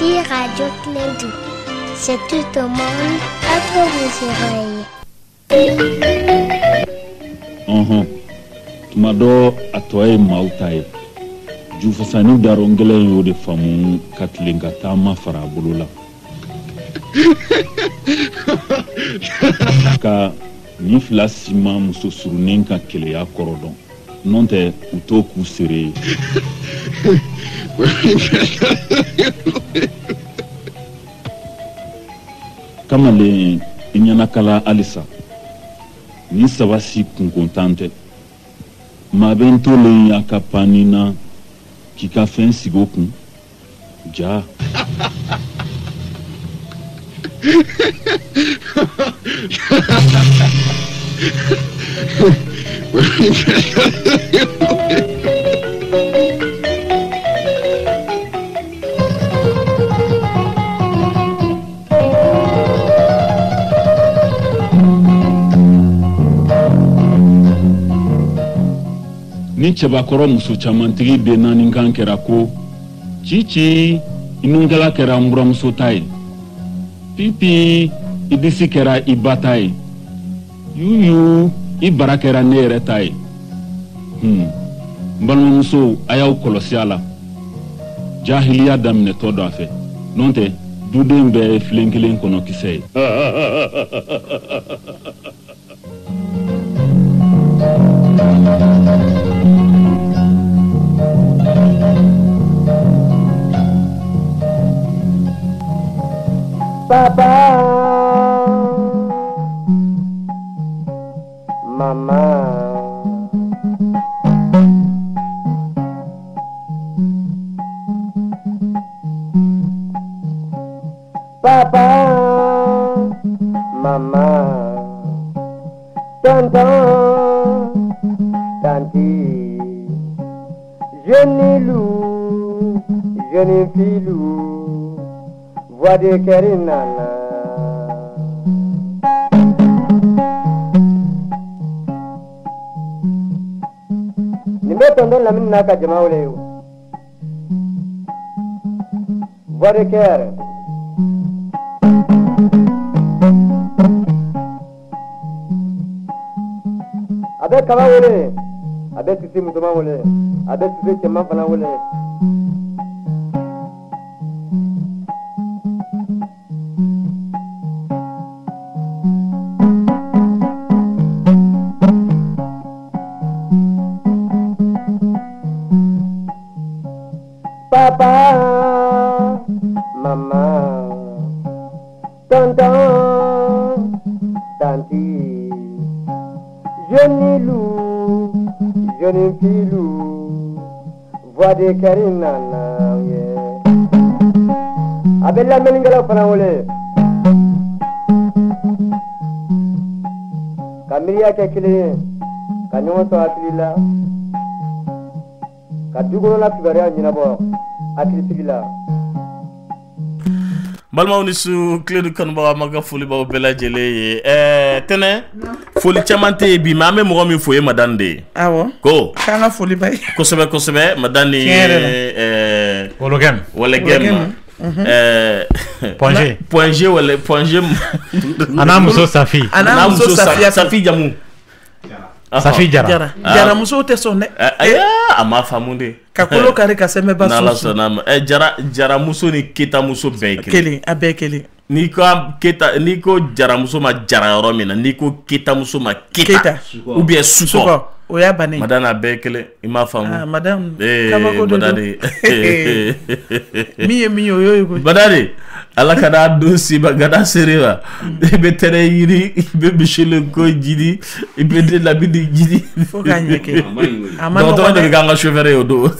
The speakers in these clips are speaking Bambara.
Voici Radio Clédou. C'est tout au monde à vos oreilles. Tumado atoye mautaye. Jufasani darongele yode famu katlinga tama farabulula. Ka ni flasima muso surunenka kele ya korodon. Nonte utoku sere. Kama le inyanakala alisa. Ni sabasi kunkontante. Mabento le yakapanina kika fen sigokun. Ja. Ni cebakoro muso camantigi be naani kan kɛra ko cici inungala kɛra n buramuso ta ye pipi i disi kɛra i ba ta ye yuyu i bara kɛra ne yɛrɛ ta ye n balimamusow a y'aw kɔlɔsi a la jahiliya daminɛtɔ dɔ a fɛ n'o tɛ duden bɛɛ filen kelen kɔnɔ kisɛ ye Papa, Mama, Papa, Mama, Tonton, Tanti, jeune loup, jeune filou. Voix de Kerinana. Nimetonda la minna ka jamaule. Voix de Ker. Abe kawa wole. Abe sisi mutuma wole. Abe sisi chema fana wole. Papa, Mama, Tonton, Tanti, jeune loup, jeune filou, voix de Karinana, yeah. Abella Melingala Panawole Kamiria Kekile, Kanyon Soatilila, Kadugo la Pivaria Ninabo. Balma ni su Clédou Kanouba maga foli ba bela jele ye tene foli chamante bi ma me mo mi foye madande awo ko kanga foli bay kosebe madani wologem point G wala point G anamuso safi jamu Safi jara muso te sonne ama famunde kakolo kare kaseme basu jara muso ni kita muso kele abekele ni ko jara muso ma jara yoro mina ni ko kita muso ma kita ou bien suko o ya bane madame abekele ima famu madame kabako do mi yo madame ala kada dosi ba gada sereva be tere yiri be bishile ko jidi be de la bidi jidi fo ganyeke amano do de ganga chauffeur yodo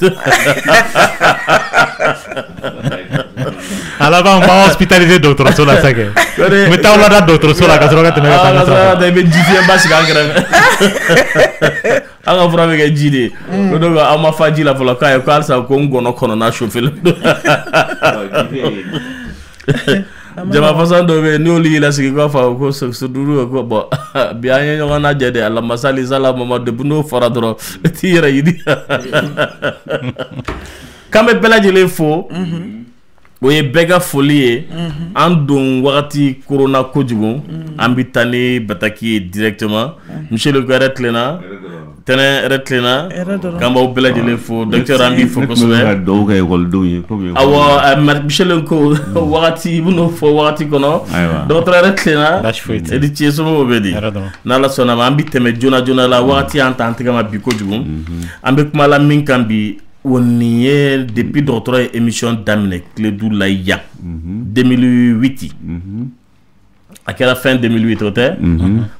ala ba on hospitaliser d'autres sur la saga mais ta on a d'autres sur la casserole te mega ta de be jidi ambasi gangara anga fura be jidi do go ama faji la fola kay ko alsa ko ngono kono na chauffeur jama façon do be ni oli la sigi ko fa ko so duru ko bo biya nyo na jede alla masali sala mama de buno faradro tira yidi kame bela jele fo o ye bɛɛ ka foli ye an don wagati corona kojugu an bɛ taa ni bataki ye directement monsieur le maire tilenna tɛnɛ yɛrɛ tilenna k'an b'aw bɛɛ lajɛlen fo docteur an b'i fo kosɛbɛ awɔ monsieur le ko wagati i bɛn'o fɔ wagati kɔnɔ docteur yɛrɛ tilenna Edi Thie somɔgɔw bɛ di n'Ala sɔnna ma an bɛ tɛmɛ joona joona la wagati y'an ta an tɛgɛ ma bi kojugu an bɛ kuma la min kan bi o nin ye depuis dɔgɔtɔrɔ ye émission daminɛ Kiledu la yan 2008 a kɛra fin 2008 o tɛ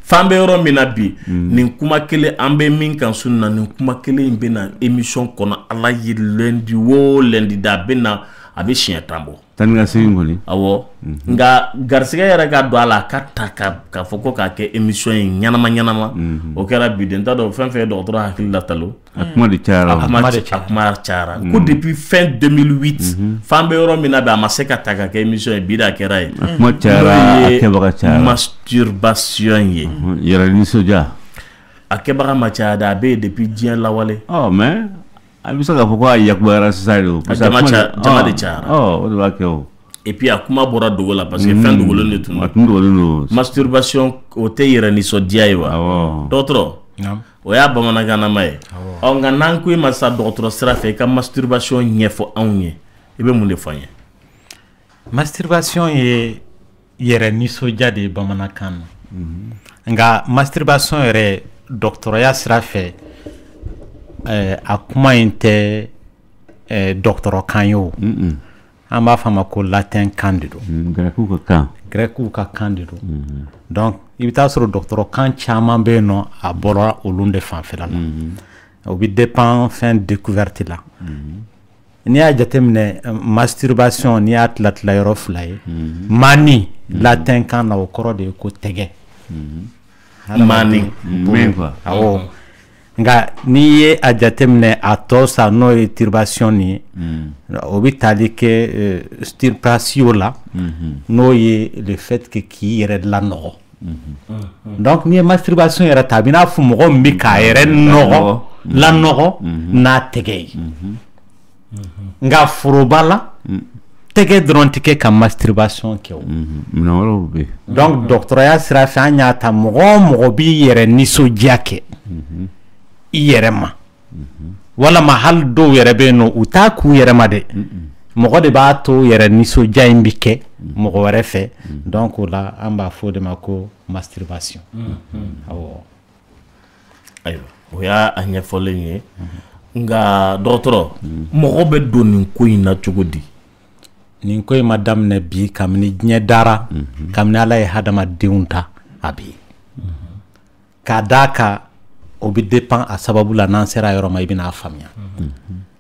fan bɛ yɔrɔ min na bi nin kuma kelen an bɛ min kan sun na nin kuma kelen in bɛ na émission kɔnɔ Ala ye lundi o lundi da a bɛ na a bɛ siɲɛ 10 bɔ tan ka segin kɔni awɔ nka garisɛgɛ yɛrɛ ka don a la ka ta ka fɔ ko k'a kɛ émission ye ɲanama o kɛra bi den t'a dɔn fɛn fɛn ye dɔgɔtɔrɔ hakili la talo a kuma de cayara a kuma cayara ko depuis fin 2008 fan bɛ yɔrɔ min na bi a ma se ka ta ka kɛ émission ye bi de a kɛra ye a kuma cayara a kɛbaga cayara masturbation ye yɛrɛ nisɔndiya a kɛbaga ma caya dɛ a bɛ yen depuis diɲɛ lawale mais a bɛ se k'a fɔ ko a yakubara sisan de o jama de cayara o de b'a kɛ o et puis a kuma bɔra dogo la parce que fɛn dogolen de tun a tun dogolen don masturbation o tɛ yɛrɛ nisɔndiya ye wa dɔgɔtɔrɔ o y'a bamanankanama ye nka n'an ko i ma sa dɔgɔtɔrɔ sira fɛ i ka masturbation ɲɛfɔ anw ye i bɛ mun de fɔ an ye masturbation ye yɛrɛ nisɔndiya de ye bamanankan na nka masturbation yɛrɛ dɔgɔtɔrɔya sira fɛ a kuma in tɛ dɔgɔtɔrɔkan ye o an b'a fɔ a ma ko latin kan de don grɛkiw ka kan de don donc i bɛ taa sɔrɔ dɔgɔtɔrɔkan caman bɛ yen nɔ a bɔra olu de fanfɛla la o bɛ dépend fɛn découverte la n'i y'a jateminɛ masturbation n'i y'a tila yɔrɔ fila ye mani latin kan na o kɔrɔ de ye ko tɛgɛ mani awɔ nka n'i ye a jateminɛ a tɔ sa n'o ye turbation ye o bɛ tali kɛ stirpation la n'o ye le fait que k'i yɛrɛ lanɔgɔ donc n'i ye masturbation yɛrɛ ta a bɛ n'a fɔ mɔgɔ min bɛ k'a yɛrɛ lanɔgɔ n'a tɛgɛ ye nka foroba la tɛgɛ dɔrɔn tɛ kɛ ka masturbation kɛ o donc dɔgɔtɔrɔya sira fɛ an y'a ta mɔgɔ o mɔgɔ b'i yɛrɛ nisɔndiya kɛ i yɛrɛ ma walama hali dɔw yɛrɛ bɛ yen nɔ u t'a k'u yɛrɛ ma dɛ mɔgɔ de b'a to yɛrɛ nisɔndiya in bɛ kɛ mɔgɔ wɛrɛ fɛ donc o la an b'a fɔ o de ma ko masturbation awɔ ayiwa o y'a ɲɛfɔlen ye nka dɔgɔtɔrɔ mɔgɔ bɛ don nin ko in na cogo di nin ko in ma daminɛ bi kabini diɲɛ dara kabini Ala ye hadamadenw ta a bi k'a d'a kan o bɛ dépend a sababu la n'an sera yɔrɔ ma i bɛn'a faamuya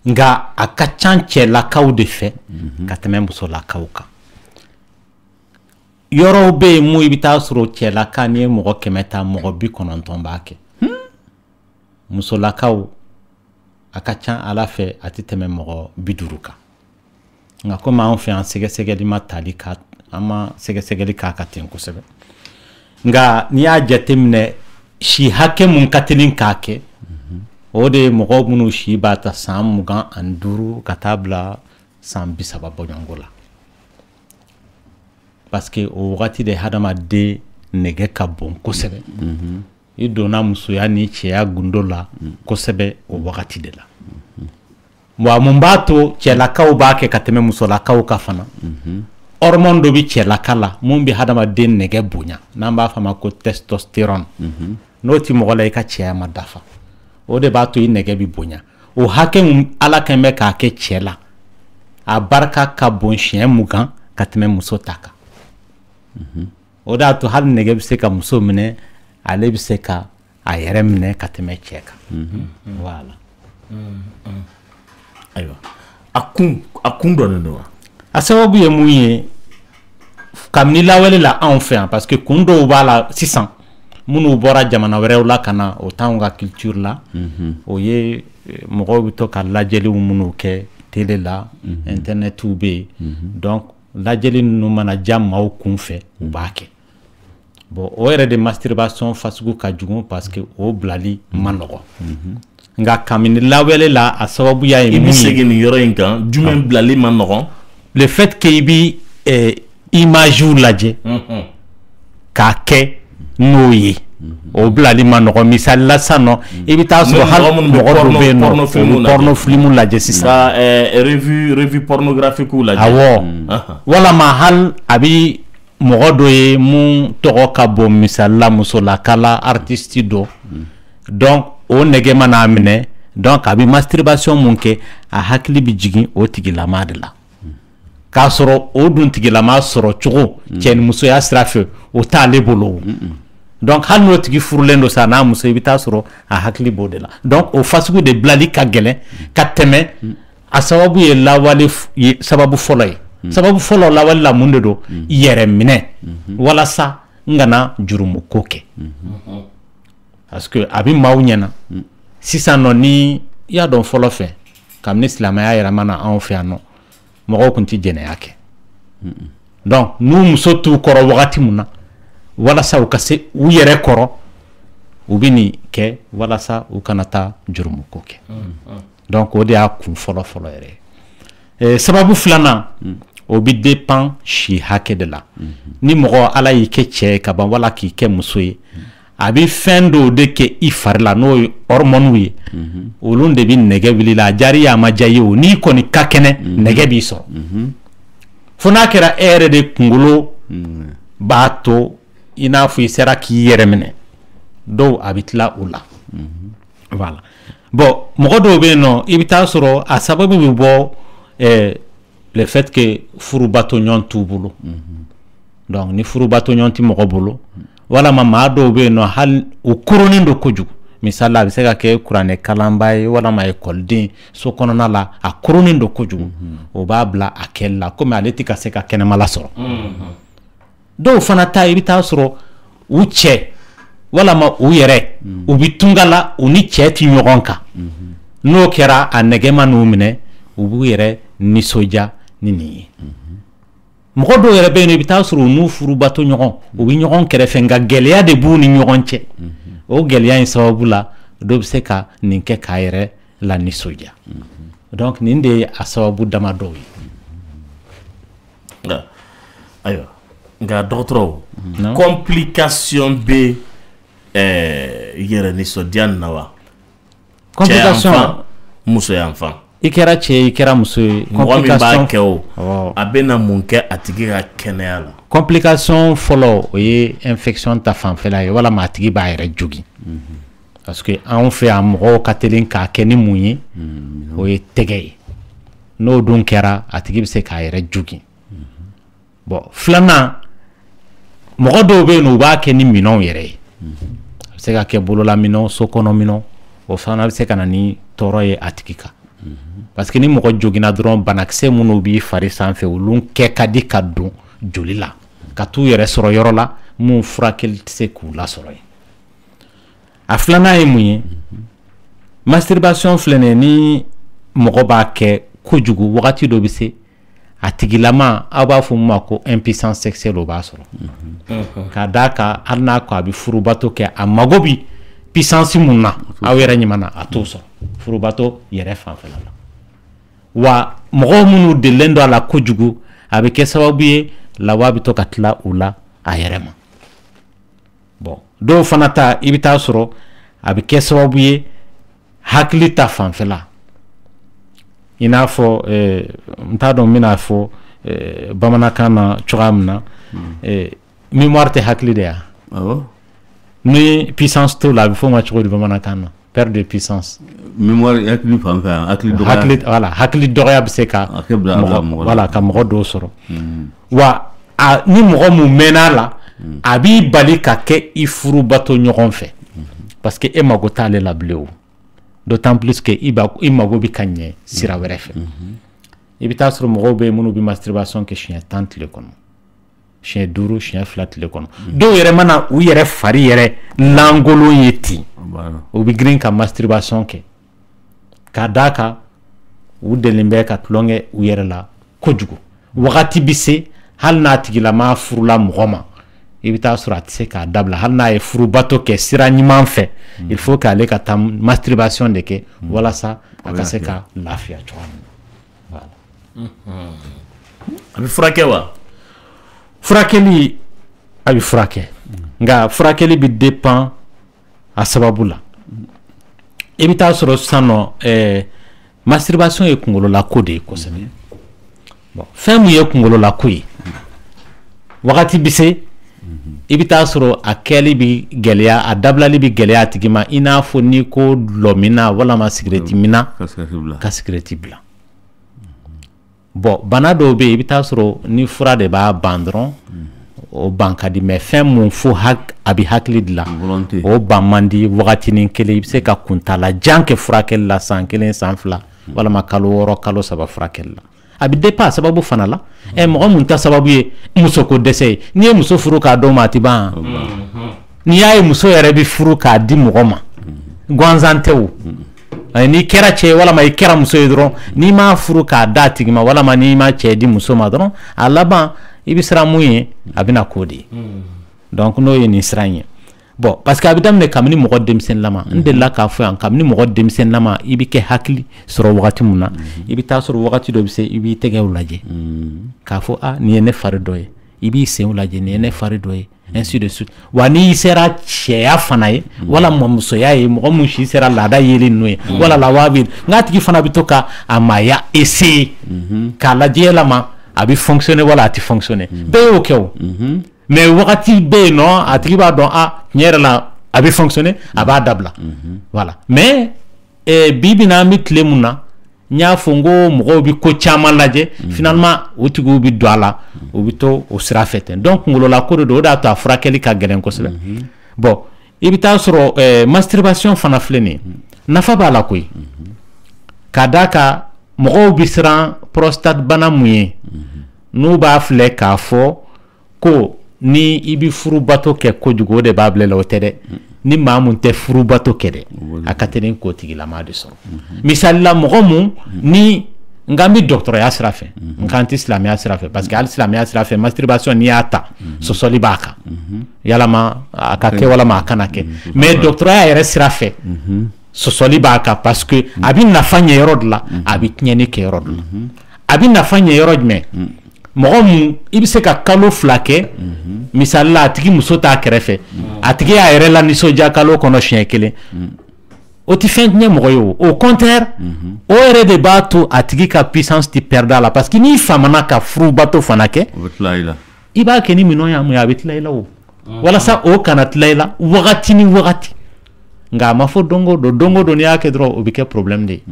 nka a ka ca cɛlakaw de fɛ ka tɛmɛ musolakaw kan yɔrɔw bɛ yen mun i bɛ taa sɔrɔ cɛlaka n'i ye mɔgɔ 100 ta mɔgɔ 90 b'a kɛ musolakaw a ka ca Ala fɛ a tɛ tɛmɛ mɔgɔ 50 kan nka komi anw fɛ yan sɛgɛsɛgɛli ma tali ka an ma sɛgɛsɛgɛli k'a kan ten kosɛbɛ nka n'i y'a jateminɛ si hakɛ mun ka teli k'a kɛ o de ye mɔgɔ minnu si b'a ta san 25 ka taa bila san 30 bɔɲɔngo la parce que o wagati de hadamaden nɛgɛ ka bon kosɛbɛ i donna musoya ni cɛya gundo la kosɛbɛ o wagati de la bon mun b'a to cɛlakaw b'a kɛ ka tɛmɛ musolakaw ka fana hormone dɔ bɛ cɛlaka la mun bɛ hadamaden nɛgɛ bonya n'an b'a fɔ a ma ko testostérone n'o ti mɔgɔ la i ka cɛya ma dafa o de b'a to i nɛgɛ bɛ bonya o hakɛ mun Ala kɛn bɛ k'a kɛ cɛ la a barika ka bon siɲɛ 20 ka tɛmɛ muso ta kan o de y'a to hali nɛgɛ bɛ se ka muso minɛ ale bɛ se ka a yɛrɛ minɛ ka tɛmɛ cɛ kan voilà ayiwa a kun dɔnnen don wa a sababu ye mun ye kabini lawale la anw fɛ yan parce que kun dɔw b'a la sisan minnu bɔra jamana wɛrɛw la ka na o t'anw ka culture la o ye mɔgɔw bɛ to ka lajɛliw minnu kɛ télé la internetiw bɛ yen donc lajɛli ninnu mana ja maaw kun fɛ u b'a kɛ bon o yɛrɛ de masturbation fasugu ka jugu parce que o bilali ma nɔgɔ nka kabini lawale la a sababuya ye mun ye i bɛ segin nin yɔrɔ in kan jumɛn bilali ma nɔgɔn le fait que ibi image lajɛ k'a kɛ n'o ye o bilali ma nɔgɔ misali la sisan nɔ i bɛ taa sɔrɔ hali mɔgɔ dɔ bɛ yen nɔ porno film lajɛ sisan revue pornographique lajɛ awɔ walama hali a bɛ mɔgɔ dɔ ye mun tɔgɔ ka bon misali la musolakala artiste dɔ donc o nɛgɛ mana minɛ donc a bɛ masturbation mun kɛ a hakili bɛ jigin o tigilama de la k'a sɔrɔ o dun tigilama sɔrɔ cogo cɛ ni musoya sira fɛ o t'ale bolo donc hali n'o tigi furulen don sa n'a muso i bɛ taa sɔrɔ a hakili b'o de la donc o fasugu de bilali ka gɛlɛn ka tɛmɛ a sababu ye lawale sababu fɔlɔ ye sababu fɔlɔ lawale la mun de don yɛrɛ minɛ walasa n kana jurumu ko kɛ parce que a bɛ maaw ɲɛna sisan nɔ ni i y'a dɔn fɔlɔ fɛ kabini silamɛya yɛlɛmana anw fɛ yan nɔ mɔgɔw tun tɛ jɛnɛya kɛ donc n'u muso t'u kɔrɔ wagati mun na walasa u ka se u yɛrɛ kɔrɔ u bɛ nin kɛ walasa u kana taa jurumuko kɛ donc o de y'a kun fɔlɔ fɔlɔ yɛrɛ ye sababu filanan o bɛ dépend si hakɛ de la ni mɔgɔ ala y'i kɛ cɛ ye ka ban wala k'i kɛ muso ye a bɛ fɛn dɔw de kɛ i fari la n'o ye hormones ye olu de bɛ nɛgɛ wuli la a jari ye a ma diya i ye o n'i kɔni ka kɛnɛ nɛgɛ b'i sɔrɔ fo n'a kɛra e yɛrɛ de kunkolo b'a to i n'a fɔ i sera k'i yɛrɛ minɛ dɔw a bɛ tila o la voilà bon mɔgɔ dɔw bɛ yen nɔ i bɛ taa sɔrɔ a sababu bɛ bɔ le fait que furubatɔɲɔgɔn t'u bolo donc ni furubatɔɲɔgɔn tɛ mɔgɔ bolo walama maa dɔw bɛ yen nɔ hali o koronnen don kojugu misali la a bɛ se ka kɛ kuranɛ kalanba ye walama ekɔliden so kɔnɔna la a koronnen don kojugu o b'a bila a kɛli la komi ale tɛ ka se ka kɛnɛma lasɔrɔ dɔw fana ta i bɛ taa sɔrɔ u cɛ walama u yɛrɛ u bɛ tunga la u ni cɛ tɛ ɲɔgɔn kan n'o kɛra a nɛgɛ ma n'u minɛ u b'u yɛrɛ nisɔndiya ni nin ye mɔgɔ dɔw yɛrɛ bɛ yen i bɛ taa sɔrɔ u n'u furubato ɲɔgɔn u bɛ ɲɔgɔn kɛrɛfɛ nka gɛlɛya de b'u ni ɲɔgɔn cɛ o gɛlɛya in sababu la dɔw bɛ se ka nin kɛ k'a yɛrɛ la nisɔndiya donc nin de ye a sababu dama dɔw ye ayiwa nka dɔgɔtɔrɔw complication bɛ yɛrɛ nisɔndiya nin na wa cɛ yanfan muso yanfan i kɛra cɛ i kɛra muso ye mɔgɔ min b'a kɛ o a bɛ na mun kɛ a tigi ka kɛnɛya la complication fɔlɔ o ye infection ta fanfɛla ye walama a tigi b'a yɛrɛ jogin parce que anw fɛ yan mɔgɔw ka teli k'a kɛ ni mun ye o ye tɛgɛ ye n'o dun kɛra a tigi bɛ se k'a yɛrɛ jogin bon filanan mɔgɔ dɔw bɛ yen u b'a kɛ ni minɛnw yɛrɛ ye a bɛ se ka kɛ bololaminɛnw sokɔnɔminɛnw o fana bɛ se ka na ni tɔɔrɔ ye a tigi kan parce que ni mɔgɔ joginna dɔrɔn banakisɛ minnu b'i fari sanfɛ olu kɛ ka di ka don joli la ka t'u yɛrɛ sɔrɔ yɔrɔ la mun furakɛli tɛ se k'u lasɔrɔ yen a filanan ye mun ye masturbation filɛ nin ye ni mɔgɔ b'a kɛ kojugu wagati dɔ bɛ se a tigilama aw b'a fɔ mun ma ko impuissance sexuelle o b'a sɔrɔ k'a d'a kan hali n'a ko a bɛ furubato kɛ a mago bi puissance mun na aw yɛrɛ ɲuman a t'o sɔrɔ furubato yɛrɛ fanfɛla la wa mɔgɔw minnu delilen don a la kojugu a bɛ kɛ sababu ye lawa bɛ to ka tila u la a yɛrɛ ma bon dɔw fana ta i bɛ taa sɔrɔ a bɛ kɛ sababu ye hakili ta fanfɛla i n'a fɔ n t'a dɔn n bɛna fɔ bamanankan na cogoya min na mémoire tɛ hakili de ya ni puissance t'o la a bɛ fɔ o ma cogo di bamanankan na perte de puissance mémoire hakili fanfɛ hakili dɔgɔya voilà hakili dɔgɔya bɛ se ka voilà ka mɔgɔ dɔw sɔrɔ wa ni mɔgɔ mun mɛnna la a b'i bali ka kɛ i furubato ɲɔgɔn fɛ parce que e mago t'ale la bilen o d'autant plus que i mago bɛ ka ɲɛ sira wɛrɛ fɛ i bɛ taa sɔrɔ mɔgɔw bɛ yen minnu bɛ masturbation kɛ siɲɛ 10 tile kɔnɔ siɲɛ 5 siɲɛ 2 tile kɔnɔ dɔw yɛrɛ mana u yɛrɛ fari yɛrɛ lankolon ye ten u bɛ girin ka masturbation kɛ k'a d'a kan u delilen bɛ ka tulonkɛ u yɛrɛ la kojugu wagati bɛ se hali n'a tigilama furula mɔgɔ ma i bɛ taa sɔrɔ a tɛ se k'a dabila hali n'a ye furubato kɛ sira ɲuman fɛ il faut k'ale ka taa masturbation de kɛ walasa a ka se ka lafiya cogoya min na voilà a bɛ furakɛ wa? Furakɛli a bɛ furakɛ nka furakɛli bɛ dépend a sababu la. I bɛ taa sɔrɔ sisan nɔ masturbation ye kunkololako de ye kosɛbɛ. Bon fɛn min ye kunkololako ye wagati bɛ se i bɛ taa sɔrɔ a kɛli bɛ gɛlɛya a dabilali bɛ gɛlɛya a tigi ma i n'a fɔ ni ko lɔmina walama cigarette mina ka cigarette bila. Bon bana dɔw bɛ yen i bɛ taa sɔrɔ ni fura de b'a ban dɔrɔn o ban ka di mais fɛn mun fo a bɛ hakili dilan o ban man di wagatinin kelen i bɛ se ka kuntala jan kɛ furakɛli la san 1 san 2 walama kalo 6 kalo 3 furakɛli la a bɛ dépend sababu fana la mɔgɔ mun ta sababu ye muso ko dɛsɛ ye n'i ye muso furu k'a dɔn ma a ti ban n'i y'a ye muso yɛrɛ bɛ furu k'a di mɔgɔ ma gansan tɛ o n'i kɛra cɛ ye walama i kɛra muso ye dɔrɔn n'i m'a furu k'a d'a tigi ma walama n'i ma cɛ di muso ma dɔrɔn a laban i bɛ siran mun ye a bɛna k'o de ye donc n'o ye nin siran ye bon parce que a bɛ daminɛ kabini mɔgɔ denmisɛnninlama n delila k'a fɔ yan kabini mɔgɔ denmisɛnninlama i bɛ kɛ hakili sɔrɔ wagati mun na i bɛ taa sɔrɔ wagati dɔ bɛ se i b'i tɛgɛw lajɛ k'a fɔ nin ye ne fari dɔ ye i b'i senw lajɛ nin ye ne fari dɔ ye ainsi de suite wa n'i sera cɛya fana ye wala musoya ye mɔgɔ mun si sera laada yeli ninnu ye wala lawabi nka tigi fana bɛ to ka a maaya essayer k'a lajɛ yɛlɛma a bɛ fonctionner wala a tɛ fonctionner bɛɛ y'o kɛ o mais wagati bɛ yen nɔ a tigi b'a dɔn tiɲɛ yɛrɛ la a bɛ fonctionner a b'a dabila voilà mais bi bi na an bɛ tile mun na n y'a fɔ n ko mɔgɔw bɛ ko caman lajɛ finalement o tigiw bɛ don a la o bɛ to o sira fɛ ten donc kunkololako de don o de y'a to a furakɛli ka gɛlɛn kosɛbɛ bon i bɛ taa sɔrɔ masturbation fana filɛ nin ye nafa b'a la koyi ka d'a kan mɔgɔw bɛ siran prostate bana mun ye n'u b'a filɛ k'a fɔ ko ni i bɛ furubato kɛ kojugu o de b'a bila la o tɛ dɛ ni maa mun tɛ furubato kɛ dɛ a ka teli k'o tigilama de sɔrɔ misali la mɔgɔ mun ni nka n bɛ dɔgɔtɔrɔya sira fɛ nka n tɛ silamɛya sira fɛ parce que hali silamɛya sira fɛ masturbation n'i y'a ta sɔsɔli b'a kan yalama a ka kɛ walama a kana kɛ mais dɔgɔtɔrɔya yɛrɛ sira fɛ sɔsɔli b'a kan parce que a bɛ nafa ɲɛ yɔrɔ de la a bɛ tiɲɛni kɛ yɔrɔ de la a bɛ nafa ɲɛ yɔrɔ jumɛn mɔgɔ mun i bɛ se ka kalo 2 kɛ misali la a tigi muso t'a kɛrɛfɛ a tigi y'a yɛrɛ la nisɔndiya kalo kɔnɔ siɲɛ 1 o tɛ fɛn tiɲɛ mɔgɔ ye o au contraire o yɛrɛ de b'a to a tigi ka puissance tɛ perdre a la parce que n'i famana ka furubato fana kɛ i b'a kɛ ni minɛn y'a mun ye a bɛ tila i la o walasa o kana tila i la wagati ni wagati nka a ma fɔ don o don n'i y'a kɛ dɔrɔn o bɛ kɛ problème de ye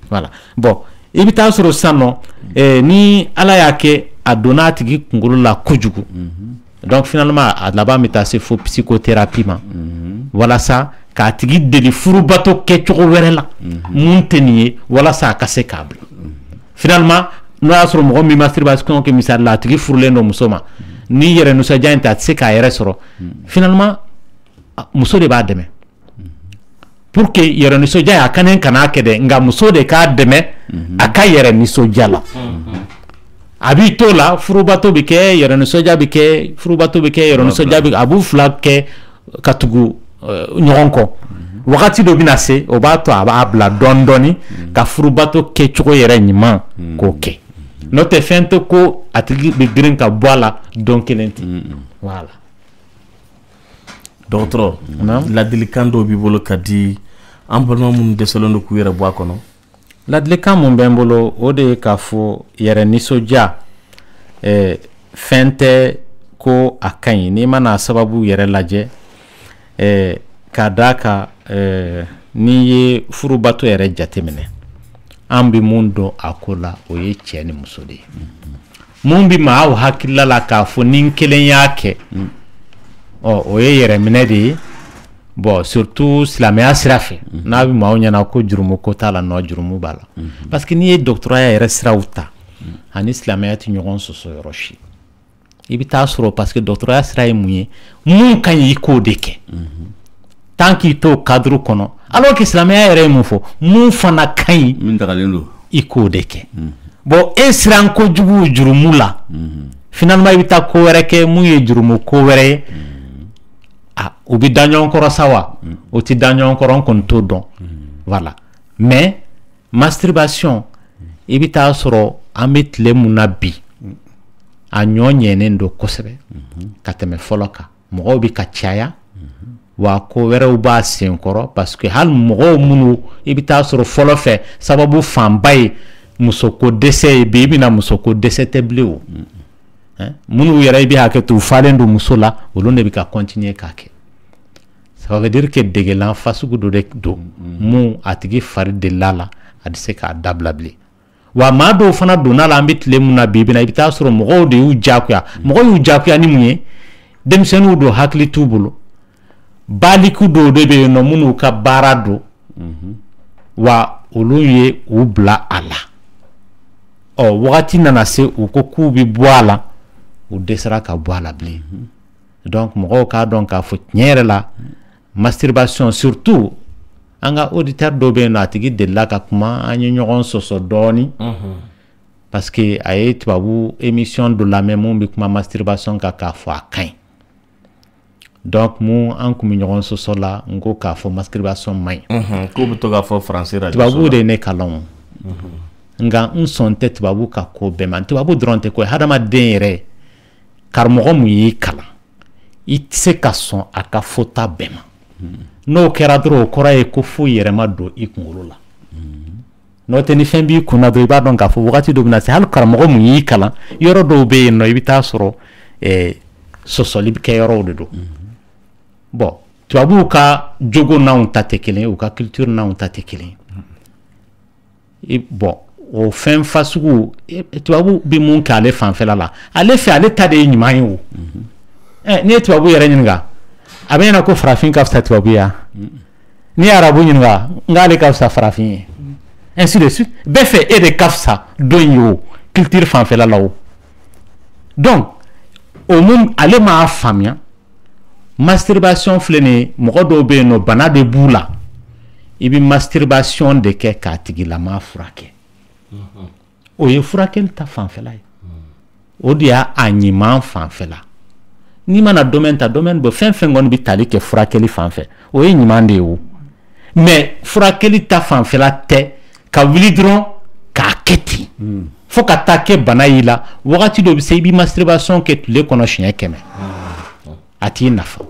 voilà bon i bɛ taa sɔrɔ sisan nɔ ni ala y'a kɛ a donna a tigi kunkolo la kojugu donc finalement a laban bɛ taa se fo psychothérapie ma walasa k'a tigi deli furubato kɛcogo wɛrɛ la mun tɛ nin ye walasa a ka se k'a bila finalement n'o y'a sɔrɔ mɔgɔ min masturbation kɛ misali la a tigi furulen don muso ma ni yɛrɛ nisɔndiya in tɛ a tɛ se k'a yɛrɛ sɔrɔ finalement muso de b'a dɛmɛ pour que yɛrɛ nisɔndiya a kana kɛ dɛ nka muso de k'a dɛmɛ a ka yɛrɛ nisɔndiya la a b'i to la furubato bɛ kɛ yɛrɛ nisɔndiya bɛ kɛ furubato bɛ kɛ yɛrɛ nisɔndiya bɛ a b'u fila kɛ ka tugu ɲɔgɔn kɔ wagati dɔ bɛna se o b'a to a b'a bila dɔɔni dɔɔni ka furubato kɛcogo yɛrɛ ɲuman k'o kɛ n'o tɛ fɛn tɛ ko a tigi bɛ girin ka bɔ a la don kelen tɛ voilà. dɔgɔtɔrɔ ladilikan dɔw b'i bolo ka di an balima minnu dɛsɛlen don k'u yɛrɛ bɔ a kɔnɔ. ladilikan mun bɛ n bolo o de ye k'a fɔ yɛrɛ nisɔndiya fɛn tɛ ko a ka ɲi n'i mana sababu yɛrɛ lajɛ k'a d'a kan n'i ye furubato yɛrɛ jateminɛ an bɛ mun dɔn a ko la o ye cɛ ni muso de ye mun bɛ maaw hakilila la k'a fɔ ni n kelen y'a kɛ o ye yɛrɛ minɛ de ye bon surtout silamɛya sira fɛ n'a bɛ maaw ɲɛna ko jurumu ko t'a la nɔ jurumu b'a la parce que n'i ye dɔgɔtɔrɔya yɛrɛ siraw ta ani silamɛya tɛ ɲɔgɔn sɔsɔ yɔrɔ si i bɛ taa sɔrɔ parce que dɔgɔtɔrɔya sira ye mun ye mun ka ɲi i k'o de kɛ tant k'i t'o cadre kɔnɔ alors que silamɛya yɛrɛ ye mun fɔ mun fana ka ɲi i k'o de kɛ bon e siran kojugu jurumu la finalement i bɛ taa ko wɛrɛ kɛ mun ye jurumu ko wɛrɛ ye o bɛ da ɲɔgɔn kɔrɔ sa wa o tɛ da ɲɔgɔn kɔrɔ n kɔni t'o dɔn voilà mais masturbation i bɛ taa sɔrɔ an bɛ tile mun na bi a ɲɔ ɲɛnen don kosɛbɛ ka tɛmɛ fɔlɔ kan mɔgɔw bɛ ka caya wa ko wɛrɛw b'a senkɔrɔ parce que hali mɔgɔw minnu i bɛ taa sɔrɔ fɔlɔ fɛ sababu fanba ye musoko dɛsɛ ye bi i bɛna musoko dɛsɛ tɛ bilen o minnu yɛrɛ i bɛ hakɛ to u falen don muso la olu de bɛ ka continuer k'a kɛ ça veut dire que degelan fasugu dɔ de don mun a tigi fari delila la a tɛ se k'a dabila bilen wa maa dɔw fana donna la an bɛ tile mun na bi i bɛ taa sɔrɔ mɔgɔw de y'u diyagoya mɔgɔw y'u diyagoya ni mun ye denmisɛnninw don hakili t'u bolo baliku dɔw de bɛ yen nɔ minnu ka baara don wa olu ye u bila a la wagati nana se u ko k'u bɛ bɔ a la u dɛsɛra ka bɔ a la bilen donc mɔgɔw k'a dɔn k'a fɔ tiɲɛ yɛrɛ la masturbation surtout an ka auditeur dɔw bɛ yen nɔ a tigi delila ka kuma an ye ɲɔgɔn sɔsɔ dɔɔni parce que a ye tubabu émission dɔ lamɛn mun bɛ kuma masturbation kan k'a fɔ a ka ɲi donc mun an kun bɛ ɲɔgɔn sɔsɔ la n ko k'a fɔ masturbation man ɲi k'o bɛ to k'a fɔ français radio tubabu de ye ne kalan nka n sɔn tɛ tubabu ka ko bɛɛ ma tubabu dɔrɔn tɛ ko ye hadamaden yɛrɛ karamɔgɔ mun y'i kalan i tɛ se ka sɔn a ka fɔta bɛɛ ma n'o kɛra dɔrɔn o kɔrɔ ye ko foyi yɛrɛma don i kunkolo la n'o tɛ ni fɛn b'i kunna dɔrɔn i b'a dɔn k'a fɔ wagati dɔ bɛ na se hali karamɔgɔ mun y'i kalan yɔrɔ dɔw bɛ yen nɔ i bɛ taa sɔrɔ sɔsɔli bɛ kɛ yɔrɔw de don bon tubabuw ka jogo n'anw ta tɛ kelen ye u ka culture n'anw ta tɛ kelen ye bon o fɛn fasugu tubabu bɛ mun kɛ ale fanfɛla la ale fɛ ale ta de ye ɲuman ye o n'i ye tubabu yɛrɛ ɲininka a bɛ ɲɛna ko farafin ka fisa tubabu ya n'i ye arabu ɲininka n k'ale ka fisa farafin ye ainsi de suite bɛɛ fɛ e de ka fisa dɔ in ye o culture fanfɛla la o donc o mun ale m'a faamuya masturbation filɛ nin ye mɔgɔ dɔw bɛ yen nɔ bana de b'u la i bɛ masturbation de kɛ k'a tigilama furakɛ o ye furakɛli ta fanfɛla ye o de y'a ɲuman fanfɛla n'i mana domaine ta domaine bɛ fɛn fɛn kɔni bɛ tali kɛ furakɛli fanfɛ o ye ɲuman de ye o mais furakɛli ta fanfɛla tɛ ka wuli dɔrɔn k'a kɛ ten fo ka taa kɛ bana y'i la wagati dɔ bɛ se i bɛ masturbation kɛ tile kɔnɔ siɲɛ 100 a t'i nafa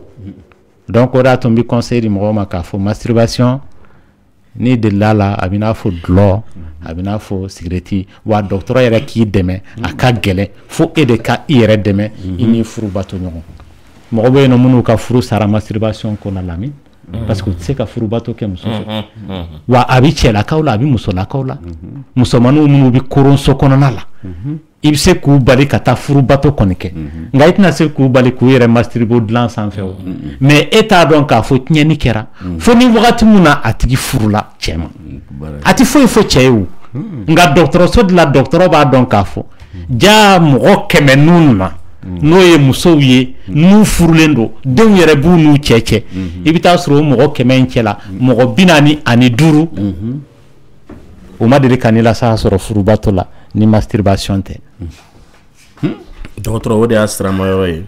donc o de y'a to n bɛ conseil di mɔgɔw ma k'a fɔ masturbation n'i delila la a bɛ n'a fɔ dulɔ a bɛ n'a fɔ sigirɛti wa dɔgɔtɔrɔ yɛrɛ k'i dɛmɛ a ka gɛlɛn fo e de ka i yɛrɛ dɛmɛ i ni furubato ɲɔgɔn mɔgɔ bɛ yen nɔ minnu ka furu sara masturbation ko la lamɛn parce que u tɛ se ka furubato kɛ muso fɛ wa a bɛ cɛlakaw la a bɛ musolakaw la musomaninw minnu bɛ koron so kɔnɔna la i bɛ se k'u bali ka taa furubato kɔni kɛ nka i tɛna se k'u bali k'u yɛrɛ masturbo dilan sanfɛ o mais e t'a dɔn k'a fɔ tiɲɛni kɛra fo ni wagati min na a tigi furula cɛ ma a tɛ foyi fɔ cɛ ye o nka dɔgɔtɔrɔso de la dɔgɔtɔrɔ b'a dɔn k'a fɔ jaa mɔgɔ 100 n'u na n'o ye musow ye n'u furulen don denw yɛrɛ b'u n'u cɛ cɛ i bɛ taa sɔrɔ o mɔgɔ 100 in cɛ la mɔgɔ 45 o ma deli ka ne la sa sɔrɔ furubato la ni masturbation tɛ dɔgɔtɔrɔ o de y'a sirama yɔrɔ ye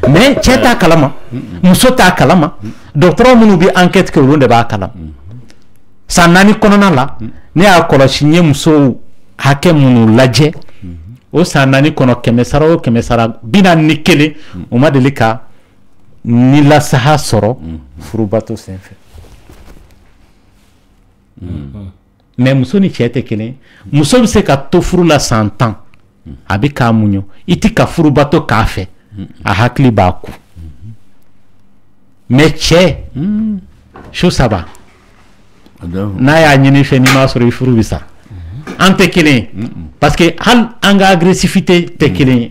mais cɛ t'a kalama muso t'a kalama dɔgɔtɔrɔ minnu bɛ enquête kɛ olu de b'a kalama san 4 kɔnɔna la ne y'a kɔlɔsi n ye musow hakɛ minnu lajɛ o san 4 kɔnɔ 100 sara o 100 sara 41 o ma deli ka ni lasaha sɔrɔ furubato senfɛ mais muso ni cɛ tɛ kelen muso bɛ se ka to furu la san 10 a bɛ k'a muɲu i tɛ ka furubato k'a fɛ a hakili b'a ku mais cɛ su saba n'a y'a ɲini fɛ n'i m'a sɔrɔ i furu bɛ sa an tɛ kelen parce que hali an ka agressivité tɛ kelen ye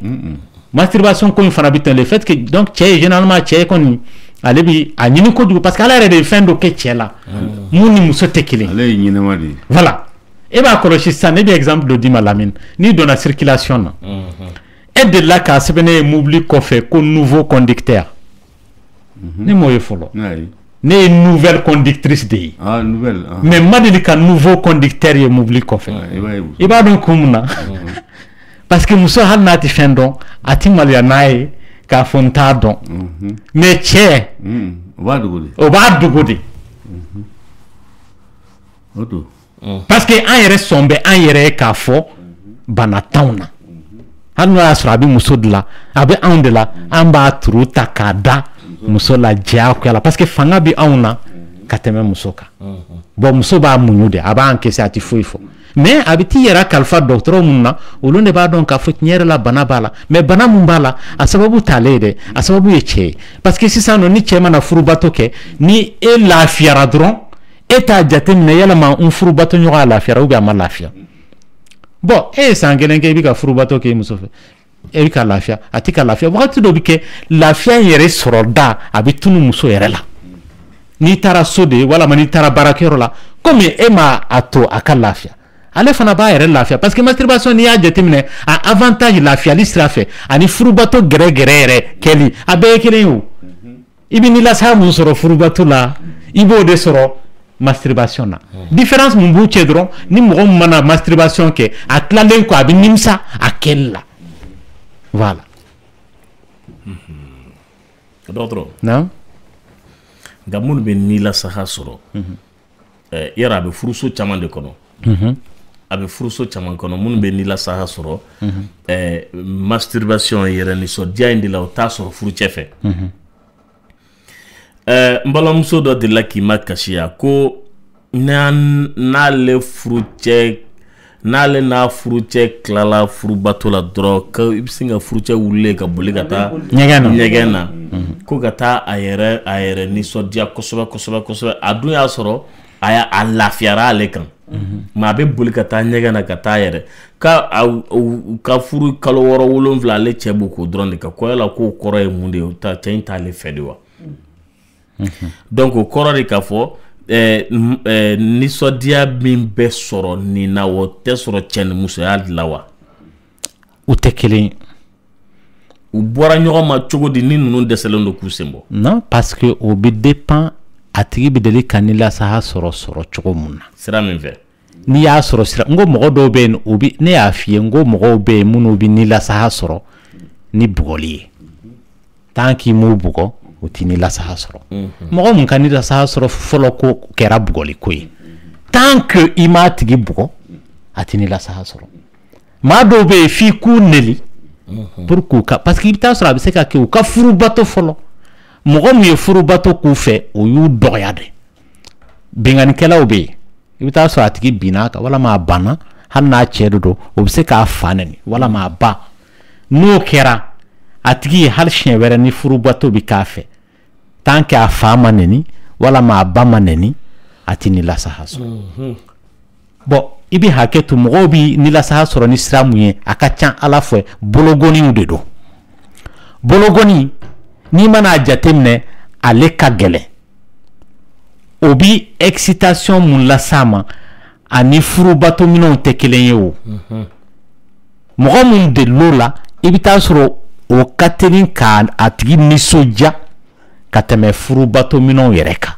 masturbation ko in fana bɛ ten le fait que donc cɛ ye généralement cɛ kɔni ale bi a ɲini kojugu parce que ala yɛrɛ de ye fɛn dɔ kɛ cɛ la mun ni muso tɛ kelen ale ye ɲinɛma de ye voilà e b'a kɔlɔsi sisan ne bɛ exemple dɔ d'i ma Lamine n'i donna circulation na e delila k'a sɛbɛn ne ye mobili kɔfɛ ko nouveau conducteur ne m'o ye fɔlɔ ne ye nouvelle conductrice de ye mais ma deli ka nouveau conducteur ye mobili kɔfɛ i b'a dɔn kun mun na parce que muso hali n'a tɛ fɛn dɔn a tɛ maloya n'a ye k'a fɔ n t'a dɔn mais cɛ o b'a dogo de parce que an yɛrɛ sɔn bɛ an yɛrɛ ye k'a fɔ bana t'anw na hali n'o y'a sɔrɔ a bɛ muso de la a bɛ anw de la an b'a turu ta k'a da muso la diyagoya la parce que fanga bɛ anw na ka tɛmɛ muso kan bon muso b'a muɲu de a b'an kisi a tɛ foyi fɔ mais a bɛ t'i yɛrɛ kalifa dɔgɔtɔrɔ minnu na olu de b'a dɔn k'a fɔ tiɲɛ yɛrɛ la bana b'a la mais bana mun b'a la a sababu t'ale ye dɛ a sababu ye cɛ ye parce que sisan nɔ ni cɛ mana furubato kɛ ni e lafiyara dɔrɔn e t'a jateminɛ yalama n furubato ɲɔgɔn a lafiyara ou bien a ma lafiya bon e ye san kelen kɛ i bɛ ka furubato kɛ i muso fɛ e bɛ ka lafiya a tɛ ka lafiya wagati dɔ bɛ kɛ lafiya in yɛrɛ sɔrɔ da a bɛ tunu muso yɛrɛ la n'i taara so de walama n'i taara baarakɛyɔrɔ la komi e ma a to a ka lafiya ale fana b'a yɛrɛ lafiya parce que masturbation n'i y'a jateminɛ a avantage lafiyali sira fɛ ani furubato gɛrɛgɛrɛ yɛrɛ kɛli a bɛɛ ye kelen ye o i bɛ nilasa mun sɔrɔ furubato la i b'o de sɔrɔ masturbation na différence mun b'u cɛ dɔrɔn ni mɔgɔ min mana masturbation kɛ a tilalen kɔ a bɛ nimisa a kɛli la voilà. Dɔgɔtɔrɔ. Naamu. Nka minnu bɛ nilasaya sɔrɔ yɛrɛ a bɛ furuso caman de kɔnɔ a bɛ furuso caman kɔnɔ minnu bɛ nilasaya sɔrɔ masturbation yɛrɛ nisɔndiya in de la o t'a sɔrɔ furucɛ fɛ n balimamuso dɔ delila k'i ma kasiya ko n'ale n'a furucɛ tilala furubato la dɔrɔn ka i bɛ se ka furucɛ wulilen ka boli ka taa ɲɛgɛn na ko ka taa a yɛrɛ nisɔndiya kosɛbɛ kosɛbɛ kosɛbɛ a dun y'a sɔrɔ a lafiyara ale kan mais a bɛ boli ka taa ɲɛgɛn na ka taa yɛrɛ ka furu kalo 6 7 ale cɛ b'o k'o dɔrɔn de kan ko yala k'o kɔrɔ ye mun de ye cɛ in t'ale fɛ de wa donc o kɔrɔ de k'a fɔ nisɔndiya min bɛ sɔrɔ nin na o tɛ sɔrɔ cɛ ni musoya de la wa u tɛ kelen ye u bɔra ɲɔgɔn ma cogo di ni ninnu dɛsɛlen don k'u sen bɔ non parce que o bɛ dépend a tigi bɛ deli ka nilasaya sɔrɔ cogo mun na sira min fɛ n'i y'a sɔrɔ sira n ko mɔgɔ dɔw bɛ yen o bi ne y'a f'i ye n ko mɔgɔw bɛ yen minnu bɛ nilasaya sɔrɔ ni bugɔli ye tant qu'il m'o bugɔ o tɛ nilasaya sɔrɔ mɔgɔ mun ka nilasaya sɔrɔ fɔlɔ ko kɛra bugɔli ko ye tant que i m'a tigi bugɔ a tɛ nilasaya sɔrɔ maa dɔw bɛ yen f'i k'u neli pour k'u ka parce que i bɛ taa sɔrɔ a bɛ se ka kɛ u ka furubato fɔlɔ mɔgɔ min ye furubato k'u fɛ o y'u dɔgɔya de binganikɛlaw bɛ yen i bɛ taa sɔrɔ a tigi binna kan walama a banna hali n'a cɛ de don o bɛ se k'a fa nɛni walama a ba n'o kɛra a tigi ye hali siɲɛ wɛrɛ ni furubato bɛ k'a fɛ tant que a fa ma nɛni walama a ba ma nɛni a tɛ nilasaya sɔrɔ bon i bɛ hakɛ to mɔgɔw bɛ nilasaya sɔrɔ ni sira mun ye a ka ca ala fɛ bologoniw de don bologoni n'i mana a jateminɛ ale ka gɛlɛn o bi excitation mun las'a ma ani furubato minɛnw tɛ kelen ye o mɔgɔ mun delil'o la i bɛ taa sɔrɔ o ka teli ka a tigi nisɔndiya ka tɛmɛ furubato minɛnw yɛrɛ kan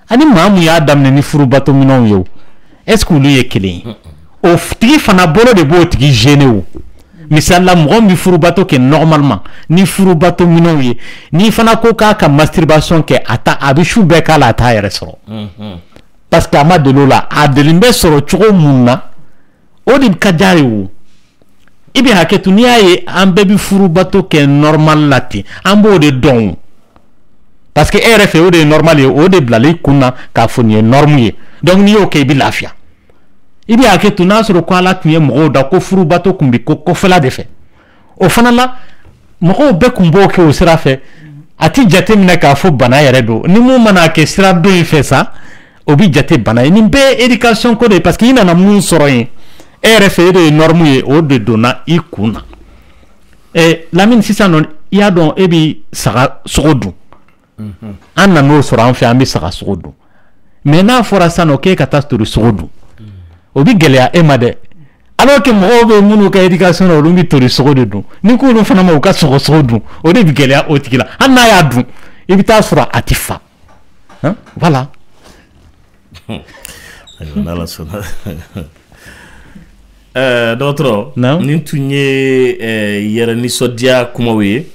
ani maa mun y'a daminɛ ni furubato minɛnw ye o est ce que olu ye kelen ye o tigi fana bolo de b'o tigi gêner o misalila mɔgɔ min bɛ furubato kɛ normalement ni furubato minɛnw ye n'i fana ko k'a ka masturbation kɛ a bɛ su bɛɛ k'a la a t'a yɛrɛ sɔrɔ parce que a ma deli o la a deli bɛ sɔrɔ cogo mun na o de ka diya ye o i bɛ hakɛ to n'i y'a ye an bɛɛ bɛ furubato kɛ normal la ten an b'o de dɔn o parce que e yɛrɛ fɛ o de ye normal ye o de bilala i kun na k'a fɔ nin ye norme ye donc n'i y'o kɛ i bɛ lafiya i bɛ hakɛ to n'a sɔrɔ ko ala tun ye mɔgɔw da ko furubato tun bɛ ko kɔfɛla de fɛ o fana la mɔgɔw bɛɛ tun b'o kɛ o sira fɛ a ti jate minɛ k'a fɔ bana yɛrɛ don ni mun mana kɛ sira dɔ in fɛ sa o bɛ jate bana ye nin bɛɛ ye éducation ko de ye parce que i nana mun sɔrɔ yen e yɛrɛ fɛ e de ye norme ye o de donna i kun na Lamine sisan nɔ i y'a dɔn e bɛ saga sogo dun an nan'o sɔrɔ an fɛ an bɛ saga sogo dun mais n'a fɔra sisan nɔ k'e ka taa tori sogo dun o bɛ gɛlɛya e ma dɛ alors que mɔgɔw bɛ minnu ka éducation na olu bɛ tori sogo de dun ni k'olu fana ma u ka sogo dun o de bɛ gɛlɛya o tigi la hali n'a y'a dun i bɛ taa sɔrɔ a tɛ fa voilà. Dɔgɔtɔrɔ nin tun ye yɛrɛ nisɔndiya kumaw ye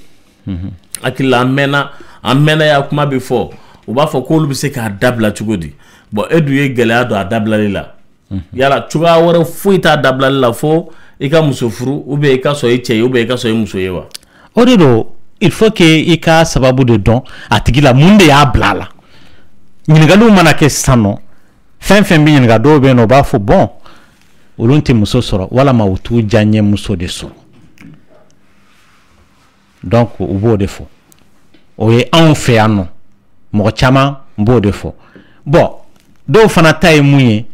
hakili an mɛnna ya kuma bɛ fɔ u b'a fɔ k'olu bɛ se k'a dabila cogo di bon e dun ye gɛlɛya don a dabilali la yala cogoya wɛrɛ foyi t'a dabilali la fo i ka muso furu ou bien i ka sɔrɔ i cɛ ye ou bien i ka sɔrɔ i muso ye wa. O de don il faut que i ka sababu de dɔn a tigi la mun de y'a bila a la ɲininkaliw mana kɛ sisan nɔ fɛn fɛn bɛ ɲininka dɔw bɛ yen nɔ u b'a fɔ bon olu tɛ muso sɔrɔ walama u t'u diyaɲɛ muso de sɔrɔ donc u b'o de fɔ o ye anw fɛ yan nɔ mɔgɔ caman b'o de fɔ bon dɔw fana ta ye mun ye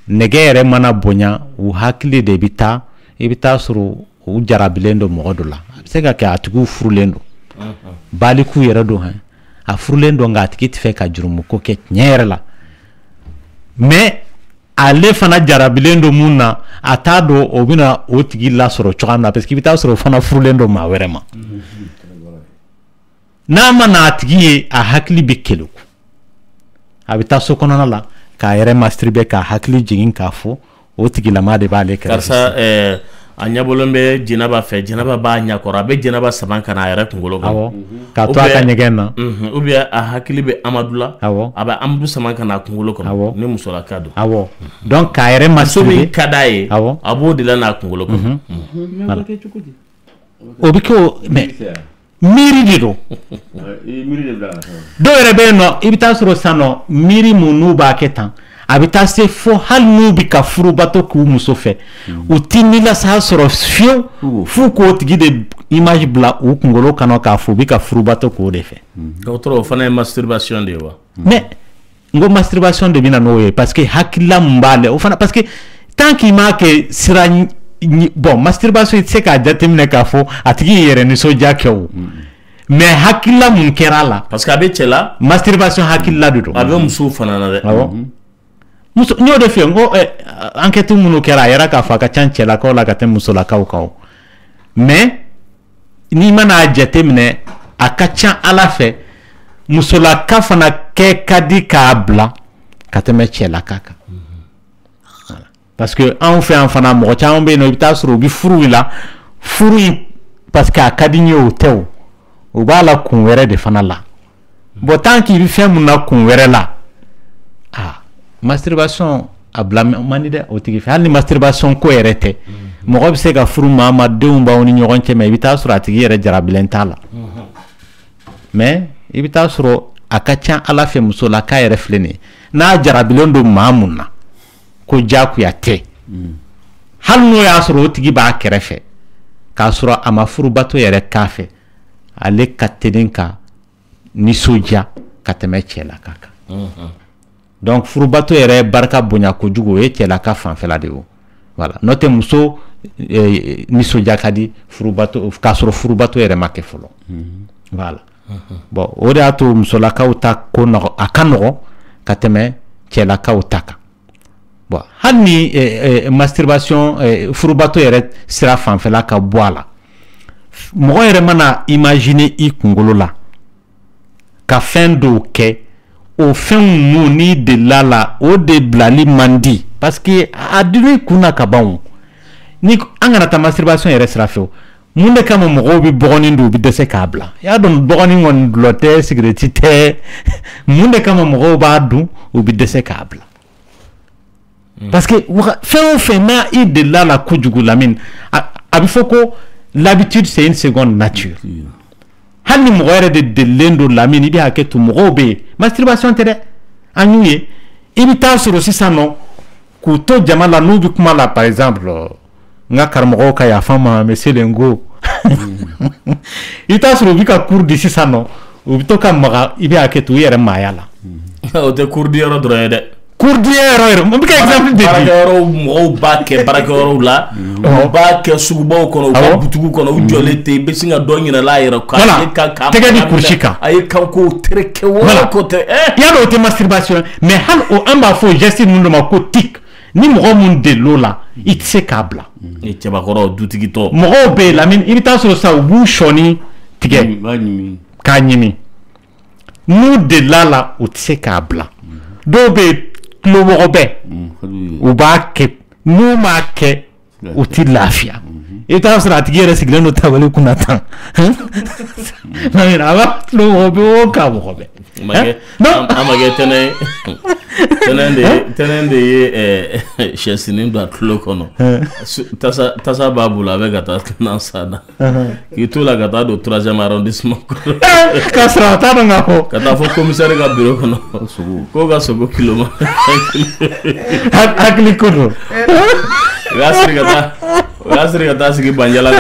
nɛgɛ yɛrɛ mana bonya u hakili de bɛ taa i bɛ taa sɔrɔ u jarabilen don mɔgɔ dɔ la a bɛ se ka kɛ a tigiw furulen don baliku yɛrɛ don hɛn a furulen don nka a tigi tɛ fɛ ka jurumuko kɛ tiɲɛ yɛrɛ la mais ale fana jarabilen don mun na a t'a dɔn o bɛna o tigi lasɔrɔ cogoya min na parce que i bɛ taa sɔrɔ o fana furulen don maa wɛrɛ ma n'a ma na a tigi ye a hakili bɛ keleku a bɛ taa so kɔnɔna la k'a yɛrɛ masturber k'a hakili jigin k'a fɔ o tigilama de b'ale kɛrɛfɛ karisa a ɲɛbɔlen bɛ jɛnɛba fɛ jɛnɛba b'a ɲɛkɔrɔ a bɛ jɛnɛba sama ka na a yɛrɛ kunkolo kan awɔ k'a to a ka ɲɛgɛn na ou bien a hakili bɛ Amadu la awɔ a bɛ Amadu sama ka na a kunkolo kɔnɔ ni musolaka don awɔ donc k'a yɛrɛ masturber muso min ka d'a ye awɔ a b'o de la n'a kunkolo kɔnɔ o bɛ kɛ o mais miiri de don dɔw yɛrɛ bɛ yen nɔ i bɛ taa sɔrɔ sisan nɔ miiri mun n'u b'a kɛ tan a bɛ taa se fo hali n'u bɛ ka furubato k'u muso fɛ u ti nilasa sɔrɔ fiyewu f'u k'o tigi de image bila u kunkolo kɔnɔ k'a fɔ u bɛ ka furubato k'o de fɛ. dɔgɔtɔrɔ o fana ye masturbation de ye wa. mais n ko masturbation de bɛ na n'o ye parce que hakilila mun b'ale o fana parce que tant qu'il m'a kɛ sira bon masturbation i tɛ se k'a jateminɛ k'a fɔ a tigi ye yɛrɛ nisɔndiya kɛ o mais hakilila mun kɛra a la. parce que a bɛ cɛ la. masturbation hakilila de don. a bɛ musow fana na dɛ. awɔ. muso n y'o de fɛ n ko enquête minnu kɛra a yɛrɛ k'a fɔ a ka ca cɛlakaw la ka tɛmɛ musolakaw kan mais n'i mana a jateminɛ a ka ca ala fɛ musolaka fana kɛ ka di k'a bila ka tɛmɛ cɛlaka kan parce que anw fɛ yan fana mɔgɔ caman bɛ yen nɔ i bɛ taa sɔrɔ u bɛ furu la furu in parce que a ka di n ye o tɛ o u b'a la kun wɛrɛ de fana la bon tant qu'il bɛ fɛn mun na kun wɛrɛ la masturbation a bila man di dɛ o tigi fɛ hali ni masturbation ko yɛrɛ tɛ mɔgɔ bɛ se ka furu maa ma denw b'aw ni ɲɔgɔn cɛ mais i bɛ taa sɔrɔ a tigi yɛrɛ jarabilen t'a la mais i bɛ taa sɔrɔ a ka ca ala fɛ musolaka yɛrɛ filɛ nin ye n'a jarabilen don maa mun na ko diyagoya tɛ hali n'o y'a sɔrɔ o tigi b'a kɛrɛfɛ k'a sɔrɔ a ma furubato yɛrɛ k'a fɛ ale ka teli ka nisɔndiya ka tɛmɛ cɛlaka kan donc furubato yɛrɛ barika bonya kojugu o ye cɛlaka fanfɛla de ye voilà n'o tɛ muso nisɔndiya ka di furubato k'a sɔrɔ furubato yɛrɛ ma kɛ fɔlɔ voilà bon o de y'a to musolakaw ta ko nɔgɔ a ka nɔgɔ ka tɛmɛ cɛlakaw ta kan bon hali ni masturbation furubato yɛrɛ sira fanfɛla ka bɔ a la mɔgɔ yɛrɛ mana imaginer i kunkolo la ka fɛn dɔw kɛ o fɛn ninnu n'i delila la o de bilali man di parce que a dira i kun na ka ban ni an kana taa masturbation yɛrɛ sira fɛ mun de kama mɔgɔw bɛ bɔgɔnin don u bɛ dɛsɛ k'a bila i y'a dɔn bɔgɔnin kɔni dulɔ tɛ sigirɛti tɛ mun de kama mɔgɔw b'a dun u bɛ dɛsɛ k'a bila parce que fɛn o fɛn n'a i delila la kojugu Lamine a bɛ fɔ ko l'habitude c'est une seconde nature hali ni mɔgɔ yɛrɛ de delilen don Lamine i bɛ hakɛ to mɔgɔw bɛ yen masturbation tɛ dɛ an y'u ye i bɛ taa sɔrɔ sisan nɔ k'u to jama la n'u bɛ kuma la par exemple n ka karamɔgɔw ka yafa ma monsieur Lengo i bɛ taa sɔrɔ u bɛ ka cours di sisan nɔ u bɛ to ka maga i bɛ hakɛ to u yɛrɛ maaya la o tɛ cours di yɔrɔ dɔrɔn ye dɛ cours di yɔrɔ yɛrɛ n bɛ ka exemple de di baarakɛyɔrɔw mɔgɔw b'a kɛ baarakɛyɔrɔw la u b'a kɛ sugubaw kɔnɔ u ka butigiw kɔnɔ u jɔlen tɛ i bɛ sin ka dɔ ɲin'a yɛrɛ kan tɛgɛ di kurusi kan a ye kanko tereke wala ko tɛ i y'a dɔn o tɛ masturbation mais hali o an b'a fɔ geste ninnu de ma ko tic ni mɔgɔ mun del'o la i tɛ se k'a bila cɛbakɔrɔ dutigitɔ mɔgɔw bɛ yen Lamine i bɛ taa sɔrɔ sisan u b'u sɔni tigɛ k'a ɲimi n'u delila la u tɛ se k'a bila dɔw bɛ yen tulo wɔgɔ bɛ u b'a kɛ n'u m'a kɛ u tɛ lafiya i bɛ taa sɔrɔ a tigi yɛrɛ sigilen don tabali kunna tan Lamine a b'a tulo wɔgɔ bɛ o k'a wɔgɔ bɛ non amage tenende chesinin da klokono tasa babula avec gata nansana qui tout la gata do 3e arrondissement kasra ta ngako kata fo commissaire ga bureau kono ko ga sogo kilomètre akli kono Gasri kata sigi banjala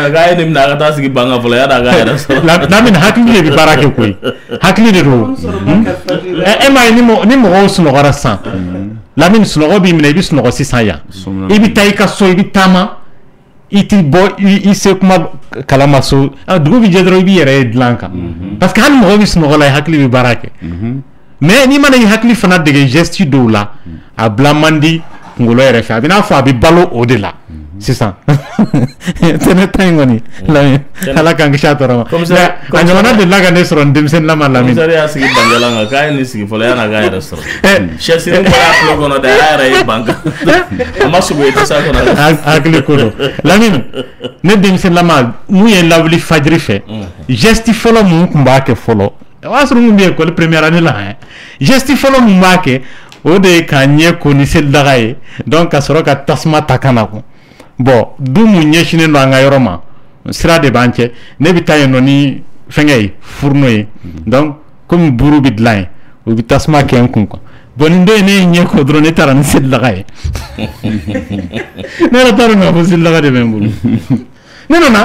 ga ni mna kata sigi banga vola ya daga ya na min hakli bi barake koy hakli de ro e may ni mo sno garasan la min sno bi min bi sno 600 ya ibi tay ka so ibi tama iti bo ise kuma kalama so dugo bi jedro bi yere dlanka parce que han mo bi sno la hakli bi barake mais ni man hakli fana de gesti do la a blamandi ngolo yere fa bina fa bi balo odela c'est ça tene tangoni la ala kan gishatoro anjona de laga ne soron demsen la malami sari asigi banjala nga kay ni sigi fola yana ga yere soro chesi ni wala logo no da ara banka amasugo ita sa ko na akli kono lamin ne demsen la mal mu ye lawli fajri fe gesti folo mu mbake folo wasru mu be ko le première année là gesti folo mu mbake o de kanye ko ni sel dagaye donc asoro ka tasma takana ko bon du mu nyeshine no anga yoroma sira de banche ne bitaye no ni fengay fournoy donc comme buru bidlain ou bitasma ken kun ko bon ndo ne nye ko drone taran sel dagaye ne la taran no sel dagaye be mbulu non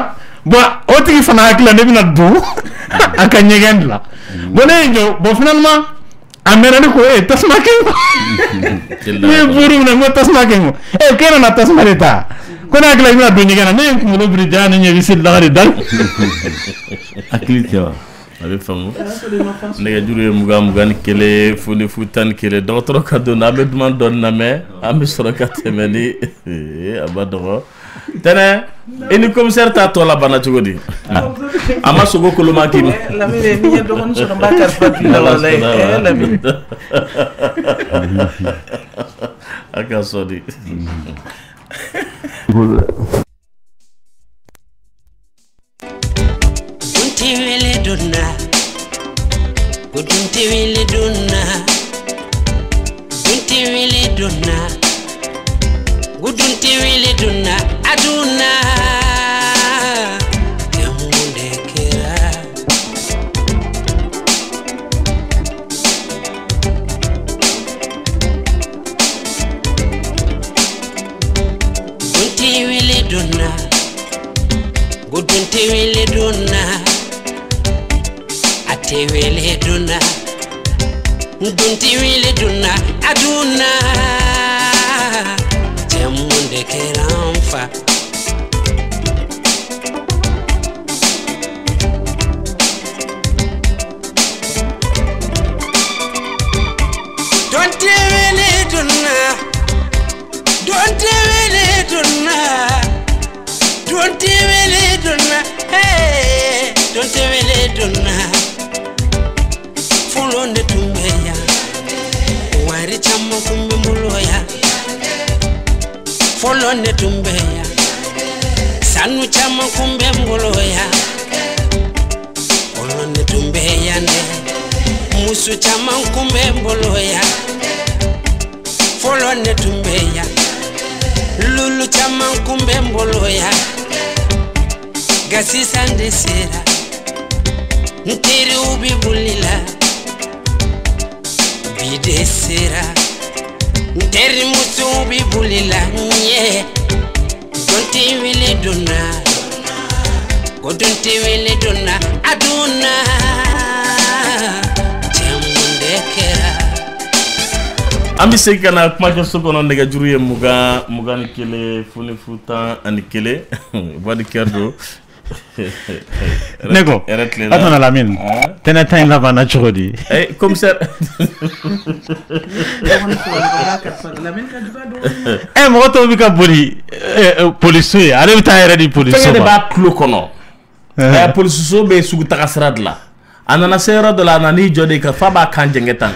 bon o tigi fana akla ne bina du aka nyegendla bon ne bon finalement amérani ko tasma ken ne buru na mo tasma ken kena na tasma leta kona akla ina do nyigana ne ko lo brijana nyi bisil lagari dal akilito avec famu ne jure muga ni kele funi futan kele docteur kado na be demand don na me am soro katemeni abadoro tene eni commissaire ta to la bana chugodi ama sogo ko lo maki la mi ni do kon so ba kar fa bi la la mi aka sodi Dunti wele dunna Dunti wele dunna Dunti wele dunna Dunti wele dunna aduna Yamunde kera Dunti wele dunna Dunti wele dunna Ate wele dunna Dunti wele dunna aduna Jamunde keramfa Dunti wele dunna Dunti wele dunna Dunti wele dunna hey Dunti wele dunna Fulonde tumbeya Wari chamo kumbe muloya Fulonde tumbeya Sanu chamo kumbe muloya Fulonde tumbeya ne Musu chamo kumbe muloya Fulonde tumbeya Lulu chamo kumbe muloya Gasi sande sera Ntiri ubi bulila Bide sera Ntiri musu ubi bulila Nye Donti wile duna Godonti wile duna Aduna Jamunde kera Ambi seki na kuma joso kono nega juru muga ni kele funi futa ani kele Wadi kerdo Nego, attends la mine. T'en as un là-bas, naturellement. Eh, commissaire. Eh, moi, tu as vu policier. Allez, tu as dit policier. Tu as pas clos kono. Eh, policier be sugu takasrad la. Anana sera de la nani jodi ka faba kanjengetan.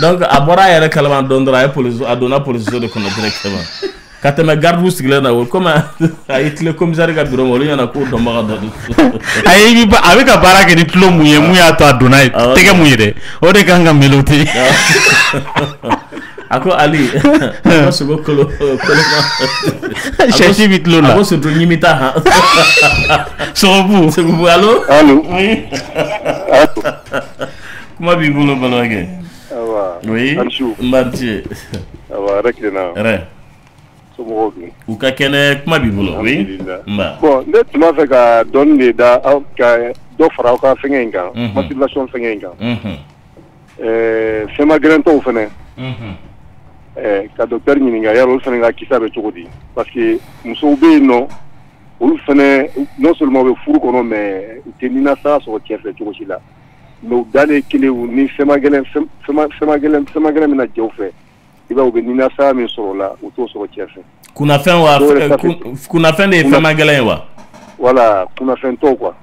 Donc, abora yere kalama dondra e policier adona policier de kono directement. ka tɛmɛ garde sigilen na o comme a ye tile commissaire ka bureau olu ɲɛna ko dɔnbaga dɔ ayi a bɛ ka baara kɛ ni tulo mun ye mun y'a to a donna ye tɛgɛ mun ye dɛ o de kan ka melote a ko Ali ko sogo kolo sɛsi bi tulo la a ko surtout ɲimita han sogobu allo kuma b'i bolo balimakɛ oui Mbarti awa rekena u ka kɛnɛ kuma b'i bolo oui bon ne tun b'a fɛ ka dɔɔni de da aw ka dɔ fara aw ka fɛngɛ in kan motivation fɛngɛ in kan fɛn ma gɛlɛntɔw fɛnɛ ka docteur ɲininka yala olu fɛnɛ ka kisa bɛ cogo di parce que musow bɛ yen nɔ olu fɛnɛ non seulement u bɛ furu kɔnɔ mais u tɛ ninasara sɔrɔ cɛ fɛ cogo si la mais u dalen kelen ni fɛn ma gɛlɛn bɛna jɛ u fɛ i b'a u bɛ ninasara min sɔrɔ o la u t'o sɔrɔ cɛ fɛ. Kunnafɛn de ye fɛn ma gɛlɛn ye wa? Voilà kunnafɛn tɔw quoi.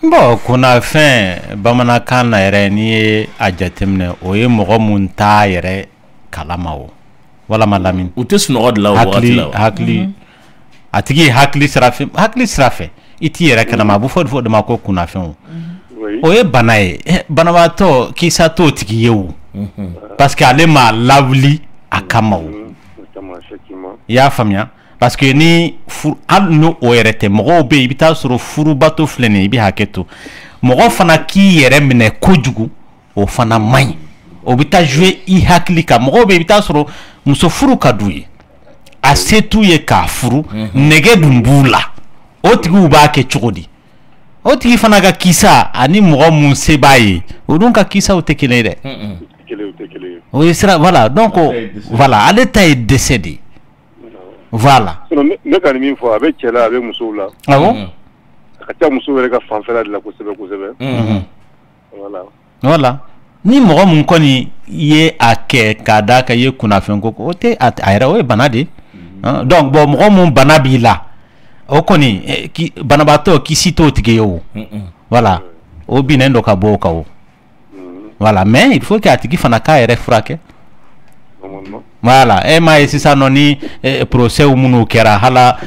Bon kunnafɛn bamanankan na yɛrɛ n'i ye a jateminɛ o ye mɔgɔ mun t'a yɛrɛ kalama o walama Lamini. U tɛ sunɔgɔ de la o wagati la wa? Hakili a tigi ye hakili sira fɛ i t'i yɛrɛ kalama a bɛ fɔ de ma ko kunnafɛn o. O ye bana ye banabaatɔ kisa t'o tigi ye o parce que ale ma lawuli a kama o i y'a faamuya parce que ni hali n'o yɛrɛ tɛ mɔgɔw bɛ yen i bɛ taa sɔrɔ furubato filɛ nin ye i bɛ hakɛ to mɔgɔ fana k'i yɛrɛ minɛ kojugu o fana man ɲi o bɛ taa jouer i hakili kan mɔgɔw bɛ yen i bɛ taa sɔrɔ muso furu ka d'u ye a se t'u ye k'a furu nɛgɛ dun b'u la o tigiw b'a kɛ cogo di o tigi fana ka kisa ani mɔgɔ mun se b'a ye o dun ka kisaw tɛ kelen ye dɛ o ye sira voilà donc voilà ale ta ye décès de ye voilà ne ka nin min fɔ a bɛ cɛ la a bɛ musow la awɔ a ka ca musow yɛrɛ ka fanfɛla de la kosɛbɛ voilà ni mɔgɔ mun kɔni ye a kɛ k'a d'a kan i ye kunnafɛn ko o tɛ a yɛrɛ o ye bana de donc bon mɔgɔ mun bana b'i la o kɔni banabaatɔ kisi t'o tigi ye o voilà o binnen dɔ ka bɔ o kan o voilà mais il faut que a tigi fana k'a yɛrɛ furakɛ voilà e m'a ye sisan nɔ ni procès minnu kɛra hala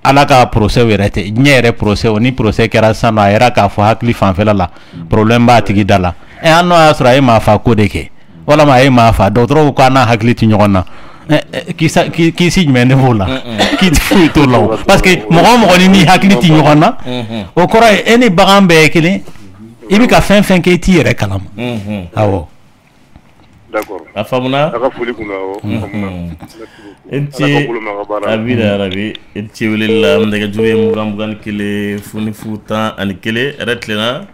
ala ka procès yɛrɛ tɛ diɲɛ yɛrɛ procès ni procès kɛra sisan nɔ a yɛrɛ k'a fɔ hakili fanfɛla la problème b'a tigi da la an n'o y'a sɔrɔ e m'a fa ko de kɛ walama e m'a fa dɔgɔtɔrɔw ko an n'a hakili tɛ ɲɔgɔn na kisi jumɛn de b'o la kiti foyi t'o la o parce que mɔgɔ mɔgɔ ni hakili tɛ ɲɔgɔn na o kɔrɔ ye e ni bagan bɛɛ ye kelen i bɛ ka fɛn fɛn kɛ i t'i yɛrɛ kalama awɔ d'accord a faamuna a ka foli kun arabi e ci wele la nɛgɛjuru ye 21 foni 11 yɛrɛ tilenna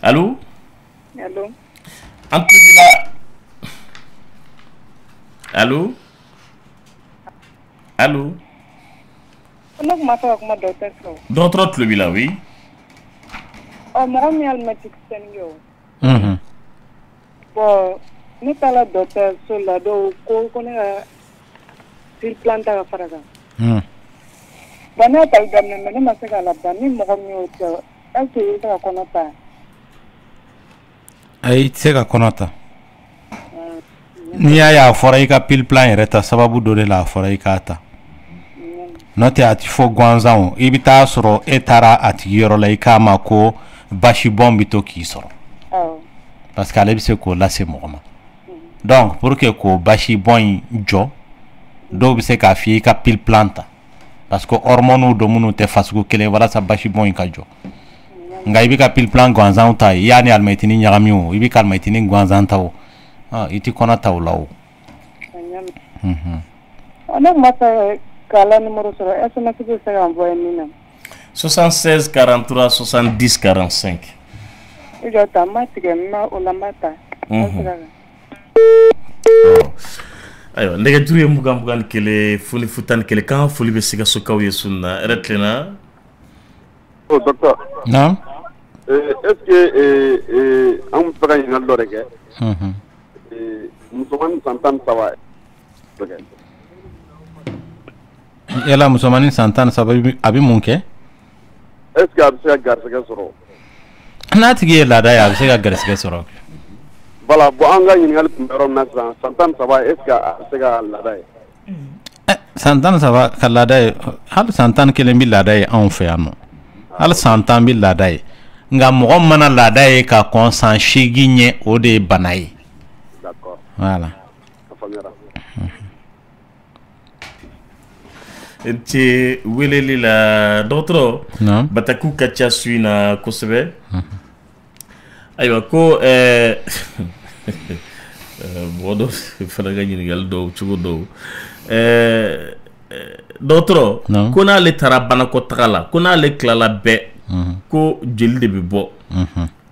allo an tulo b'i la allo ne kuma fɛ ka kuma docteur fɛ dɔgɔtɔrɔ tulo b'i la oui mɔgɔ min ye alimɛtikisɛni ye o bon ne taara dɔgɔtɔrɔso la dɔw ko ne ka pile plan ta ka fara kan bon ne y'a tali daminɛ mais ne ma se k'a laban ni mɔgɔ min y'o kɛ est-ce que i bɛ se ka kɔnɔ ta ayi i tɛ se ka kɔnɔ ta n'i y'a ye a fɔra i ka pile plan yɛrɛ ta sababu dɔ de la a fɔra i k'a ta n'o tɛ a ti fɔ gansan o i bɛ taa sɔrɔ e taara a tigi yɔrɔ la i k'a ma ko basibɔn bɛ to k'i sɔrɔ parce que ale bɛ se k'o lase mɔgɔ ma donc pour que k'o basibɔn in jɔ dɔw bɛ se k'a f'i ye i ka pile plan ta parce que hormones dɔ minnu tɛ fasugu kelen walasa basibɔn in ka jɔ nka i bɛ ka pile plan gansanw ta i y'a ni alimɛtini ɲagami o i bɛ ka alimɛtini gansan ta o i tɛ kɔnɔ ta o la o. ne ma fɛ k'a la numéro sɔrɔ SMS bɛ se ka envoyer min na 76 43 70 45 i jɔ ta n ma tigɛ n ma o la n ma ta ayiwa nɛgɛjuru ye 21 foni 11 k'an ka foli bɛ Sikasokaw ye sunna yɛrɛ tilenna docteur naam est-ce que an bɛ fɛ ka ɲininkali dɔ de kɛ musomanin san 13 yala musomanin san 13 a bɛ mun kɛ est-ce que a bɛ se ka garisɛgɛ sɔrɔ n'a tigi ye laada ye a bɛ se ka garisɛgɛ sɔrɔ voilà bon an ka ɲininkali tun bɛ yɔrɔ min na sisan san 13 est ce que a bɛ se ka laada ye san 13 ka laada ye hali san 11 bɛ laada ye anw fɛ yan nɔ hali san 10 bɛ laada ye nka mɔgɔ mana laada ye ka kɔn san 8 ɲɛ o de ye bana ye d'accord voilà Nti weleli la dɔgɔtɔrɔ bataku ka ca su in na kosɛbɛ ayiwa ko mɔgɔ dɔ fana ka ɲininkali dɔw cogo dɔw dɔgɔtɔrɔ ko n'ale taara banakɔtaga la ko n'ale tilala bɛɛ ko jeli de bɛ bɔ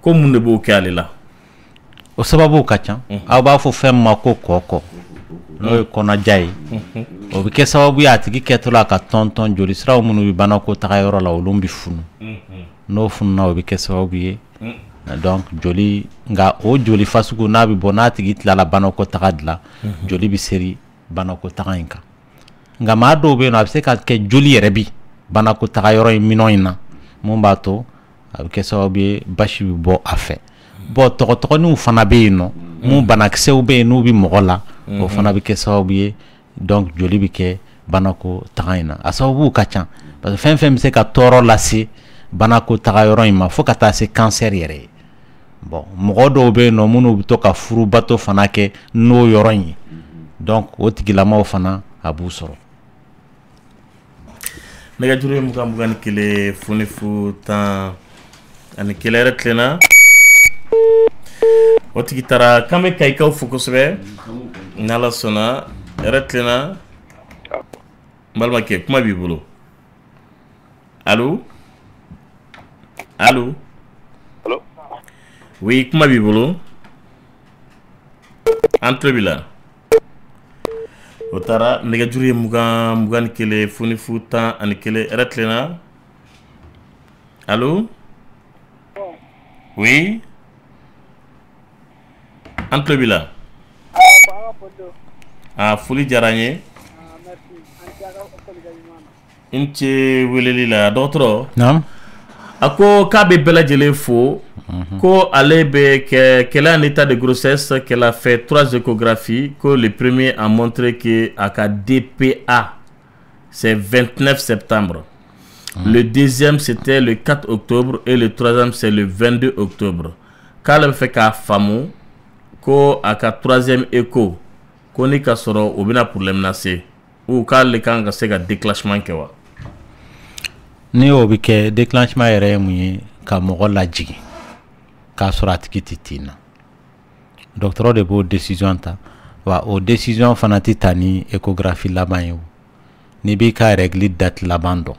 ko mun de b'o kɛ ale la o sababu ka ca aw b'a fɔ fɛn ma ko kɔkɔ n'o ye kɔnɔja ye o bɛ kɛ sababu ye a tigi kɛtɔla ka tɔntɔn joli siraw minnu bɛ banakɔtaga yɔrɔ la olu bɛ funu n'o fununa o bɛ kɛ sababu ye donc joli nka o joli fasugu n'a bɛ bɔ n'a tigi tilala banakɔtaga dilan joli bɛ seri banakɔtaga in kan nka maa dɔw bɛ yen nɔ a bɛ se ka kɛ joli yɛrɛ bi banakɔtaga yɔrɔ in minɛn in na mun b'a to a bɛ kɛ sababu ye basi bɛ bɔ a fɛ bon tɔgɔtɔgɔninw fana bɛ yen nɔ mun banakisɛw bɛ yen n'u bɛ mɔgɔ la o fana bɛ kɛ sababu ye donc joli bɛ kɛ banakɔtaga in na a sababu ka ca parce que fɛn fɛn bɛ se ka tɔɔrɔ lase banakɔtaga yɔrɔ in ma fo ka taa se cancer yɛrɛ ye bon mɔgɔ dɔw bɛ yen nɔ minnu bɛ to ka furubato fana kɛ n'o yɔrɔ in ye donc o tigilamaw fana a b'u sɔrɔ nɛgɛjuru ye 21 fonifu 10 ani kelen yɛrɛ tilenna o tigi taara k'an bɛ Kayikaw fo kosɛbɛ n'Ala sɔnna yɛrɛ tilenna n balimakɛ kuma b'i bolo allo allo allo oui kuma b'i bolo an tulo b'i la o taara nɛgɛjuru ye 21 fonifu 10 ani kelen yɛrɛ tilenna allo oui an tulo b'i la foli diyara n ye n ce weleli la dɔgɔtɔrɔ a ko k'a bɛ bɛɛ lajɛlen fo ko ale bɛ qu'elle est en état de grossesse, qu'elle a fait 3 échographies, que le premier a montré que a ka DPA c'est 29 septembre. Le deuxième c'était le 4 octobre et le troisième c'est le 22 octobre. K'ale bɛ fɛ k'a faamu ko a ka 3e écho ko ni ka sɔrɔ o bɛna problème lase ou k'ale kan ka se ka déclenchement kɛ wa ni o bɛ kɛ déclenchement yɛrɛ ye mun ye ka mɔgɔ lajigin k'a sɔrɔ a tigi tɛ tin na docteur de b'o décision ta wa o décision fana tɛ ta ni échographie laban ye o n'i b'i ka règle date laban dɔn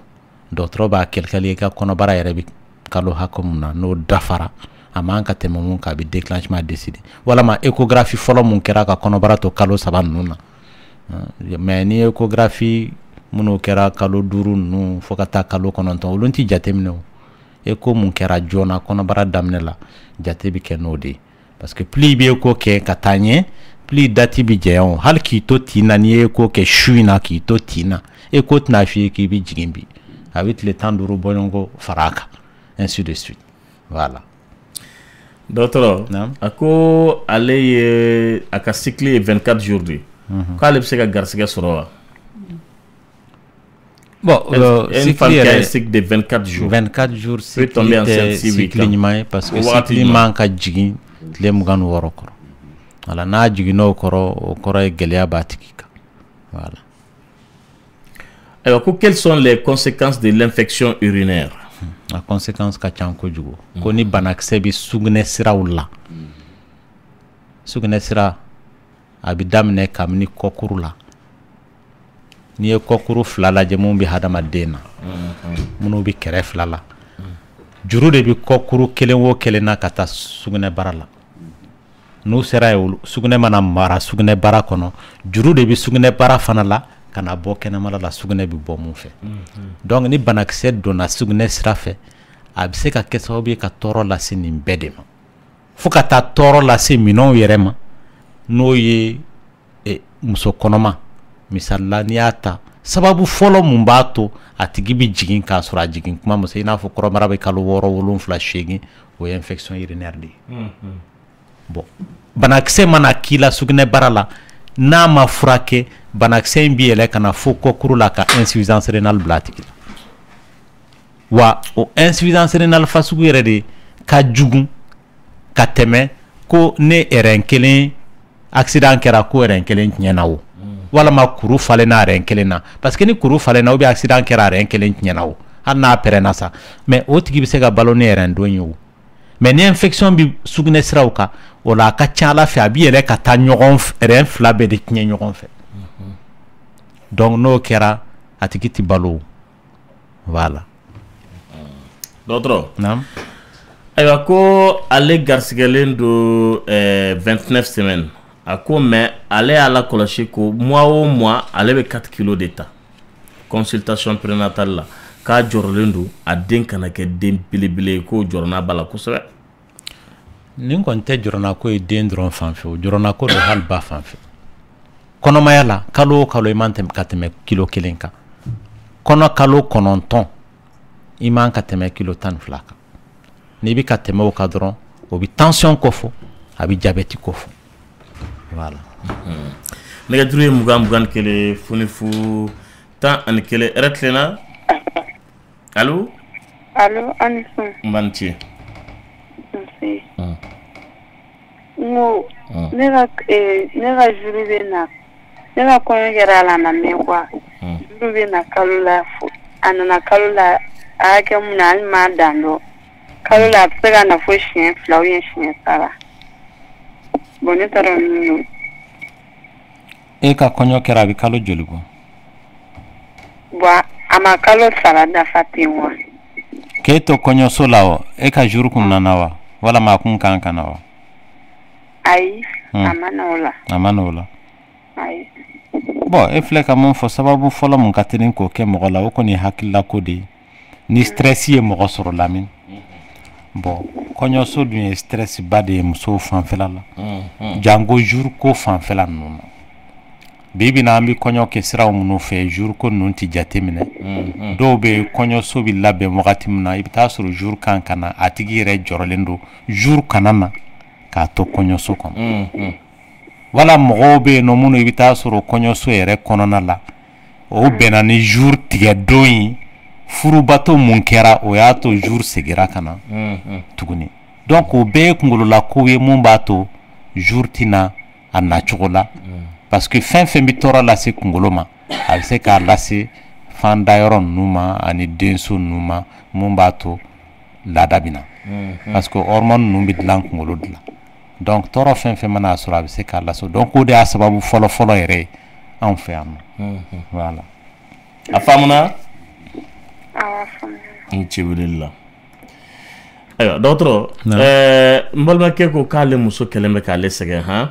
docteur b'a calculer i ka kɔnɔbara yɛrɛ bɛ kalo hakɛ mun na n'o dafara a man ka tɛmɛ mun kan a bɛ déclenchement décider walama échographie fɔlɔ mun kɛra ka kɔnɔbara to kalo 3 ninnu na mais ni échographie minnu kɛra kalo 5 ninnu fo ka taa kalo 9 olu tɛ jateminɛ o écho mun kɛra joona kɔnɔbara daminɛ la jate bɛ kɛ n'o de ye parce que plus i bɛ écho kɛ ka taa ɲɛ plus date bɛ jɛya o hali k'i to tin na n'i ye écho kɛ su in na k'i to tin na écho tɛna f'i ye k'i bɛ jigin bi a bɛ tile 15 bɔɲɔgɔnko fara a kan ainsi de suite voilà. Docteur, a ko ale ye a ka cycle ye 24 jours de k'ale bɛ se ka garisɛgɛ sɔrɔ wa bon une femme qui a un cycle de 24 jours 24 jours cycle ɲuman ye parce que cycle man ka jigin tile 26 kɔrɔ voilà n'a jiginn'o kɔrɔ o kɔrɔ ye gɛlɛya b'a tigi kan voilà. Alors, quelles sont les conséquences de l'infection urinaire? La conséquence ka ca kojugu ko ni banakisɛ bɛ sugunɛ siraw la sugunɛ sira a bɛ daminɛ kabini kɔkuru la n'i ye kɔkuru 2 lajɛ mun bɛ hadamaden na minnu bɛ kɛrɛ 2 la juru de bɛ kɔkuru 1 o 1 na ka taa sugunɛ bara la n'u sera ye sugunɛ mana mara sugunɛ bara kɔnɔ juru de bɛ sugunɛ bara fana la ka na bɔ kɛnɛmala la sugunɛ bɛ bɔ mun fɛ donc ni banakisɛ donna sugunɛ sira fɛ a bɛ se ka kɛ sababu ye ka tɔɔrɔ lase nin bɛɛ de ma fo ka taa tɔɔrɔ lase minɛnw yɛrɛ ma n'o ye muso kɔnɔma misalila n'i y'a ta sababu fɔlɔ mun b'a to a tigi bɛ jigin k'a sɔrɔ a jigin kuma ma se i n'a fɔ kɔrɔbara bɛ kalo 6, 7, 8 o ye infection urinaire de ye bon banakisɛ mana kila sugunɛ bara la n'a ma furakɛ banakisɛ in bi yɛlɛ kana fo kɔkuru la ka insuffisance rénale bila tigi la wa o insuffisance rénale fasugu yɛrɛ de ka jugu ka tɛmɛ ko ne RN kelen accident kɛra ko RN kelen tiɲɛna o walama kuru falenna RN kelen na parce que ni kuru falenna ou bien accident kɛra RN kelen tiɲɛna o hali n'a pɛrɛnna sa mais o tigi bɛ se ka balo ni RN don ye o mais ni infection bi sugunɛ siraw kan o la a ka ca Ala fɛ a bi yɛlɛ ka taa ɲɔgɔn RN fila bɛɛ de tiɲɛ ɲɔgɔn fɛ donc n'o kɛra a tigi ti balo voilà. Dɔgɔtɔrɔ ayiwa ko ale garisigɛlen do 29 semaines a ko mais ale y'a la kɔlɔsi ko mois o mois ale bɛ 4 kilos de ta consultation prénatale la k'a jɔrɔlen do a den kana kɛ den belebele ye k'o jɔrɔna b'a la kosɛbɛ. Nin kɔni tɛ jɔrɔna ko ye den dɔrɔn fan fɛ o jɔrɔna ko do hali ba fan fɛ kɔnɔmaya la kalo o kalo i man ka tɛmɛ kilo 1 kan kɔnɔ kalo 9 i man ka tɛmɛ kilo 12 kan n'i bɛ ka tɛmɛ o kan dɔrɔn o bɛ tension kofɔ a bɛ diabète kofɔ voilà. Nɛgɛjuru ye 20 21 fonifu 11 heure tilenna allo ani sɔn n ci ngo ne ka juru bɛ na ne ka kɔɲɔ kɛra a la na mɛn quoi juru bɛ na kalo la a nana kalo la a y'a kɛ mun na hali m'a dan dɔn kalo la a bɛ se ka na fo siɲɛ 2 ou bien siɲɛ 3 bon ne t'a dɔn min don. E ka kɔɲɔ kɛra a bɛ kalo joli bɔ? Bon a ma kalo 3 dafa ten wa. K'e to kɔɲɔso la wa e ka juru kun nana wa walama a kun kan ka na wa? Ayi a ma na o la. A ma na o la. Ayi. Bon e filɛ ka mun fɔ sababu fɔlɔ mun ka teli k'o kɛ mɔgɔ la o kɔni ye hakilila ko de ye ni stress ye mɔgɔ sɔrɔ lamini bon kɔɲɔso dun ye stress ba de ye musow fanfɛla la jango jour ko fanfɛla ninnu na bibi na an bɛ kɔɲɔ kɛ siraw minnu fɛ jour ko ninnu tɛ jate minɛ dɔw bɛ kɔɲɔso bɛ labɛn wagati min na i bɛ taa sɔrɔ jour kan ka na a tigi yɛrɛ jɔrɔlen don jour kana na k'a to kɔɲɔso kɔnɔ wala mɔgɔw bɛ yen nɔ minnu i bɛ taa sɔrɔ kɔɲɔso yɛrɛ kɔnɔna la o bɛnna ni jour tigɛ don ye furubato mun kɛra o y'a to jour segira ka na tuguni donc o bɛɛ ye kunkolola ko ye mun b'a to jour tɛna a nacogo la parce que fɛn fɛn bɛ tɔɔrɔ lase kunkolo ma a bɛ se k'a lase fan dayɔrɔ ninnu ma ani denso ninnu ma mun b'a to laada bɛ na parce que hormone ninnu bɛ dilan kunkolo de la donc tɔɔrɔ fɛn fɛn mana sɔrɔ a bɛ se k'a lase donc o de y'a sababu fɔlɔ-fɔlɔ yɛrɛ ye anw fɛ yan nɔ voilà. A faamuna? Awɔ faamuna. N ci weleli la. Ayiwa dɔgɔtɔrɔ n balimakɛ ko k'ale muso kɛlen bɛ k'ale sɛgɛn han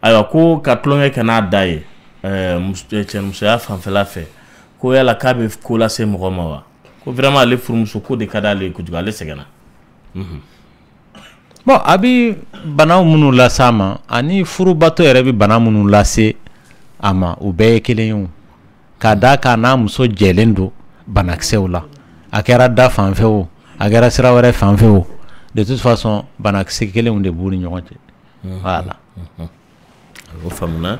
ayiwa ko ka tulonkɛ kɛ n'a da ye cɛnimusoya fanfɛla fɛ ko yala k'a bɛ ko lase mɔgɔ ma wa ko vraiment ale furumuso ko de ka d'ale ye kojugu ale sɛgɛnna. Bon a bɛ bana minnu lase a ma ani furubato yɛrɛ bɛ bana minnu lase a ma o bɛɛ ye kelen ye o k'a d'a kan n'a muso jɛlen don banakisɛw la a kɛra da fanfɛ o a kɛra sira wɛrɛ fanfɛ o de toute façon banakisɛ kelenw de b'u ni ɲɔgɔn cɛ voilà. O faamuna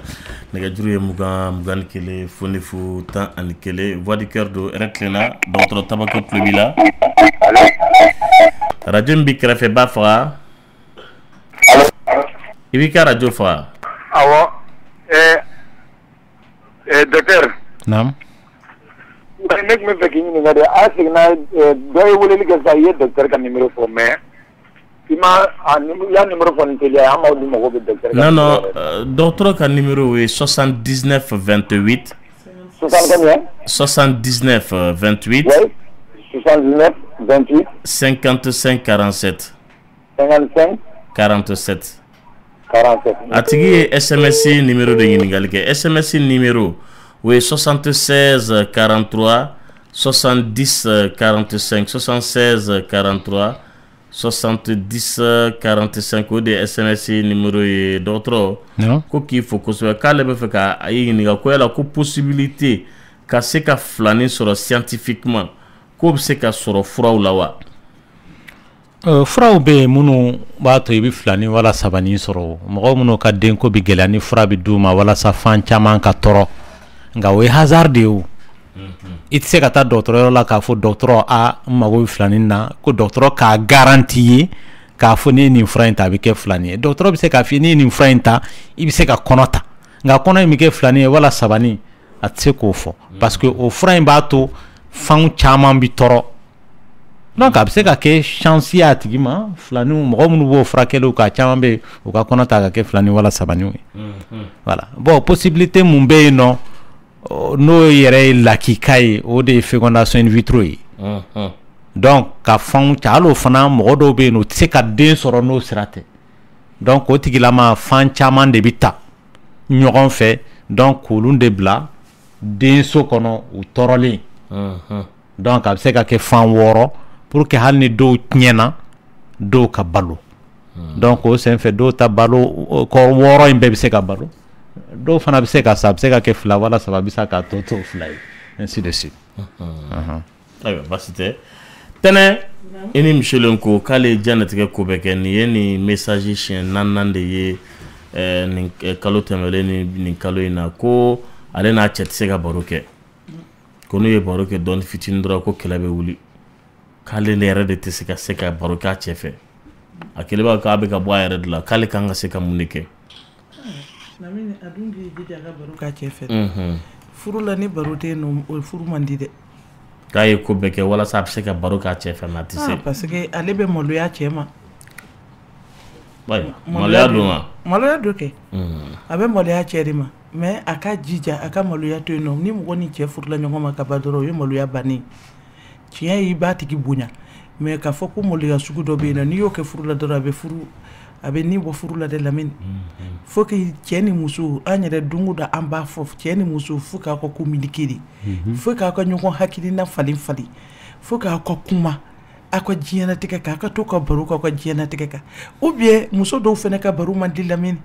nɛgɛjuru ye 20 21 fonifu 11 voix du cœur do heure tilenna dɔgɔtɔrɔ Tabako tulo b'i la radio min b'i kɛrɛfɛ b'a faga i b'i ka radio faga. Awɔ docteur. Naam. Ne tun bɛ fɛ k'i ɲininka de a seginna dɔ ye weleli kɛ sisan i ye docteur ka numéro fɔ mais i ma y'a numéro fɔ ni teliya an b'aw di mɔgɔw bɛ docteur ka non dɔgɔtɔrɔ ka numéro ye 79 28 79 28 oui 79 28 55 47 55 47 47 a tigi ye SMS numéro de ɲininkali kɛ SMS numéro o ye 76 43 70 45 76 43 70 45 o de ye SMS numéro ye dɔgɔtɔrɔ ko k'i fo kosɛbɛ k'ale bɛ fɛ ka a ye ɲininka ko yala ko possibilité ka se ka filanin sɔrɔ scientifiquement ko bɛ se ka sɔrɔ furaw la wa? furaw be munu b'a to i bi filani wala sabani sɔrɔ mɔgɔ minnu ka denko bi gɛlɛya ni fura bi d'u ma walasa fan caman ka tɔrɔ nka o ye hasard de ye o i tɛ se ka taa dɔgɔtɔrɔyɔrɔ la k'a fɔ dɔgɔtɔrɔ a n mago bɛ filani na ko dɔgɔtɔrɔ k'a garanti ye k'a fɔ ne ye nin fura in ta a bɛ kɛ filani ye dɔgɔtɔrɔ bɛ se k'a fɔ ne ye nin fura in ta i bɛ se ka kɔnɔ ta nka kɔnɔ in bɛ kɛ filani ye wala sabani a tɛ se k'o fɔ parce que o fura in b'a to fanw caman bi tɔrɔ donc a bɛ se ka kɛ chance ye a tigi ma filani mɔgɔ minnu b'o furakɛliw ka caman bɛ u ka kɔnɔ ta ka kɛ filani wala sabaniw ye voilà bon possibilité mun bɛ yen nɔ n'o yɛrɛ ye lakika ye o de ye fécondation in vitro ye donc ka fanw ca hali o fana mɔgɔ dɔw bɛ yen o tɛ se ka den sɔrɔ n'o sira tɛ donc o tigilama fan caman de bɛ ta ɲɔgɔn fɛ donc k'olu de bila denso kɔnɔ u tɔɔrɔlen donc a bɛ se ka kɛ fan 6 pour que hali ni dɔw tiɲɛna dɔw ka balo donc o senfɛ dɔw ta balo kɔ 6 in bɛɛ bɛ se ka balo dɔw fana bɛ se ka sa a bɛ se ka kɛ 2 wala 3 bɛ se ka tɔ to 2 ye ainsi de suite. ayiwa baasi tɛ tɛnɛ i ni misilen ko k'ale diɲɛlatigɛ ko bɛɛ kɛ nin ye nin message siɲɛ 4 de ye nin kalo tɛmɛlen ni nin kalo in na ko ale n'a cɛ tɛ se ka baro kɛ ko n'u ye baro kɛ dɔɔni fitinin dɔrɔn ko kɛlɛ bɛ wuli k'ale ne yɛrɛ de tɛ se ka baro k'a cɛ fɛ a kɛlen b'a k'a bɛ ka bɔ a yɛrɛ de la k'ale kan ka se ka mun de kɛ. Namini adungi jija ka baro k'a cɛ fɛ furu la ni baro tɛ yen nɔ o furu man di dɛ. k'a ye ko bɛɛ kɛ walasa a bɛ se ka baro k'a cɛ fɛ mais a tɛ se. parce que ale bɛ maloya cɛ ma. maloya don wa. maloya don kɛ a bɛ maloya cɛ de ma mais a ka jija a ka maloya to yen nɔ ni mɔgɔ ni cɛ furula ɲɔgɔn ma ka ban dɔrɔn o ye maloya bannen tiɲɛ ye i b'a tigi bonya mais k'a fɔ ko maloya sugu dɔ bɛ yen nɔ n'i y'o kɛ furu la dɔrɔn a bɛ ni bɔ furu la de lamini faut que cɛ ni muso an yɛrɛ don o don an b'a fɔ cɛ ni muso fo k'aw ka communiquer de fo k'aw ka ɲɔgɔn hakilina falen falen fo k'aw ka kuma aw ka diɲɛlatigɛ kan aw ka to ka baro k'aw ka diɲɛlatigɛ kan ou bien muso dɔw fana ka baro man di lamini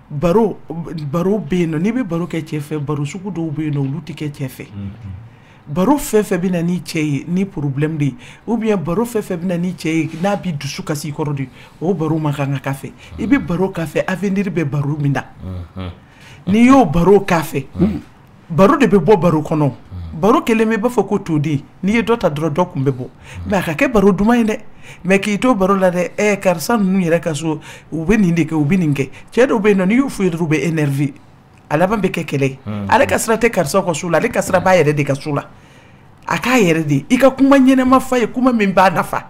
baro bɛ yen nɔ n'i bɛ baro kɛ cɛ fɛ baro sugu dɔw bɛ yen nɔ olu tɛ kɛ cɛ fɛ baro fɛn fɛn bɛ na ni cɛ ye ni problème de ye ou bien baro fɛn fɛn bɛ na ni cɛ ye n'a bɛ dusu kasi i kɔrɔ de o baro ma kan ka k'a fɛ i bɛ baro k'a fɛ avenir bɛ baro min na n'i y'o baro k'a fɛ baro de bɛ bɔ baro kɔnɔ baro kelen bɛ b'a fɔ ko toden n'i ye dɔ ta dɔrɔn dɔ kun bɛ bɔ mais a ka kɛ baro duman ye dɛ mais k'i to baro la dɛ karisa ninnu yɛrɛ ka so u bɛ nin de kɛ u bɛ nin kɛ cɛ dɔw bɛ yen nɔ n'i y'u f'u ye dɔrɔn u bɛ énervé a laban bɛ kɛ kɛlɛ ye ale ka sira tɛ karisa ka so la ale ka sira b'a yɛrɛ de ka so la a k'a yɛrɛ de i ka kuma ɲɛnɛma fa ye kuma min b'a nafa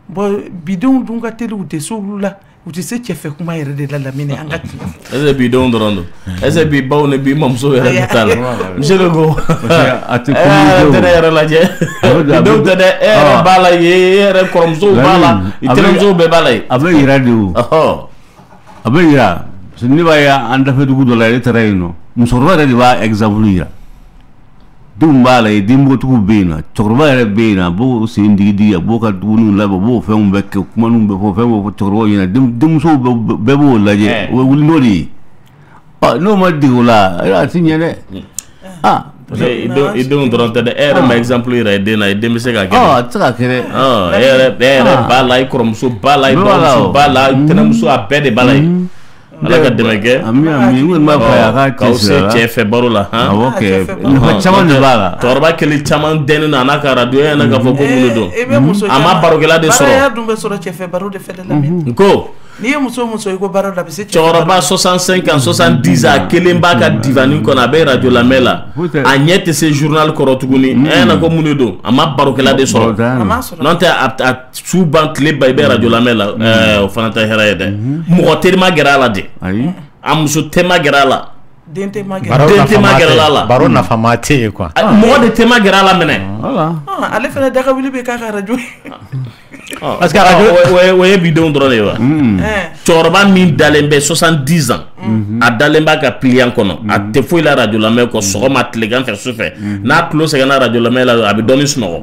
bon bidenw dun ka teli u tɛ se olu la u tɛ se cɛfɛ kuma yɛrɛ de la lamini an ka tiɲɛ fɔ est-ce que bidenw dɔrɔn don est-ce que bi baw ni bi mamuso yɛrɛ de t'a la monsieur le ko a tɛ communiquer tɛ ne yɛrɛ lajɛ bidenw tɛ dɛ e yɛrɛ b'a la yen e yɛrɛ kɔrɔmusow b'a la i terimusow bɛɛ b'a la yen a bɛ yira de o a bɛ yira parce que ne b'a ye an dafɛ dugu dɔ la ale taara yen nɔ musokɔrɔba yɛrɛ de b'a exemple yira denw b'a la yen denbotigiw bɛ yen nɔ cɛkɔrɔba yɛrɛ bɛ yen nɔ a b'o sen digi a b'o ka dumuniw labɛn a b'o fɛnw bɛɛ kɛ kumaniw bɛɛ fɔ fɛn bɛɛ fɔ cɛkɔrɔbaw ɲɛna denmusow bɛɛ b'o lajɛ o bɛ wuli n'o de ye n'o ma dege o la a tɛ ɲɛ dɛ i denw dɔrɔn tɛ dɛ e yɛrɛ ma exemple yira i den na i den bɛ se ka kɛ a tɛ se ka kɛ dɛ e yɛrɛ b'a la i kɔrɔmuso b'a la i bamuso b'a la i tɛnɛmuso a bɛɛ de b'a la yen ala ka dɛmɛ kɛ k'aw se cɛ fɛ baro la nafa caman de b'a la cɛkɔrɔba kelen caman dɛnnen na a n'a ka radio ɲɛna k'a fɔ ko mun de don a ma barokɛla de sɔrɔ baara dun bɛ sɔrɔ cɛfɛ baro de fɛ de lamini n ko n'i ye muso i ko baara la a bɛ se cɛkɔrɔba 65 ans 70 ans a kelen b'a ka divanin kɔnɔ a bɛ radio lamɛn la a ɲɛ tɛ se journal kɔrɔ tuguni e ɲɛna ko mun de don a ma barokɛla de sɔrɔ n'o tɛ a su ban tile ban i bɛ radio lamɛn la o fana tɛ hɛrɛ ye dɛ mɔgɔ terima gɛrɛ a la de a muso tema gɛrɛ a la den tema gɛrɛ a la baro nafama tɛ yen quoi mɔgɔ de tema gɛrɛ a la minɛ ale fana daga wuli bɛ k'a ka radio parce que radio o ye bidenw dɔrɔn de ye wa cɛkɔrɔba min dalen bɛ 70 ans a dalen b'a ka pliant kɔnɔ a tɛ foyi la radio lamɛn kɔ sɔgɔma tilegan fɛ su fɛ n'a tulo sɛgɛnna radio lamɛn la a bɛ dɔɔni sunɔgɔ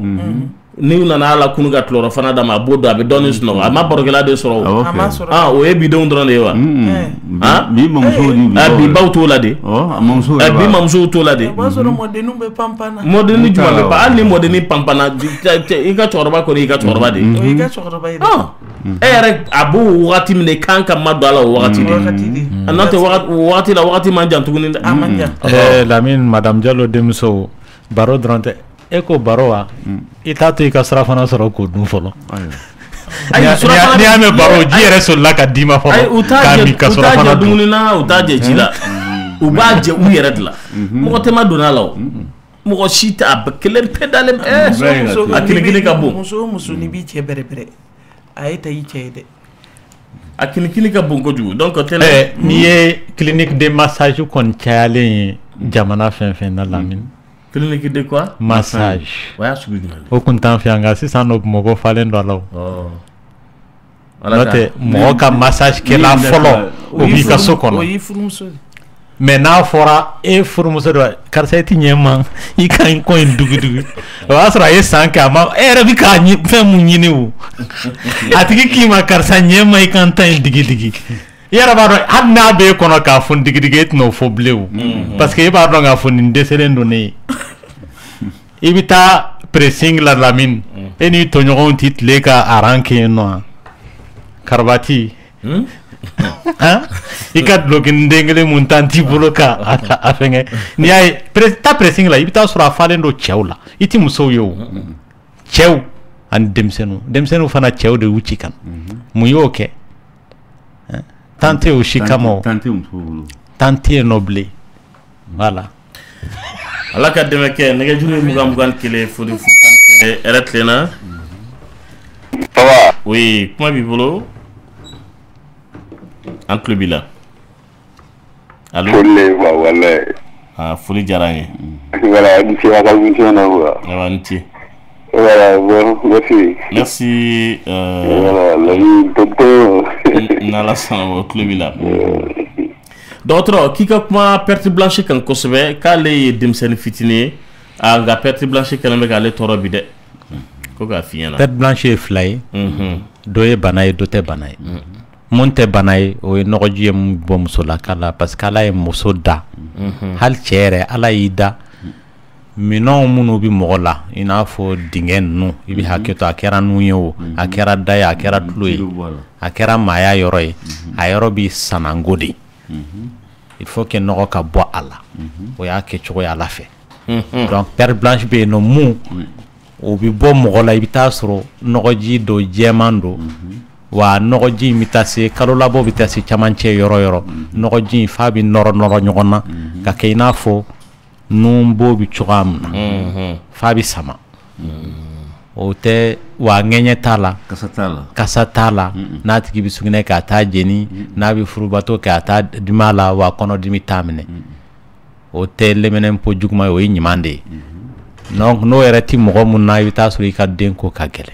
ni nana ala kunu ka tloro fana da ma bodo abe doni sno ama borogela de soro o e bidon dron de wa bi mamso ni bi bawto la de mamso bi mamso to la de ba soro modenu be pampana modenu juma be pa ni modenu pampana i ka chorba ko i ka chorba de i ka chorba de ere abu wati mine kanka madala wati de anate wati la wati manja tuguni amanja Lamine madame Diallo demso baro dronte eko baroa itato i ka srafana soro ko dun folo ni ame baro ji ere so la ka dima folo ka mi ka srafana dun na utaje jila ubaje u yere dla mo tema donala mo shita abkelen pedalem akini ka bo muso ni bi che bere bere ayeta yi chede akini ka bon ko ju donc tele ni ye clinique de massage kon chale jamana fen na Lamine. Clinique de quoi? Massage. Ouais, je suis au content fianga si ça no mogo falen do law. Note mo ka massage ke la folo o bi ka sokono. Mais na fora e furmuso do karseti nyema I kan ko indugu wasra e sanka ma era bi ka nyi fe mu nyini wu atiki ki ma karsa nyema I kan tan digi yara ba do hadna be kono ka fon digi no fo blew parce que ba do nga fon ndeselen do ne ibita pressing la Lamine eni to nyogon title ka aranke no karbati ikat login dengele muntanti boloka afenge ni ay ta pressing la ibita sura falendo chewla iti muso yo chew and demsenu fana chew de wuci kan mu yoke tante o shikamo tante noble voilà ala ka demeke nege juri mugan kele fodi futan kele eretlena ça va oui comment bibolo en club là allô folle wa wala ah foli jaranye voilà nti wala nti na wa avanti voilà merci merci voilà la toto na la sama club là d'autres kika kuma perte blanche kan kosebe kale demsen fitini anga perte blanche kan me kale toro bide ko ga fiena perte blanche fly doye banaye dote banaye monte banaye o nogoji mu bom sola kala parce que ala e musoda hal chere ala ida minon munu bi mogola ina fo dingen nu ibi haketo akera nu yo akera daya akera tloy akera maya yoroy ayoro bi sanangodi il faut que nogo ka bo ala o ya ke chogo ya la fe donc perte blanche be no mu o bi bo mogola ibita soro nogoji do jemando wa nogoji mitase kalola bo bitase chamanche yoro nogoji fa bi noro nyogona ka keina fo numbo bi chugam fa bi sama o te wa ngenye tala kasatala natiki bisugine ka ta jeni na bi furubato ka ta dimala wa kono dimi tamne o te lemenen po jugma o nyimande donc no erati mo mun na yita suri ka denko ka gele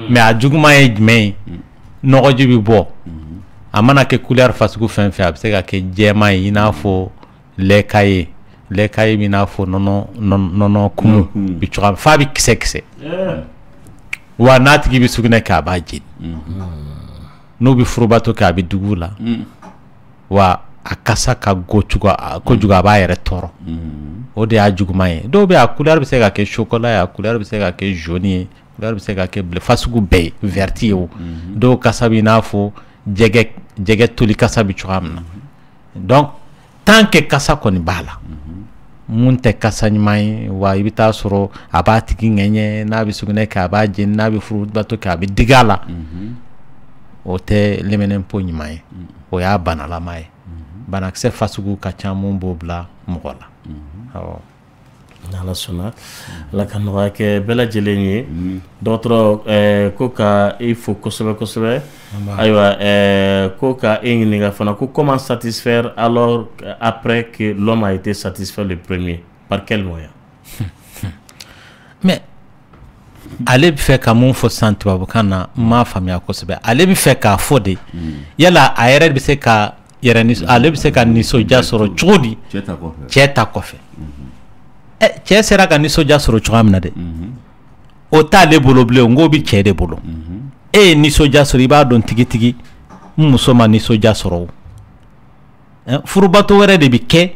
mais a jugma e me no go jibi bo amana ke couleur fasgu fen fe abse ka ke jema ina fo le kaye mina fo nono kumu bi chura fa bi kise wa natigi bi sugune ka ba jin no bi furubato ka bi dugula wa akasa ka gochuga ko juga ba yere toro o de ajuguma e do be a couleur bi se ka ke chocolat ya couleur bi se ka ke jaune couleur bi se ka ke bleu fasugu be verti o do kasabi na fo jege tuli kasabi churamna donc tant que kasa koni bala munte kasa nyimai wa ibita soro abati kingenye na bisugune ka baje na bi furu bato ka bi digala o te lemenen po nyimai o ya banala mai banak se fasugu ka chamu bobla mogola nala sona la kanwa ke bela jelenye d'autres koka il faut kosebe aywa koka inga fana ko comment satisfaire alors après que l'homme a été satisfait le premier par quel moyen mais ale bi fe ka mun fo santi babukana ma famia kosebe ale bi fe ka fode yala ayere bi se ka yere ni ale bi se ka ni so jasoro chudi cheta kofe che sera ka ni soja soro chuamna de o t'ale bolo bilen ngo bi cɛ de bolo e nisɔndiya sɔrɔ i b'a dɔn tigitigi muso ma nisɔndiya sɔrɔ furubato wɛrɛ de bi kɛ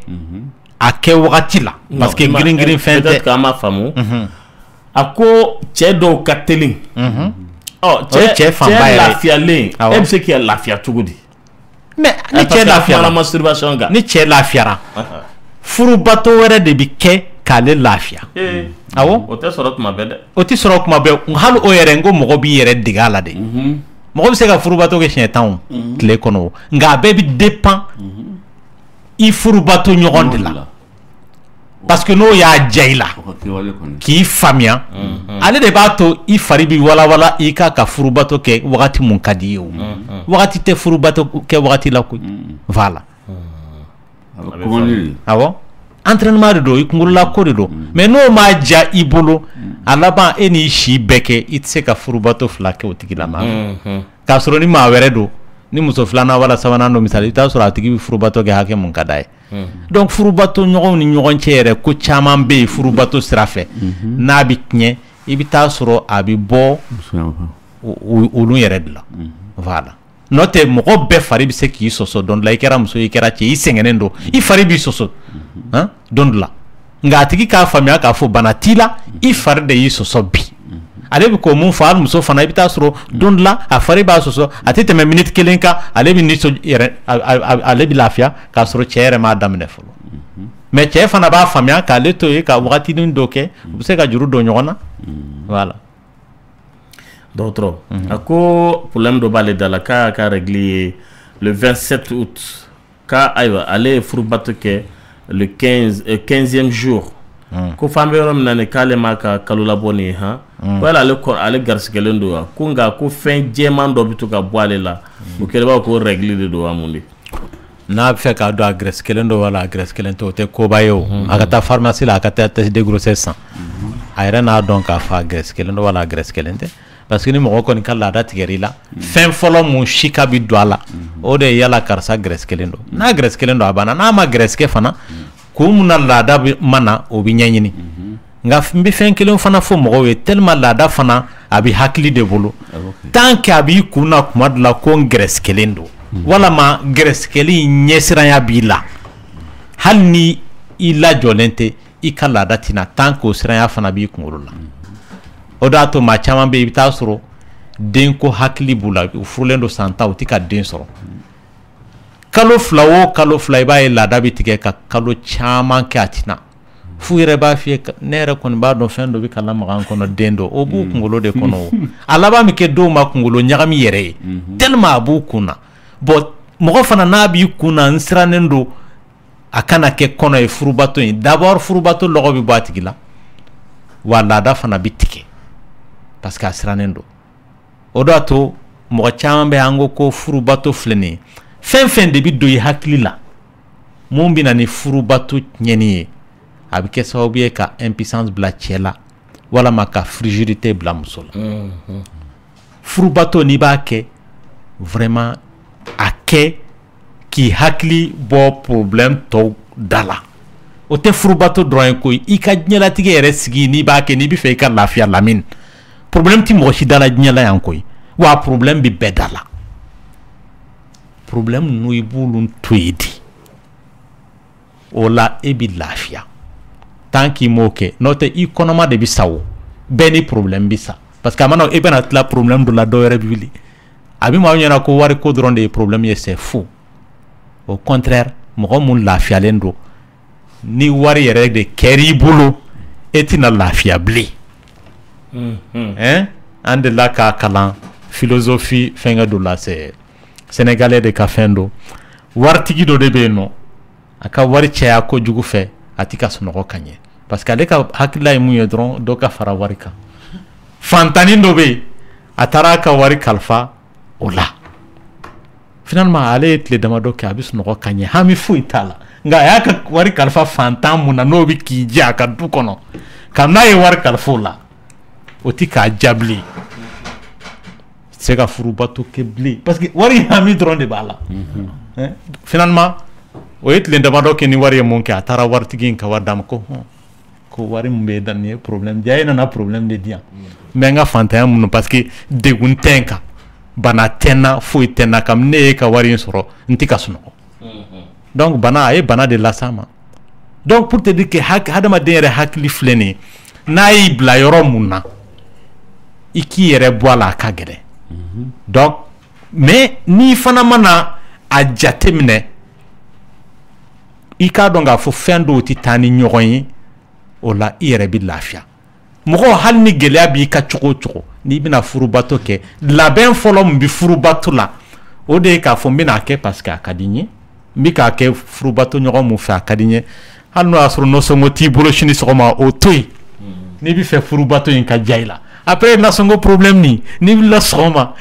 a kɛ wagati la parce que girin fɛn tɛ peut-être k'a ma faamu a ko cɛ dɔw ka teli cɛ lafiyalen e bɛ se k'i lafiya cogo di mais ni cɛ lafiyara masturbation kan ni cɛ lafiyara furubato wɛrɛ de bi kɛ k'ale lafiya awɔ o tɛ sɔrɔ tuma bɛɛ dɛ o tɛ sɔrɔ tuma bɛɛ hali o yɛrɛ n ko mɔgɔ b'i yɛrɛ dege a la de mɔgɔ bɛ se ka furubato kɛ siɲɛ 10 tile kɔnɔ nka a bɛɛ bi dépend i furubato ɲɔgɔn de la parce que n'o y'a diya i la k'i faamuya ale de b'a to i fari bi walawala i k'a ka furubato kɛ wagati mun ka di i ye o wagati tɛ furubato kɛ wagati la koyi voilà awɔ entraînement de do i kunkolola ko de do mais n'o m'a diya i bolo a laban e n'i si bɛɛ kɛ i tɛ se ka furubato 2 kɛ o tigi la ma k'a sɔrɔ ni maa wɛrɛ do ni muso 2nan wala 3nan do misali i bɛ t'a sɔrɔ a tigi bɛ furubato kɛ hakɛ mun ka d'a ye donc furubato ɲɔgɔnw ni ɲɔgɔn cɛ yɛrɛ ko caman bɛ yen furubato sira fɛ n'a bɛ tiɲɛ i bɛ taa sɔrɔ a bɛ bɔ olu yɛrɛ de la voilà n'o tɛ mɔgɔ bɛɛ fari bɛ se k'i sɔsɔ don dɔ la i kɛra muso i kɛra cɛ i sɛgɛnnen don i fari b'i sɔsɔ don dɔ la nka a tigi k'a faamuya k'a fɔ bana t'i la i fari de y'i sɔsɔ bi ale bɛ k'o mun fɔ hali muso fana i bɛ taa sɔrɔ don dɔ la a fari b'a sɔsɔ a tɛ tɛmɛ minute 1 kan ale bɛ nisɔn yɛrɛ ale bɛ lafiya k'a sɔrɔ cɛ yɛrɛ m'a daminɛ fɔlɔ mais cɛ fana b'a faamuya k'ale to yen ka wagatinin dɔ kɛ u bɛ se ka juru don ɲɔgɔn na voilà dɔgɔtɔrɔ a ko problème dɔ b'ale da la k'a ka régler le 27 août k'a ayiwa ale ye furubato kɛ le 15e jour ko fan bɛ yɔrɔ min na ni k'ale ma ka kalo labɔ nin ye ko ale garisigɛlen don wa ko nka ko fɛn jɛman dɔ bɛ to ka bɔ ale la o kɛlen b'a ko règle de don wa mun de n'a bɛ fɛ k'a dɔn a garisigɛlen don wala a garisigɛlen tɛ o tɛ koba ye o a ka taa pharmacie la a ka taa test de grossesse san a yɛrɛ n'a dɔn k'a fɔ a garisigɛlen don wala a garisigɛlen tɛ parce que ni mɔgɔ kɔni ka laada tigɛr'i la fɛn fɔlɔ mun sika bi don a la o de ye yala karisa garisigɛlen don n'a garisigɛlen don a banna n'a ma garisigɛ fana ko mun na laada ma na o bɛ ɲɛɲini nka n bɛ fɛn kelen fana fɔ mɔgɔw ye tellement laada fana a bɛ hakili de bolo tant que a b'i kun na kuma dɔ la ko n garisigɛlen don walama garisigɛli ɲɛsiranya b'i la hali ni i lajɔlen tɛ i ka laada tɛna tant que o siranya fana b'i kunkolo la o de y'a to maa caman bɛ yen i bɛ taa sɔrɔ den ko hakili b'u la u furulen don san 10 u tɛ ka den sɔrɔ kalo 2 o kalo 2 i b'a ye laada bɛ tigɛ ka kalo caman kɛ a tɛna f'u yɛrɛ b'a f'i ye ne yɛrɛ kɔni b'a dɔn fɛn dɔ bɛ ka lamaga n kɔnɔ den dɔ o b'u kunkolo de kɔnɔ o a laban bɛ kɛ dɔw ma kunkolo ɲagami yɛrɛ ye tellement a b'u kun na bon mɔgɔ fana n'a b'i kun na n sirannen don a kana kɛ kɔnɔ ye furubato in d'abord furubato lɔgɔ bɛ bɔ a tigi la wa laada fana bɛ tigɛ parce que a sirannen don o de y'a to mɔgɔ caman bɛ an ko furubato filɛ nin ye fɛn fɛn de bɛ don i hakili la mun bɛ na ni furubato tiɲɛni ye a bɛ kɛ sababu ye ka impuissance bila cɛ la walama ka frigidité bila muso la furubato n'i b'a kɛ vraiment a kɛ k'i hakili bɔ problème tɔw da la o tɛ furubato dɔrɔn ye koyi i ka diɲɛlatigɛ yɛrɛ sigi n'i b'a kɛ n'i bɛ fɛ i ka lafiya lamini problème ti mɔgɔ si da la diɲɛ la yan koyi wa problème bɛ bɛɛ da la problème ninnu i b'olu to yen de o la e bɛ lafiya tant k'i m'o kɛ n'o tɛ i kɔnɔma de bɛ sa o bɛɛ ni problème bɛ sa parce que a mana e bɛna tila problème dɔ la dɔ wɛrɛ bɛ wuli a bɛ maaw ɲɛna ko wari ko dɔrɔn de ye problème ye c'est faux au contraire mɔgɔ mun lafiyalen don ni wari yɛrɛ de kɛr'i bolo e tɛna lafiya bilen an delila k'a kalan philosophie fɛngɛ dɔ la c'est sénégalais de ka fɛn don waritigi dɔ de bɛ yen nɔ a ka wari caya kojugu fɛ a tɛ ka sunɔgɔ ka ɲɛ parce que ale ka hakilila ye mun ye dɔrɔn dɔ ka fara wari kan fantanin dɔ bɛ yen a taara a ka wari kalifa o la finalement ale ye tile damadɔ kɛ a bɛ sunɔgɔ ka ɲɛ hami foyi t'a la nka a y'a ka wari kalifa fantan mun na n'o bɛ k'i jɛ a ka du kɔnɔ ka n'a ye wari kalifa o la o tɛ k'a ja bilen se ka furubato kɛ bilen parce que wari hami dɔrɔn de b'a la finalement o ye tile damadɔ kɛ ni wari ye mun kɛ a taara waritigi in ka wari d'a ma ko wari min bɛ da nin ye problème de ye a ye nana problème de di yan mais nga fantanya mun parce que degun tenka bana tenna fo tenna kam ne ka wari soro ntika suno donc bana ay bana de la sama donc pour te dire que hadama dere hakli fleni nay bla yoro munna iki yere boala ka gere donc mais ni fana mana a jatemine ika donga fo fendo ti tani nyogoyi o la yere bi lafia mogo hal ni gelya bi ka chogo ni bina furu bato ke labɛn fɔlɔ mun bi furu bato la o de ka fɔ bina kɛ parce que a ka di ye n bi ka kɛ furu bato ɲɔgɔn mun fɛ a ka di ye hali n'o y'a sɔrɔ nasɔngɔ t'i bolo sini sɔgɔma o to yen n'i bi fɛ furu bato in ka ja i la après nasɔngɔ problème ni n'i wulila sɔgɔma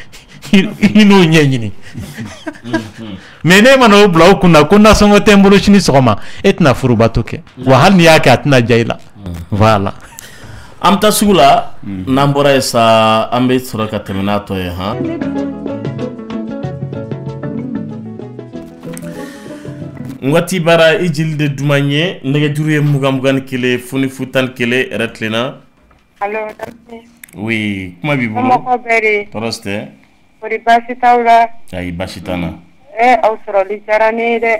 i n'o ɲɛɲini mais ne mana o bila o kunna ko nasɔngɔ tɛ n bolo sini sɔgɔma e tɛna furu bato kɛ wa hali n'i y'a kɛ a tɛna ja i la voilà. Amta sugula nambora esa ambe sura ka terminato ye ha ngati bara ijilde dumanye nege juriye mugan kele funi futan kele retlena allo oui kuma bi bolo ko bere toroste ori basitawla ay basitana aw soro li jarani de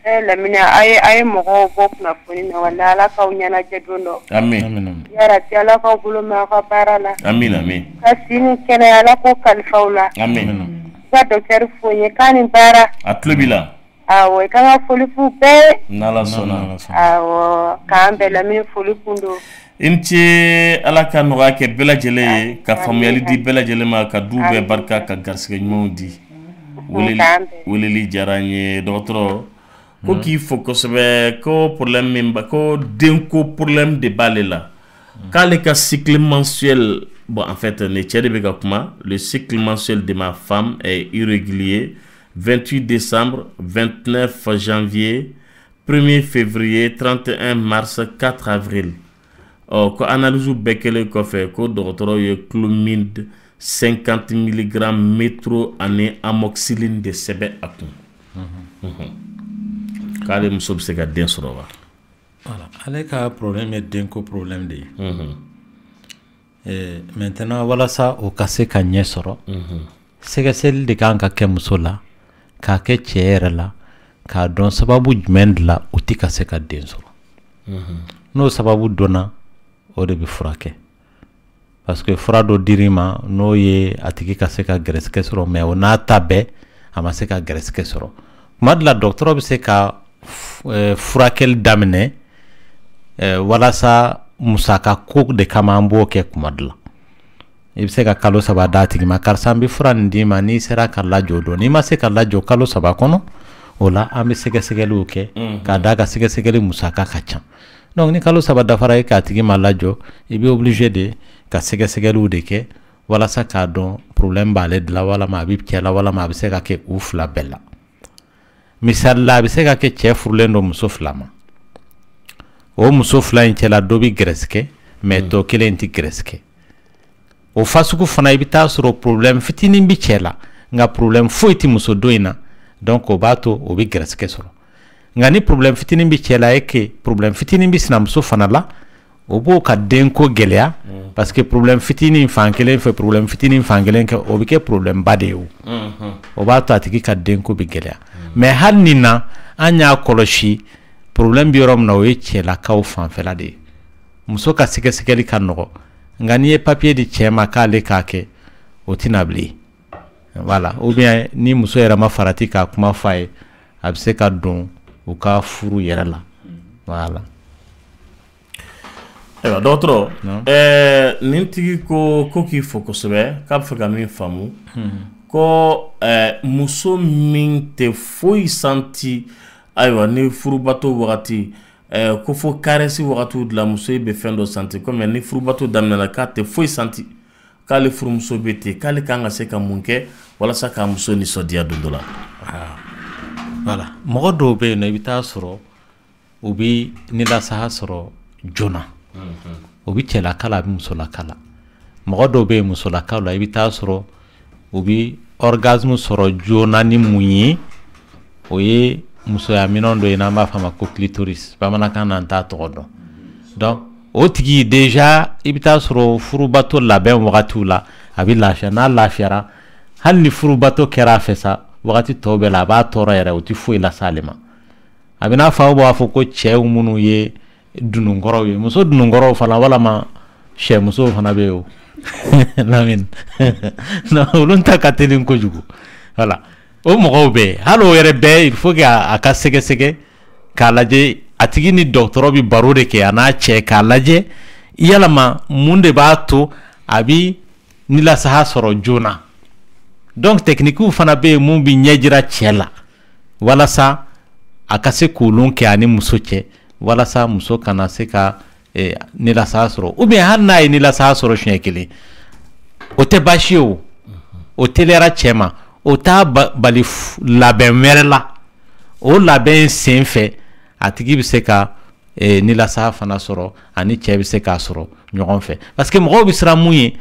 lamina ay mogo bok na funi na wala ala ka unyana jedono amin yara ti ala ka bulo ma ka parala amin amin kasini kene ala ko kalfaula amin ba docteur fonye kani bara atlubila awo kanga foli fu be nala sona awo kambe lamina foli kundo inti ala ka noga ke bela jele ka famiyali di bela jele ma ka dube barka ka garsige nyodi wulili jaranye docteur ko ki fo ko sebe ko problème mimba ko denko problème de balela kale ka cycle mensuel bon en fait ne tchede be kuma le cycle mensuel de ma femme est irrégulier 28 décembre 29 janvier 1er février 31 mars 4 avril ko analyse bekele ko fe ko docteur ye clomide 50 mg métro année amoxicilline de sebe akun kale muso bɛ se ka den sɔrɔ wa voilà ale ka problème ye denko problème de ye maintenant walasa o ka se ka ɲɛ sɔrɔ sɛgɛsɛgɛli de kan ka kɛ muso la k'a kɛ cɛ yɛrɛ la k'a dɔn sababu jumɛn de la o tɛ ka se ka den sɔrɔ n'o sababu dɔnna o de bɛ furakɛ parce que fura dɔ dir'i ma n'o ye a tigi ka se ka gɛrɛsɛgɛ sɔrɔ mais o n'a ta bɛɛ a ma se ka gɛrɛsɛgɛ sɔrɔ tuma dɔ la dɔgɔtɔrɔ bɛ se ka furakɛli daminɛ walasa musaka ko de kama an b'o kɛ kuma dɔ la i bɛ se ka kalo 3 d'a tigi ma karisa an bɛ fura nin d'i ma n'i sera ka lajɔ dɔn n'i ma se ka lajɔ kalo 3 kɔnɔ o la an bɛ sɛgɛsɛgɛliw kɛ k'a d'a ka sɛgɛsɛgɛli musaka ka ca donc ni kalo 3 dafara ye k'a tigi ma lajɔ i bɛ obligé de ka sɛgɛsɛgɛliw de kɛ walasa k'a dɔn problème b'ale de la walama a bɛ cɛ la walama a bɛ se ka kɛ u fila bɛɛ la misali la a bɛ se ka kɛ cɛ furulen don muso fila ma o muso fila in cɛla dɔ bɛ gɛrɛsɛgɛ mais tɔ kelen tɛ gɛrɛsɛgɛ o fasugu fana i bɛ taa sɔrɔ problème fitinin bɛ cɛ la nka problème foyi tɛ muso dɔ in na donc o b'a to o bɛ gɛrɛsɛgɛ sɔrɔ nka ni problème fitinin bɛ cɛ la e ke problème fitinin bɛ sinamuso fana la o b'o ka denko gɛlɛya parce que problème fitinin fan kelen fɛ problème fitinin fan kelen kɛ o bɛ kɛ problème ba de ye o b'a to a tigi ka denko bɛ gɛlɛya mais hali nin na an y'a kɔlɔsi problème bɛ yɔrɔ min na o ye cɛlakaw fanfɛla de ye muso ka sɛgɛsɛgɛli ka nɔgɔ nka n'i ye papier di cɛ ma k'ale k'a kɛ o tɛna bilen voilà ou bien ni muso yɛrɛ ma farati k'a kuma f'a ye a bɛ se ka don u ka furu yɛrɛ la voilà. Ayiwa dɔgɔtɔrɔ nin tigi ko k'i fo kosɛbɛ k'a bɛ fɛ ka min faamu ko muso min tɛ foyi santi ayiwa ni furubato wagati ko fo caresse wagatiw de la muso bɛ fɛn dɔ santi komi ni furubato daminɛna k'a tɛ foyi santi k'ale furumuso bɛ ten k'ale kan ka se ka mun kɛ walasa k'a muso nisɔndiya don dɔ la. voilà mɔgɔ dɔw bɛ yen nɔ i bɛ taa sɔrɔ u bɛ nilasaya sɔrɔ joona o bɛ cɛlaka la a bɛ musolaka la mɔgɔ dɔw bɛ yen musolakaw la i bɛ taa sɔrɔ u bɛ orgasme sɔrɔ joona ni mun ye o ye musoya minɛn dɔ ye n'an b'a fɔ a ma ko clitoris bamanankan na n t'a tɔgɔ dɔn donc o tigi déjà i bɛ taa sɔrɔ furubato labɛn wagatiw la a bɛ lafiya n'a lafiyara hali ni furubato kɛra a fɛ sa wagati tɔw bɛɛ la a b'a tɔɔrɔ yɛrɛ o tɛ foyi lase ale ma a bɛ n'a fɔ aw b'a fɔ ko cɛw minnu ye dununkɔrɔw ye muso dununkɔrɔw fana walama sɛmusow fana bɛ yen o lamini olu ta ka teli kojugu voilà o mɔgɔw bɛ yen hali o yɛrɛ bɛɛ il faut que a ka sɛgɛsɛgɛ k'a lajɛ a tigi ni dɔgɔtɔrɔ bɛ baro de kɛ a n'a cɛ k'a lajɛ yalama mun de b'a to a bɛ nilasaya sɔrɔ joona donc technique fana bɛ yen mun bɛ ɲɛ jira cɛ la walasa a ka se k'olu kɛ ani muso cɛ walasa muso kana se ka nilasaya sɔrɔ ou bien hali n'a ye nilasaya sɔrɔ siɲɛ kelen o tɛ baasi ye o teliyara cɛ ma o t'a bali labɛn wɛrɛ la o labɛn sen fɛ a tigi bɛ se ka nilasaya fana sɔrɔ ani cɛ bɛ se k'a sɔrɔ ɲɔgɔn fɛ parce que mɔgɔw bɛ siran mun ye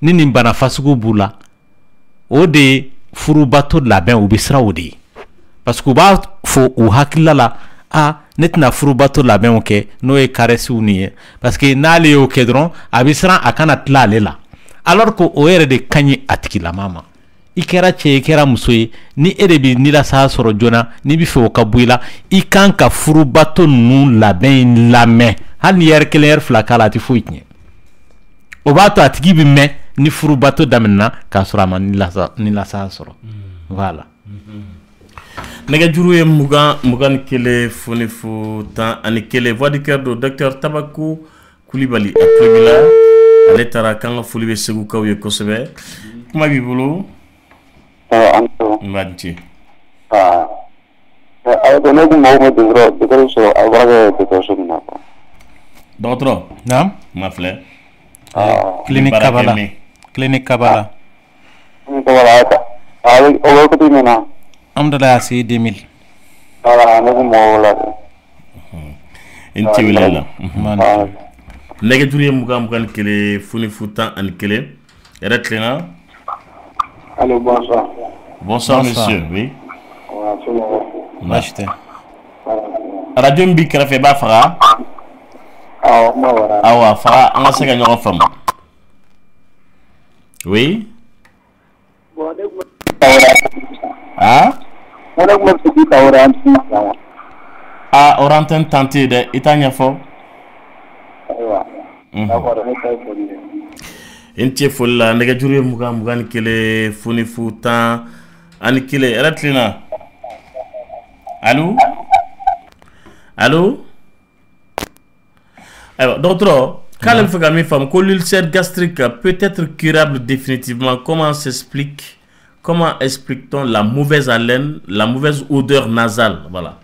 ni nin bana fasugu b'u la o de ye furubato labɛn u bɛ siran o de ye parce que u b'a fɔ u hakilila la ne tɛna furubato labɛnw kɛ n'o ye caressiw nin ye parce que n'ale y'o kɛ dɔrɔn a bɛ siran a kana tila ale la alors que o yɛrɛ de ka ɲi a tigilama ma i kɛra cɛ i kɛra muso ye ni e de bɛ nilasaya sɔrɔ joona n'i bɛ fɛ o ka bɔ i la i kan ka furubato ninnu labɛn lamɛn hali ni heure kelen heure fila k'a la a tɛ foyi tiɲɛ o b'a to a tigi bɛ mɛn ni furubato daminɛna k'a sɔrɔ a ma nilasaya sɔrɔ voilà. Nɛgɛjuru ye 21 fonifu 11 voix du cœur do docteur Tabakou Koulibaly a tulobila ale taara k'an ka foli bɛ segukaw ye kosɛbɛ kuma b'i bolo n b'a di ne kun mago bɛ dɔgɔtɔrɔ sɔrɔ a b'a kɛ dɔgɔtɔrɔso min na dɔgɔtɔrɔ naam ma filɛ clinique Kabala clinique Kabala o bɛ côté min na Alhamdulillah c'est 2000 voilà ne kun mago la inti wala nɛgɛjuru ye 21 fonifu 11 yɛrɛ tilenna. Allô, bonsoir. Bonsoir, monsieur, oui. Machete. Radio Mbi Karafe ba fara. Awa fara an ka se ka ɲɔgɔn faamu. Oui. Orantin tante dɛ i t'a ɲɛfɔ. Inti foli la nɛgɛjuru ye 21 fonifu 11 yɛrɛ tilenna. Allô? Allô? Alors, docteur, quand le fait que l'ulcère gastrique peut être curable définitivement, comment explique-t-on la mauvaise haleine, la mauvaise odeur nasale? Voilà.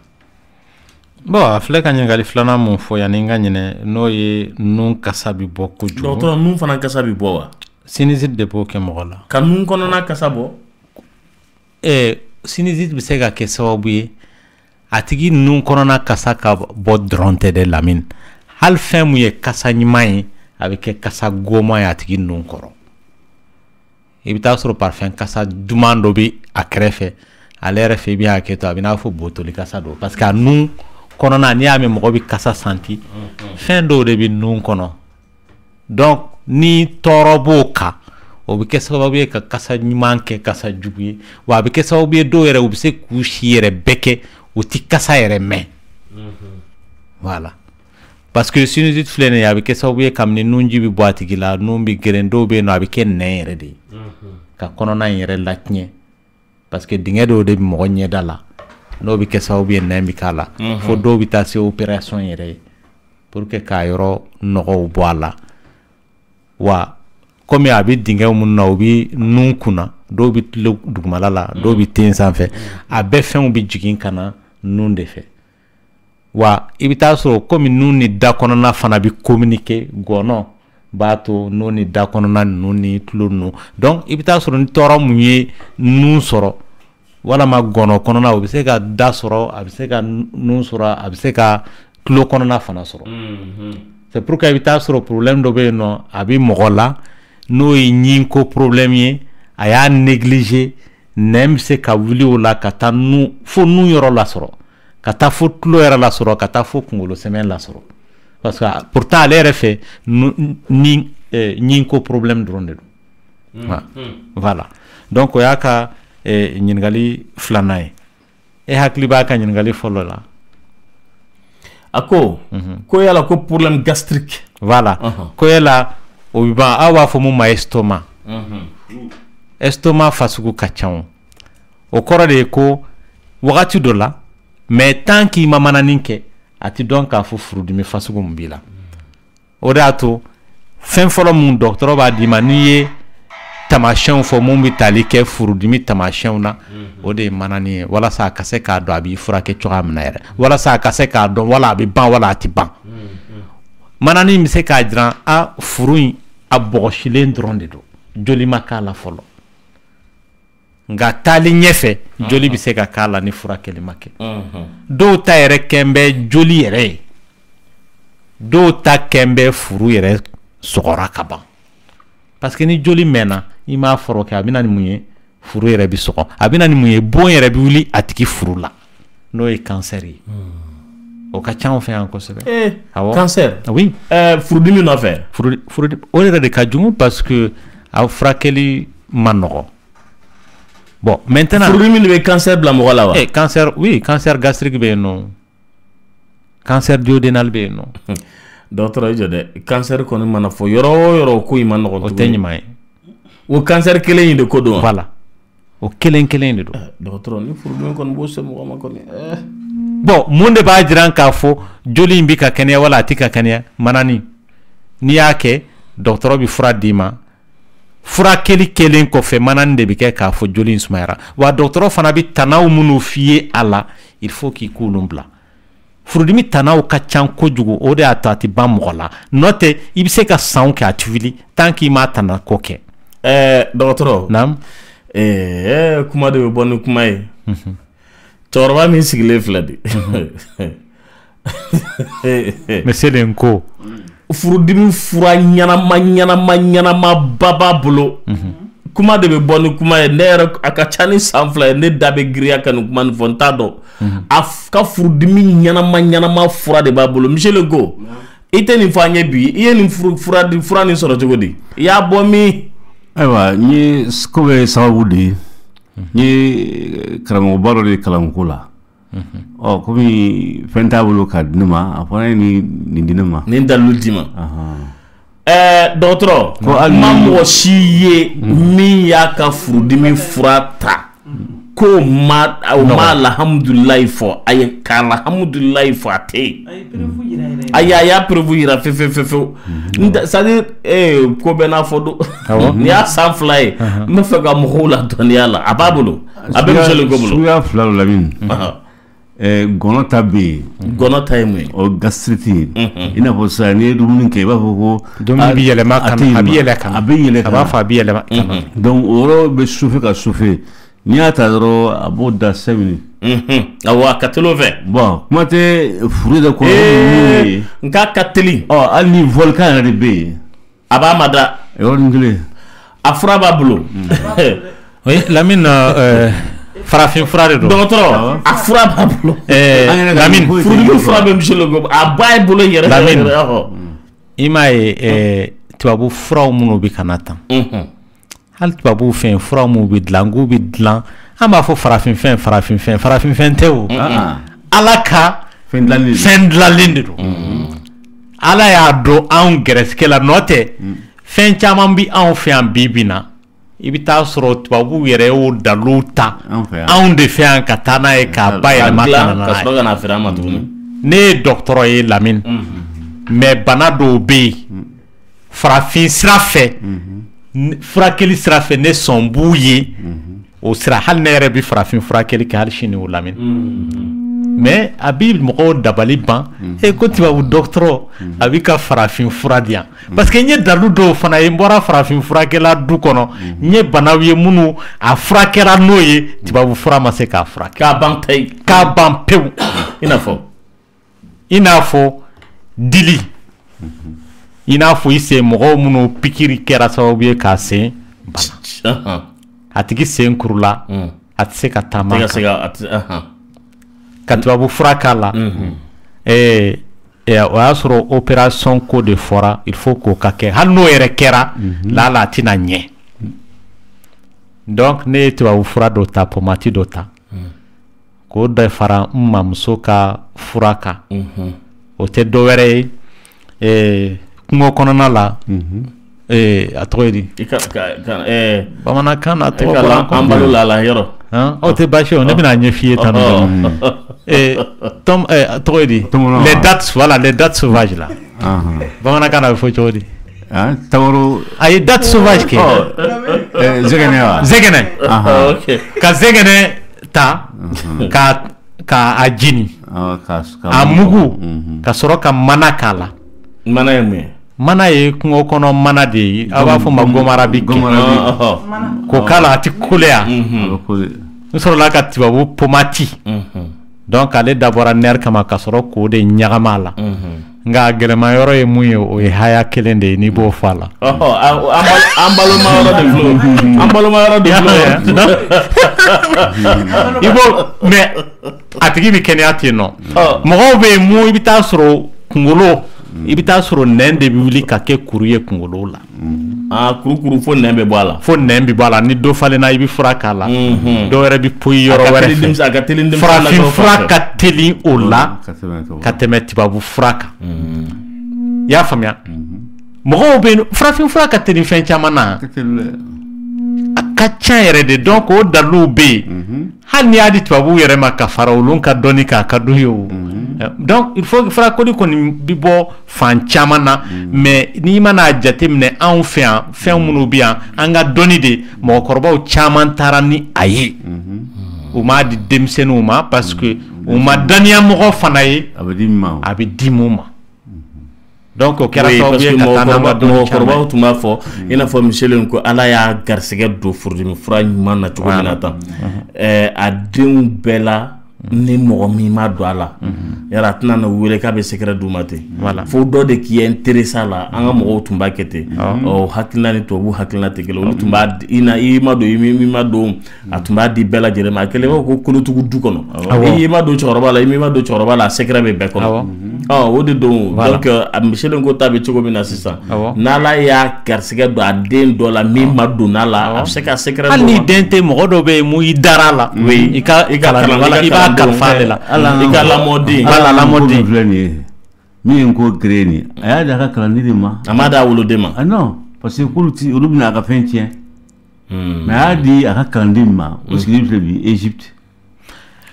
Bon, afle ka ngali flana mon fo ya ninga nyene no ye nun kasa bi bo ko ju. Docteur, nun fana kasa bi bo wa. Sinizit de bo ke mogola. Ka nun kono na kasa bo? Sinizit bi se ka ke sababu ye atigi nun kono na kasa ka bo dronte de lamine. Hal fɛn mun ye kasa ɲuman ye a bɛ kɛ kasa goma ye a tigi nun kɔrɔ i bɛ taa sɔrɔ parfum kasa duman dɔ bɛ a kɛrɛfɛ ale yɛrɛ fɛ i bɛ hakɛ to a bɛ n'a fɔ botoli kasa don parce que a nun kɔnɔna n'i y'a mɛn mɔgɔ bɛ kasa santi fɛn dɔw de bɛ nun kɔnɔ donc ni tɔɔrɔ b'o kan o bɛ kɛ sababu ye ka kasa ɲuman kɛ kasa jugu ye wa a bɛ kɛ sababu ye dɔw yɛrɛ u bɛ se k'u si yɛrɛ bɛɛ kɛ u tɛ kasa yɛrɛ mɛn voilà. Parce que sinusite filɛ a bɛ kɛ sababu ye kabini nunji bɛ bɔ a tigi la nun bɛ geren dɔw bɛ yen nɔ a bɛ kɛ nɛn yɛrɛ de ye ka kɔnɔna in yɛrɛ latiɲɛ parce que dingɛ dɔw de bɛ mɔgɔ ɲɛda la n'o bɛ kɛ sababu ye nɛn bɛ k'a la fo dɔw bɛ taa se opération yɛrɛ ye pour que k'a yɔrɔ nɔgɔw bɔ a la wa komi a bɛ dingɛ minnu na u bɛ nun kunna dɔw bɛ tile dugumala la dɔw bɛ ten sanfɛ a bɛɛ fɛnw bɛ jigin ka na nun de fɛ. Wa i bɛ taa sɔrɔ komi nun ni da kɔnɔna fana bɛ communiquer gɔnɔ b'a to nun ni da kɔnɔna ninnu ni tulo ninnu donc i bɛ taa sɔrɔ ni tɔɔrɔ mun ye nun sɔrɔ walama gɔnɔ kɔnɔna o bɛ se ka da sɔrɔ a bɛ se ka nun sɔrɔ a bɛ se ka tulo kɔnɔna fana sɔrɔ c'est pourquoi i bɛ taa sɔrɔ problème dɔ bɛ yen nɔ a bɛ mɔgɔ la n'o ye ɲin ko problème ye a y'a négliger nɛn bɛ se ka wuli o la ka taa nun fo nun yɔrɔ la sɔrɔ ka taa fo tulo yɛrɛ la sɔrɔ ka taa fo kunkolo sɛmɛ la sɔrɔ parce que pourtant ale yɛrɛ fɛ ni ko problème dɔrɔn de don voilà donc o y'a ka ɲininkali filanan ye e hakili b'a ka ɲininkali fɔlɔ la a ko ko yala ko problème gastrique voilà ko yala o bɛ ban aw b'a fɔ mun ma estomac estomac fasugu ka ca o kɔrɔ de ye ko wagati dɔ la mais tant qu'il ma manani kɛ a ti dɔn k'a fɔ furudimi fasugu mun b'i la o de y'a to fɛn fɔlɔ mun dɔgɔtɔrɔ b'a d'i ma n'i ye tamasiyɛnw fɔ mun bɛ tali kɛ furudimi tamasiyɛnw na o de ye manani ye walasa a ka se k'a dɔn a b'i furakɛ cogoya min na yɛrɛ walasa a ka se k'a dɔn wala a bɛ ban wala a ti ban manani bɛ se k'a jira a furu in a bɔgɔsilen dɔrɔn de don joli ma k'a la fɔlɔ nka taali ɲɛfɛ joli bɛ se ka k'a la ni furakɛli ma kɛ dɔw ta yɛrɛ kɛn bɛ joli yɛrɛ ye dɔw ta kɛn bɛ furu yɛrɛ sɔgɔra ka ban parce que ni joli mɛnna i m'a fɔrɔ kɛ a bɛ na ni mun ye furu yɛrɛ bɛ sɔgɔ a bɛ na ni mun ye bon yɛrɛ bɛ wuli a tigi furu la n'o ye cancer ye o ka ca anw fɛ yan kosɛbɛ awɔ cancer oui furudimi nɔfɛ furudimi o yɛrɛ de ka jugu parce que a furakɛli ma nɔgɔ bon maintenant furudimi de bɛ cancer bila mɔgɔ la wa cancer oui cancer gastrique bɛ yen nɔ cancer duodénal bɛ yen nɔ dɔgɔtɔrɔ i jɔ dɛ cancer kɔni mana fɔ yɔrɔ o yɔrɔ ko i ma nɔgɔ o tɛ ɲuman ye o cancer kelen in de ko don voilà o kelen kelen de don dɔgɔtɔrɔ ni furudimi kɔni b'o se mɔgɔ ma kɔni bon mun de b'a jira k'a fɔ joli in bɛ ka kɛnɛya wala a tɛ ka kɛnɛya manani n'i y'a kɛ dɔgɔtɔrɔ bɛ fura d'i ma furakɛli kelen kɔfɛ manani de bɛ kɛ k'a fɔ joli in sumayara wa dɔgɔtɔrɔ fana bɛ tanaw minnu f'i ye a la il faut k'i k'olu bila furudimi tanaw ka ca kojugu o de y'a to a tɛ ban mɔgɔ la n'o tɛ i bɛ se ka sanw kɛ a tɛ wuli tant qu'il m'a tana ko kɛ dɔgɔtɔrɔ naam kuma de bɛ bɔ ni kuma ye cɛkɔrɔba min sigilen filɛ de monsieur Lenko furudimi fura ɲanama ba b'a bolo kuma de bɛ bɔ ni kuma ye ne yɛrɛ a ka ca ni san 2 ye ne da bɛ giriya ka nin kuma nin fɔ n t'a dɔn a ka furudimi ɲanama fura de b'a bolo monsieur Lenko i tɛ nin fɔ an ye bi i ye nin fura nin sɔrɔ cogo di i y'a bɔ min ayiwa n ye ko bɛ sababu de ye n ye karamɔgɔba dɔ de kalan ko la komi fɛn t'a bolo ka di ne ma a fɔra ye nin di ne ma nin dalilu d'i ma dɔgɔtɔrɔ ma mɔgɔ si ye min y'a ka furudimi fura ta ko ma alhamdulilayi fɔ a ye ka alhamdulilayi fɔ a tɛ yen a y'a preuve yira fewu c'est à dire ko bɛɛ n'a fɔ don ni y'a san 2 ye n bɛ fɛ ka mɔgɔw la dɔnniya la a b'a bolo a bɛ monsieur Lenko bolo suguya 2 la min gɔnɔ ta bɛ yen gɔnɔ ta ye mun ye o gastrite i n'a fɔ sisan n'i ye dumuni kɛ i b'a fɔ ko dumuni bɛ yɛlɛma ka na a bɛ yɛlɛ ka na a bɛ yɛlɛ ka na a b'a fɔ a bɛ yɛlɛma ka na donc o yɔrɔ bɛ chauffer ka chauffer n'i y'a ta dɔrɔn a b'o da 5 minutes awɔ a ka teli o fɛ bon kuma tɛ furu de kɔnɔ n k'a ka teli hali ni volcan yɛrɛ de bɛ yen a b'a mada yɔrɔnin kelen a fura b'a bolo Lamine farafin fura de don dɔgɔtɔrɔ a fura b'a bolo Lamine furudimi fura bɛ monsieur Lenko a b'a bolo yɛrɛ Lamine i m'a ye tubabu furaw minnu bɛ ka na tan hali tubabu fɛn fura minnu bɛ dilan k'u bɛ dilan an b'a fɔ farafin fɛn tɛ o ala ka fɛn dilanlen de don ala y'a dɔn anw gɛrɛsɛgɛ la nɔ tɛ fɛn caman bɛ anw fɛ yan bi bi na i bɛ taa sɔrɔ tubabu yɛrɛ y'o dalilu ta anw de fɛ yan ka taa n'a ye k'a bayɛlɛma ka na n'a ye ne ye dɔgɔtɔrɔ ye Lamine mais bana dɔw bɛ yen farafin sira fɛ furakɛli sira fɛ ne sɔn b'u ye o sira hali ne yɛrɛ bɛ farafin furakɛli kɛ hali sini o Lamine mais a bɛ mɔgɔw dabali ban ko tubabu dɔgɔtɔrɔ a bɛ ka farafin fura di yan parce que n ye dalilu dɔw fana ye n bɔra farafin furakɛla du kɔnɔ n ye banaw ye minnu a furakɛra n'o ye tubabu fura ma se k'a furakɛ k'a ban pewu i n'a fɔ dili i n'a fɔ i sen mɔgɔw minnu pikiri kɛra sababu ye k'a sen bana a tigi sen kurula a tɛ se ka taama ka tubabu fura k'a la et o y'a sɔrɔ opération ko de fɔra il faut k'o ka kɛ hali n'o yɛrɛ kɛra la a tɛna ɲɛ donc ne ye tubabu fura dɔ ta pomati dɔ ta k'o da fara n mamuso ka fura kan o tɛ dɔ wɛrɛ ye kungo kɔnɔna la a tɔgɔ ye di bamanankan na tɔgɔ an balo la yɔrɔ o tɛ baasi o ne bɛna ɲɛf'i ye tan tɔgɔ ye di les dates voilà les dates sauvages là bamanankan na a bɛ fɔ cogo di tamaro a ye date sauvage kɛ zɛgɛnɛ wa zɛgɛnɛ ka zɛgɛnɛ ta ka a jeni a mugu ka sɔrɔ ka mana k'a la mana ye mun ye mana ye kungo kɔnɔ mana de ye a b'a fɔ ma gomarabi k'o k'a la a tɛ kule yan n sɔrɔla ka tubabu pomati donc ale dabɔra nerf kama ka sɔrɔ k'o de ɲagama a la nka gɛlɛma yɔrɔ ye mun ye o ye haya kelen de ye n'i b'o fɔ a la an baloma yɔrɔ de filɛ an baloma yɔrɔ de filɛ i b'o mais a tigi bɛ kɛnɛya ten nɔ mɔgɔw bɛ yen mun i bɛ taa sɔrɔ kunkolo i bɛ taa sɔrɔ nɛn de bɛ wuli ka kɛ kuru ye kunkolo la kurukuru fo nɛn bɛ bɔ a la fo nɛn bɛ bɔ a la ni dɔ falenna i bɛ fura k'a la dɔ wɛrɛ bɛ poyi yɔrɔ wɛrɛ fɛ farafin fura ka teli o la ka tɛmɛ tubabu fura kan i y'a faamuya mɔgɔw bɛ yen farafin fura ka teli fɛn caman na a ka ca yɛrɛ de donc o dalilu bɛ yen hali n'i y'a di tubabuw yɛrɛ ma ka fara olu ka dɔnni kan a ka d'u ye o donc il faut furakoli kɔni bɛ bɔ fan caman na mais n'i mana jate minɛ anw fɛ yan fɛn minnu bɛ yan an ka dɔnni de mɔgɔkɔrɔbaw caman taara ni a ye u m'a di denmisɛnninw ma parce que u ma daniya mɔgɔ fana ye a bɛ di mun ma donc o kɛra sababu ye ka taa n'an ka dɔnni caman mɔgɔkɔrɔbaw tun b'a fɔ i n'a fɔ Michel ko Ala y'a garisɛgɛ don furudimi fura ɲuman na cogo min na tan a denw bɛɛ la ni mɔgɔ min ma don a la yara a tɛna na wele k'a bɛ secret d'u ma ten fo dɔ de k'i intéressé a la an ka mɔgɔw tun b'a kɛ ten hakilina ni tubabu hakilina tɛ kelen olu tun b'a i ma don i ma don a tun b'a di bɛɛ lajɛlen ma a kɛlen b'a ko kolotugu du kɔnɔ i ma don cɛkɔrɔba la i ma don cɛkɔrɔba la a secret bɛ bɛɛ kɔnɔ o de don donc Michel ko ta bɛ cogo min na sisan n'Ala y'a garisɛgɛ don a den dɔ la min ma don a la a bɛ se ka secret hali ni den tɛ mɔgɔ dɔ bɛ yen mun i dara a la i ka kalan i b'a kalifa de la i ka lamɔden filɛ nin ye min ko gere ni a y'a di a ka kalanden de ma a m'a di a woloden ma non parce que olu bɛna a ka fɛn tiɲɛ mais a y'a di a ka kalanden ma o sigili filɛ bi Égypte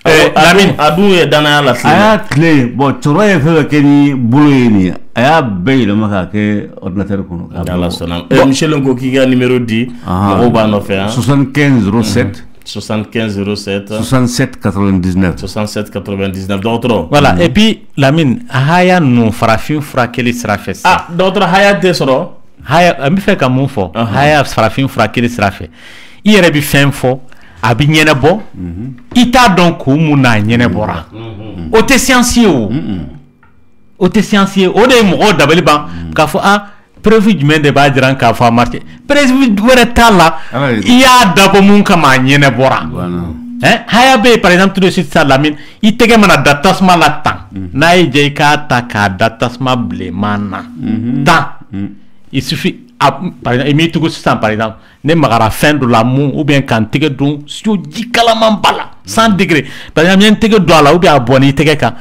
Lamine a dun ye danaya la a y'a tile bon cɛkɔrɔba ye fɛn fɛn kɛ ni bolo ye nin a y'a bɛɛ yɛlɛma k'a kɛ ordinateur kɔnɔ Ala sɔnna Michel ko k'i ka numéro di mɔgɔw b'a nɔfɛ 75 07 75 07 67 99 67 99 dɔgɔtɔrɔ voilà et puis Lamine a haya ninnu farafin furakɛli sira fɛ sisan dɔgɔtɔrɔ haya tɛ sɔrɔ haya an bɛ fɛ ka mun fɔ haya farafin furakɛli sira fɛ i yɛrɛ bɛ fɛn fɔ a bɛ ɲɛnabɔ i t'a dɔn ko mun n'a ɲɛnabɔra o tɛ science ye o o tɛ science ye o de ye mɔgɔw dabali ban k'a fɔ preuve jumɛn de b'a jira k'a fɔ a marché preuve wɛrɛ t'a la i y'a dabɔ mun kama a ɲɛnabɔra haya bɛ yen par exemple tout de suite sa Lamine i tɛgɛ mana da tasuma la tan n'a ye diya i k'a ta k'a da tasuma bilenman na tan il suffit par exemple i m'i tugu sisan par exemple ne magara fɛn dɔ la mun ou bien k'an tɛgɛ don ji kalaman ba la 100 degré par exemple n ye n tɛgɛ don a la ou bien a bɔnna i tɛgɛ kan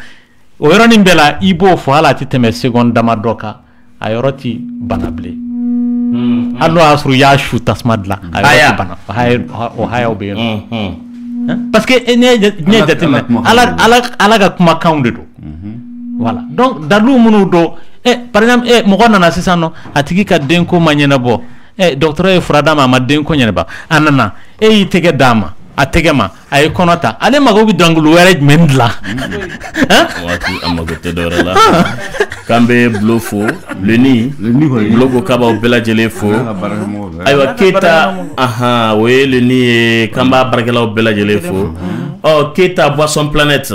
o yɔrɔnin bɛɛ la i b'o fɔ hali a tɛ tɛmɛ seconde damadɔ kan a yɔrɔ ti bana bilen hali n'o y'a sɔrɔ i y'a su tasuma dilan a yɔrɔ ti bana o hayaw bɛ yen nɔ parce que n'i ye jateminɛ ala ka kumakanw de don voilà donc dalilu minnu don par exemple mɔgɔ nana sisan nɔ a tigi ka denko ma ɲɛnabɔ dɔgɔtɔrɔ ye fura d'a ma a ma denko ɲɛnabɔ a nana y'i tɛgɛ d'a ma a tɛgɛ ma a ye kɔnɔ ta ale mago bɛ dɔnkili wɛrɛ jumɛn dilan waati a mago tɛ dɔ wɛrɛ la k'an bɛ Bulo fo Leni Bulo ko k'a b'aw bɛɛ lajɛlen fo ayiwa Keyita o ye Leni ye k'an b'a baarakɛlaw bɛɛ lajɛlen fo Oh, Keita Boisson Planète.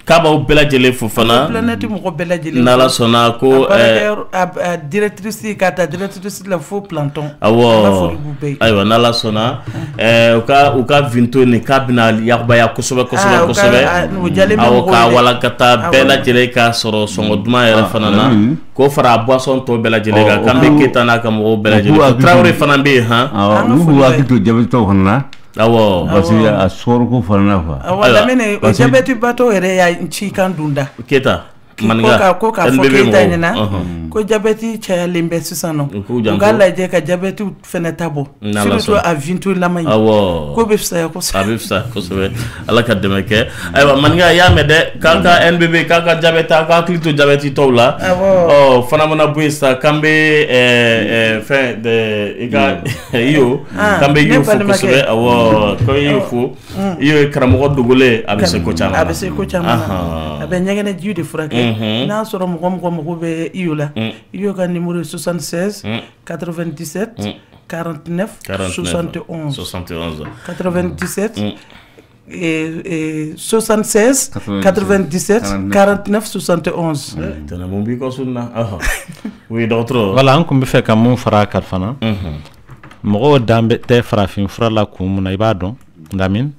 Kaba ou bela jele fofana. Planète mo bela jele. Nala sona ko directrice kata directrice la faux planton. Awo. Aywa nala sona uka vinto ni kabina yakba ya kosobe. Awoka wala kata bela jele ka soro songo duma yere fanana. Ko fara Boisson to bela jele ka kambe Keita na kamo bela jele. Traoré fana be ha. Nuhu akito jabito hana. Awo. Basi a soro ko fana fa. Wala mene jabeti bato ere ya nchika ndunda. Keita. Ko ka fo Keita nyina. Ko jabeti cha lembe susano. Ngala je ka jabeti fene tabo. Surtout a vinto lamay. Awo. Ko befsa ya ko sa. Befsa ko sobe. Ala ka demeke. Aywa manga ya mede kaka NBB kaka jabeta ka klito jabeti tawla. Oh fana mona buista kambe fin de ika iyo kambe yo fo ko sobe awo ko yo fo iyo kramo dugule abese ko chama. Abese ko chama. Abe nyagene jude frake. Na soro mo be iyo la. Iyo ka numéro 76 97 49 71 97 76 97 49 71. Tana mon bi ko sunna. Oui d'autres. Voilà on peut faire comme fara kalfana. Mo dambe te farafin fura la kumuna ibadon ndamin.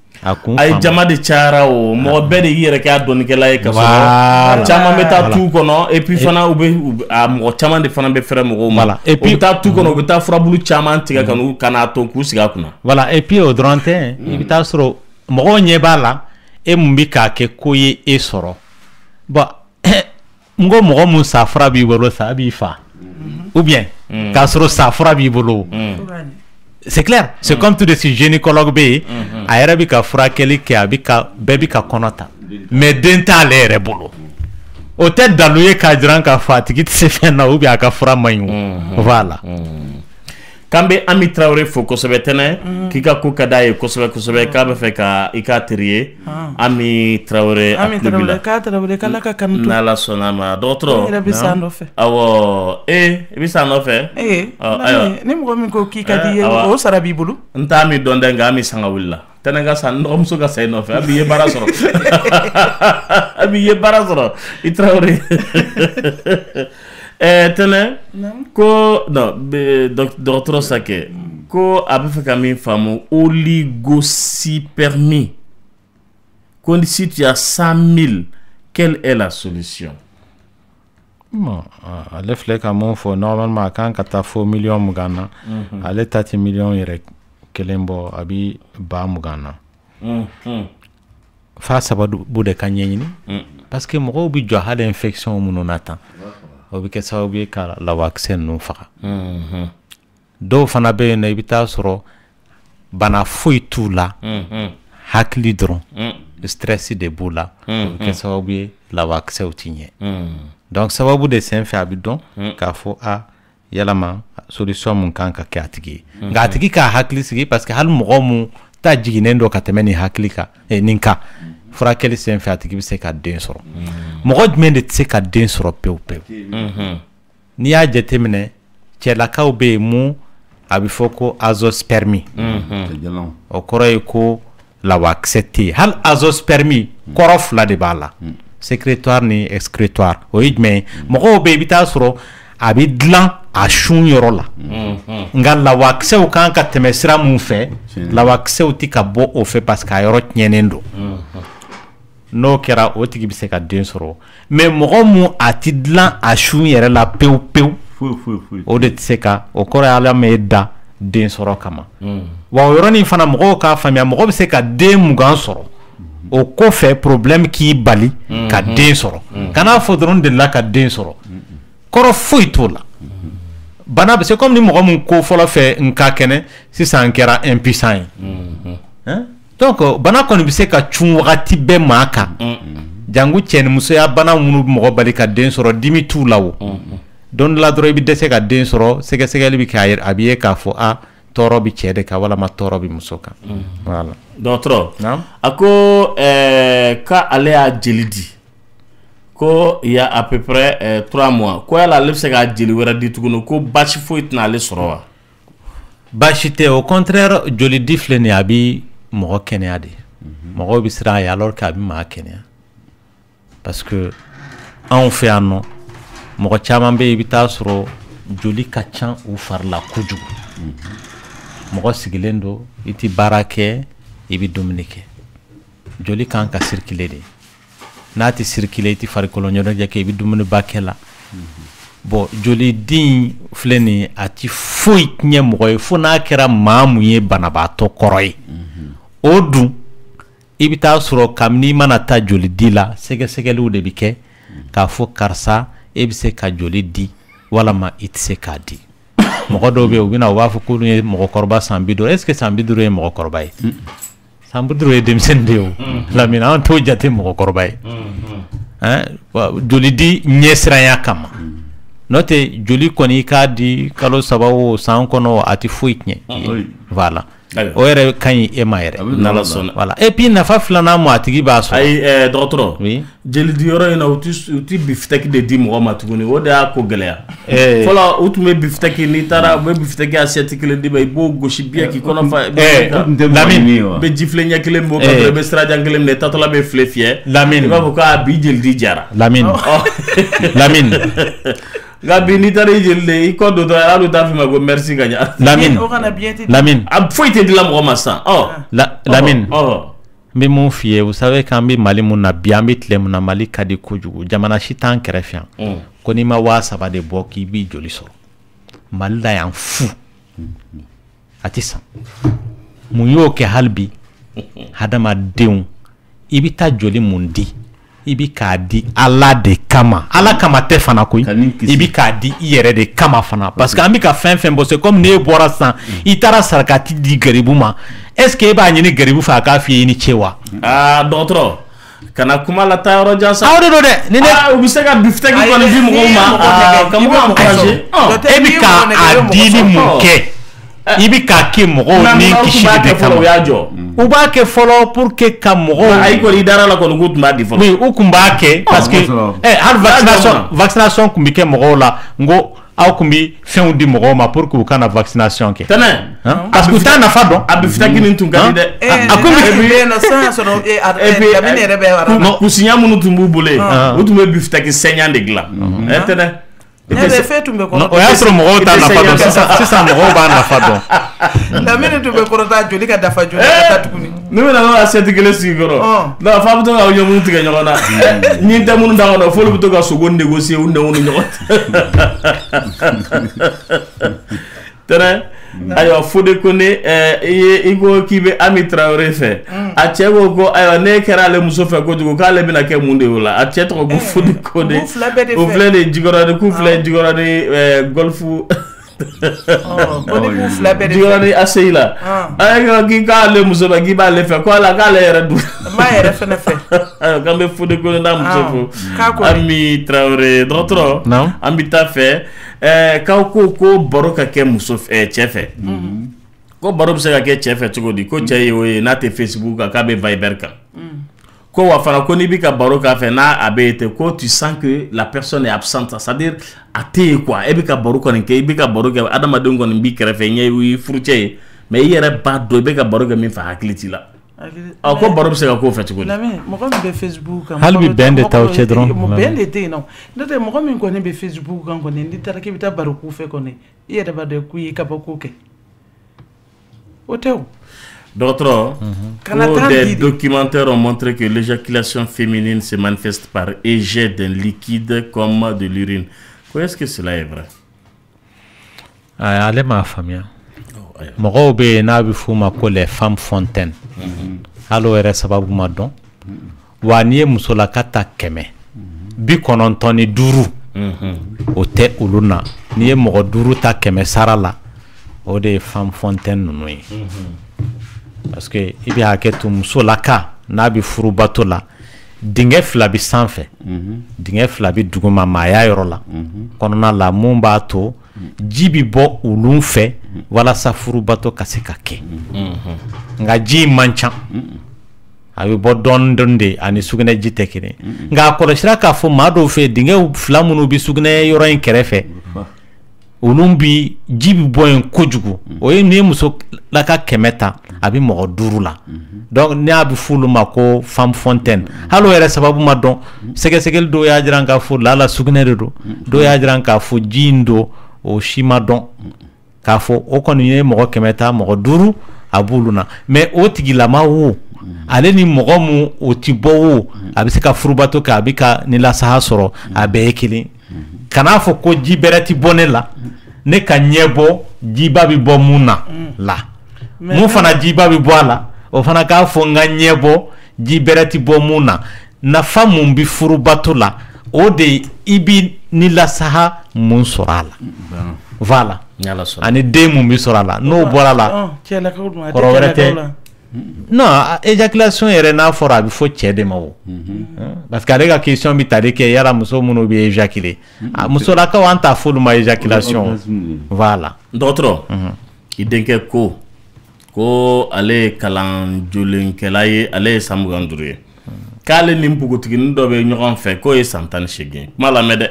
Ay jama de chara o mo be de yere ka don ke la e ka so chama meta tout kono et puis fana ube mo chama de fana be frère mo mala et puis ta tout kono beta frabulu chama tiga kanu kana to ku siga kuna voilà et puis au drontin ibita soro mo nyebala e mbika ke koye e soro ba ngo mo mo safra bi bolo sa bi fa ou bien ka soro safra bi bolo. C'est clair, c'est comme tout de suite gynécologue B a yɛrɛ ka furakɛli kɛ a bɛɛ bi ka kɔnɔ ta mais den t'ale yɛrɛ bolo o tɛ dalu ye k'a jiran k'a fɔ a tigi tɛ se fɛn na ou bien a ka fura man ɲi o voilà. Kambe Ami Traoré fo kosɛbɛ tɛnɛ k'i ka ko ka d'a ye kosɛbɛ kosɛbɛ k'a bɛ fɛ ka i ka teri ye Ami Traoré a tulo b'i la. K'a Traoré k'Ala ka kanu to. N'Ala sɔnna ma dɔgɔtɔrɔ. I yɛrɛ bɛ s'a nɔfɛ. Awɔ i bɛ s'a nɔfɛ. Ayiwa ni mɔgɔ min ko k'i ka di ye o sara b'i bolo. N t'a mi dɔn dɛ nka Ami sanga wulila tɛnɛ ka sa nɔgɔmuso ka sa i nɔfɛ a b'i ye baara sɔrɔ a b'i ye baara sɔrɔ i Traoré. Tene ko non docteur Sake ko a bɛ fɛ ka min faamu oligocypermie ko si tu as 100 000 quelle est la solution? Bon, ale filɛ ka mun fɔ normalement a kan ka taa fo million mugan na ale ta ti million yɛrɛ kelen bɔ a bi ba mugan na fa sababu de ka ɲɛɲini parce que mɔgɔw bi jɔ hali infection minnu na tan o bɛ kɛ sababu ye ka lawakisɛ ninnu faga dɔw fana bɛ yen nɔ i bɛ taa sɔrɔ bana foyi t'u la hakili dɔrɔn stress de b'u la o bɛ kɛ sababu ye lawakisɛw ti ɲɛ donc sababu de sen fɛ a bɛ dɔn k'a fɔ yalama solution mun kan ka kɛ a tigi ye nka a tigi ka hakili sigi parce que hali mɔgɔ mun ta jiginnen dɔ ka tɛmɛ nin hakili kan nin kan furakɛli sen fɛ a tigi bɛ se ka den sɔrɔ mɔgɔ jumɛn de tɛ se ka den sɔrɔ pewu pewu n'i y'a jateminɛ cɛlakaw bɛ yen mun a bɛ fɔ ko azoospermie o kɔrɔ ye ko lawakisɛ tɛ yen hali azoospermie kɔrɔ fila de b'a la sécrétoire ni excrétoire o ye jumɛn ye mɔgɔw bɛ yen i bɛ taa sɔrɔ a bɛ dilan a sun yɔrɔ la nka lawakisɛw kan ka tɛmɛ sira mun fɛ lawakisɛw tɛ ka bɔ o fɛ parce que a yɔrɔ tiɲɛnen don n'o kɛra o tigi bɛ se ka den sɔrɔ mais mɔgɔ mun a ti dilan a sun yɛrɛ la pewu pewu o de tɛ se ka o kɔrɔ ye ala ma da den sɔrɔ kama wa o yɔrɔnin fana mɔgɔw k'a faamuya mɔgɔ bɛ se ka den mugan sɔrɔ o kɔfɛ problème k'i bali ka den sɔrɔ kana fɔ dɔrɔn de la ka den sɔrɔ kɔrɔ foyi t'o la bana bɛ se comme ni mɔgɔ mun ko fɔlɔ fɛ n ka kɛnɛ sisan kɛra impuissant ye donc bana kɔni bɛ se ka cun wagati bɛɛ maa kan jango cɛ ni musoya bana minnu bɛ mɔgɔ bali ka den sɔrɔ dimi t'u la o don dɔ la dɔrɔn i bɛ dɛsɛ ka den sɔrɔ sɛgɛsɛgɛli bɛ kɛ a bɛ ye k'a fɔ tɔɔrɔ bɛ cɛ de kan walama tɔɔrɔ bɛ muso kan voilà dɔgɔtɔrɔ a ko ka ale y'a jeli di ko il y a à peu près 3 mois ko yala ale bɛ se ka jeli wɛrɛ di tuguni ko baasi foyi tɛna ale sɔrɔ wa baasi tɛ au contraire joli di filɛ nin ye a bɛ mɔgɔ kɛnɛya de mɔgɔw bɛ siran a ye alors que a bɛ maa kɛnɛya parce que anw fɛ yan nɔ mɔgɔ caman bɛ yen i bɛ taa sɔrɔ joli ka ca u fari la kojugu mɔgɔ sigilen don i tɛ baara kɛ i bɛ dumuni kɛ joli kan ka circuler de n'a tɛ circuler i tɛ farikolo ɲɛnajɛ kɛ i bɛ dumuniba kɛ la bon joli din filɛ nin ye a tɛ foyi tiɲɛ mɔgɔ ye fo n'a kɛra maa mun ye banabaatɔ kɔrɔ ye o dun i bɛ taa sɔrɔ kabini i mana taa joli di la sɛgɛsɛgɛliw de bɛ kɛ k'a fɔ karisa e bɛ se ka joli di walama i tɛ se k'a di mɔgɔ dɔw bɛ yen u bɛ na u b'a fɔ k'olu ye mɔgɔkɔrɔba san 50 est ce que san 50 ye mɔgɔkɔrɔba ye san 50 ye denmisɛnnin de ye o Lamini an t'o jate mɔgɔkɔrɔba ye joli di ɲɛsiranya kama n'o tɛ joli kɔni i k'a di kalo 3 o san kɔnɔ a tɛ foyi tiɲɛ voilà o yɛrɛ ka ɲi e ma yɛrɛ voilà et puis nafa filanan mu a tigi b'a sɔrɔ ayi dɔgɔtɔrɔ jeli di yɔrɔ in na u ti bifitɛki de di mɔgɔ ma tuguni o de y'a ko gɛlɛya fɔlɔ u tun bɛ bifitɛki n'i taara u bɛ bifitɛki assiette kelen d'i ma i b'o gosi biɲɛ k'i kɔnɔ fa Lamini bɛ jifilɛ ɲɛ kelen bɔ ka sɔrɔ i bɛ sirajan kelen minɛ tatɔla bɛ filɛ fiyɛ Lamini i b'a fɔ k'a bi jeli di jara Lamini nka bi n'i taara i jeli de i kɔ don dɔrɔn hali u t'a f'i ma ko merci ka ɲa Lamini a foyi tɛ dila mɔgɔ ma sisan Lamini n bɛ mun f'i ye vous savez k'an bɛ Mali mun na bi an bɛ tile mun na Mali ka di kojugu jamana si t'an kɛrɛfɛ yan ko n'i ma 3,000 de bɔ k'i b'i joli sɔrɔ Mali la yan fu a tɛ san mun y'o kɛ hali bi hadamadenw i bɛ taa joli mun di i bɛ k'a di Ala de kama Ala kama tɛ fana koyi i bɛ k'a di i yɛrɛ de kama fana parce que an bɛ ka fɛn fɛn bɔ c'est comme n'e bɔra sisan i taara sarakati di garibu ma est ce que e b'a ɲini garibu fɛ a k'a f'i ye i ni ce wa dɔgɔtɔrɔ kana kuma la taa yɔrɔ jan sa aw de don dɛ ni ne u bɛ se ka bifitɛki kɔni di mɔgɔw ma ka mɔgɔw encourager e bɛ k'a dili mun kɛ i bɛ k'a kɛ mɔgɔw ni kisi de kama u b'a kɛ fɔlɔ pour que ka mɔgɔw ayi kɔni i dara la kɔni k'u tun b'a di fɔlɔ oui u tun b'a kɛ parce que hali vaccination tun bɛ kɛ mɔgɔw la n ko aw tun bɛ fɛnw di mɔgɔw ma pour que u kana vaccination kɛ tɛnɛ parce que u t'a nafa dɔn a bifitɛki nin tun ka di dɛ a ko kusiɲa minnu tun b'u bolo yen u tun bɛ bifitɛki sɛɲan de dilan tɛnɛ o y'a sɔrɔ mɔgɔw t'a nafa dɔn sisan mɔgɔw b'a nafa dɔn Lamini tun bɛ kɔrɔta joli ka dafa joli ka taa tuguni ne bɛna n'o assiette kelen sigi kɔrɔ donc f'a bɛ to ka ɲɛ minnu tigɛ ɲɔgɔn na ɲin tɛ minnu t'a kɔnɔ f'olu bɛ to ka sogo négocier u nɛnw ni ɲɔgɔn tɛnɛ ayiwa Fode Kone i ko k'i bɛ Ami Traoré fɛ a cɛ ko ayiwa ne kɛra ale muso fɛ kojugu k'ale bɛna kɛ mun de o la a cɛ tɔgɔ ko Fode Kone o filɛ de Jikɔrɔni k'u filɛ Jikɔrɔni golfu Jikɔrɔni ACI la ayiwa k'i k'ale muso fɛ k'i b'ale fɛ ko ala k'ale yɛrɛ dun n b'a yɛrɛ fɛnɛ fɛ k'an bɛ Fode Kone n'a muso fo Ami Traoré dɔgɔtɔrɔ an bɛ taa fɛ k'aw ko baro ka kɛ muso cɛ fɛ ko baro bɛ se ka kɛ cɛ fɛ cogo di ko cɛ ye o ye n'a tɛ Facebook kan k'a bɛ Viber kan ko wa fana ko n'i bɛ ka baro k'a fɛ n'a a bɛ yen ko tu sens que la personne est absente c'est-à-dire a tɛ yen quoi e bɛ ka baro kɔni kɛ i bɛ ka baro kɛ adamadenw kɔni b'i kɛrɛfɛ ɲɛ i furucɛ ye mais i yɛrɛ b'a dɔn i bɛ ka baro kɛ min fɛ hakili t'i la ko baro bɛ se ka k'o fɛ cogo di mɔgɔ min bɛ Facebook kan hali bi bɛn de t'aw cɛ dɔrɔn bɛn de tɛ yen nɔ n'o tɛ mɔgɔ min kɔni bɛ Facebook kan kɔni n'i taara k'i bɛ taa baro k'u fɛ kɔni i yɛrɛ b'a dɔn k'u ye kabako kɛ o tɛ o dɔgɔtɔrɔ ko des documentaires ont montré que l'éjaculation féminine se manifeste par jet d'un liquide comme de l'urine ko est-ce que cela est vrai ale m'a faamuya mɔgɔw bɛ yen n'a bɛ f'u ma ko les femmes fontaines hali o yɛrɛ sababu ma dɔn wa n'i ye musolaka ta 195 o tɛ olu na n'i ye mɔgɔ 5 ta 100 sara la o de ye femme fontaine ninnu ye parce que i bɛ hakɛ to musolaka n'a bɛ furu bato la dingɛ 2 bɛ sanfɛ dingɛ 2 bɛ duguma maaya yɔrɔ la kɔnɔna la mun b'a to ji bɛ bɔ olu fɛ walasa furu bato ka se ka kɛ nka ji man ca a bɛ bɔ dɔɔnin dɔɔnin de ani sugunɛ ji tɛ kelen nka a kɔlɔsira k'a fɔ maa dɔw fɛ dingɛ 2 minnu bɛ sugunɛ yɔrɔ in kɛrɛfɛ olu bi ji bi bɔ yen kojugu o ye ni muso la ka kɛmɛ ta a bi mɔgɔ 5 la donc ni a bi fulu ma ko femme fontaine halo yɛrɛ sababu ma dɔn sɛgɛsɛgɛli dɔw y'a jira k'a fɔ la sugunɛ de don dɔw y'a jira k'a fɔ ji in don o si ma dɔn k'a fɔ o kɔni ye mɔgɔ 100 ta mɔgɔ 5 a b'olu na mais o tigilama wo ale ni mɔgɔ mu o ti bɔ wo a bɛ se ka furubato kɛ a bɛ ka ni lasaha sɔrɔ a bɛɛ ye kelen kana fɔ ko ji bɛrɛ ti bɔ ne la ne ka ɲɛ bɔ jiba bi bɔ mun na la mun fana jiba bi bɔ a la o fana k'a fɔ n ka ɲɛ bɔ ji bɛrɛ ti bɔ mun na nafa mun bi furubato la o de i bi ni lasaha mun sɔrɔ a la voilà ani den mun bi sɔrɔ a la n'o bɔra la kɔrɔ wɛrɛ tɛ non éjaculation yɛrɛ n'a fɔra a bɛ fɔ cɛ de ma o parce que ale ka question bi tali kɛ yala muso minnu bɛ éjaculer musolakaw an t'a f'olu ma éjaculation voilà dɔgɔtɔrɔ i denkɛ ko ale ye kalan jolenkɛla ye ale ye san 25 ye k'ale ni npogotiginin dɔ bɛ ɲɔgɔn fɛ k'o ye san 18 kuma lamɛn dɛ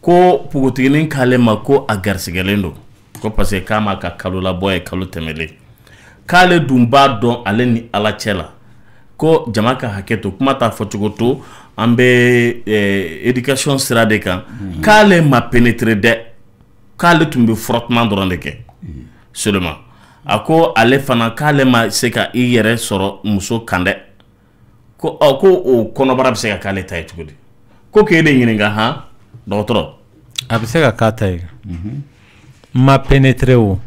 ko npogotiginin k'ale ma ko a garisigɛlen don ko parce que k'a ma ka kalo labɔ ye kalo tɛmɛlen k'ale dun b'a dɔn ale ni ala cɛ la ko jama ka hakɛ to kuma t'a fɔ cogo to an bɛ éducation sira de kan k'ale ma pénétrer dɛ k'ale tun bɛ frottement dɔrɔn de kɛ seulement a ko ale fana k'ale ma se ka i yɛrɛ sɔrɔ muso kan dɛ ko o kɔnɔbara bɛ se ka k'ale ta ye cogo di ko k'e de ɲininka han dɔgɔtɔrɔ a bɛ se ka k'a ta ye ma pénétrer o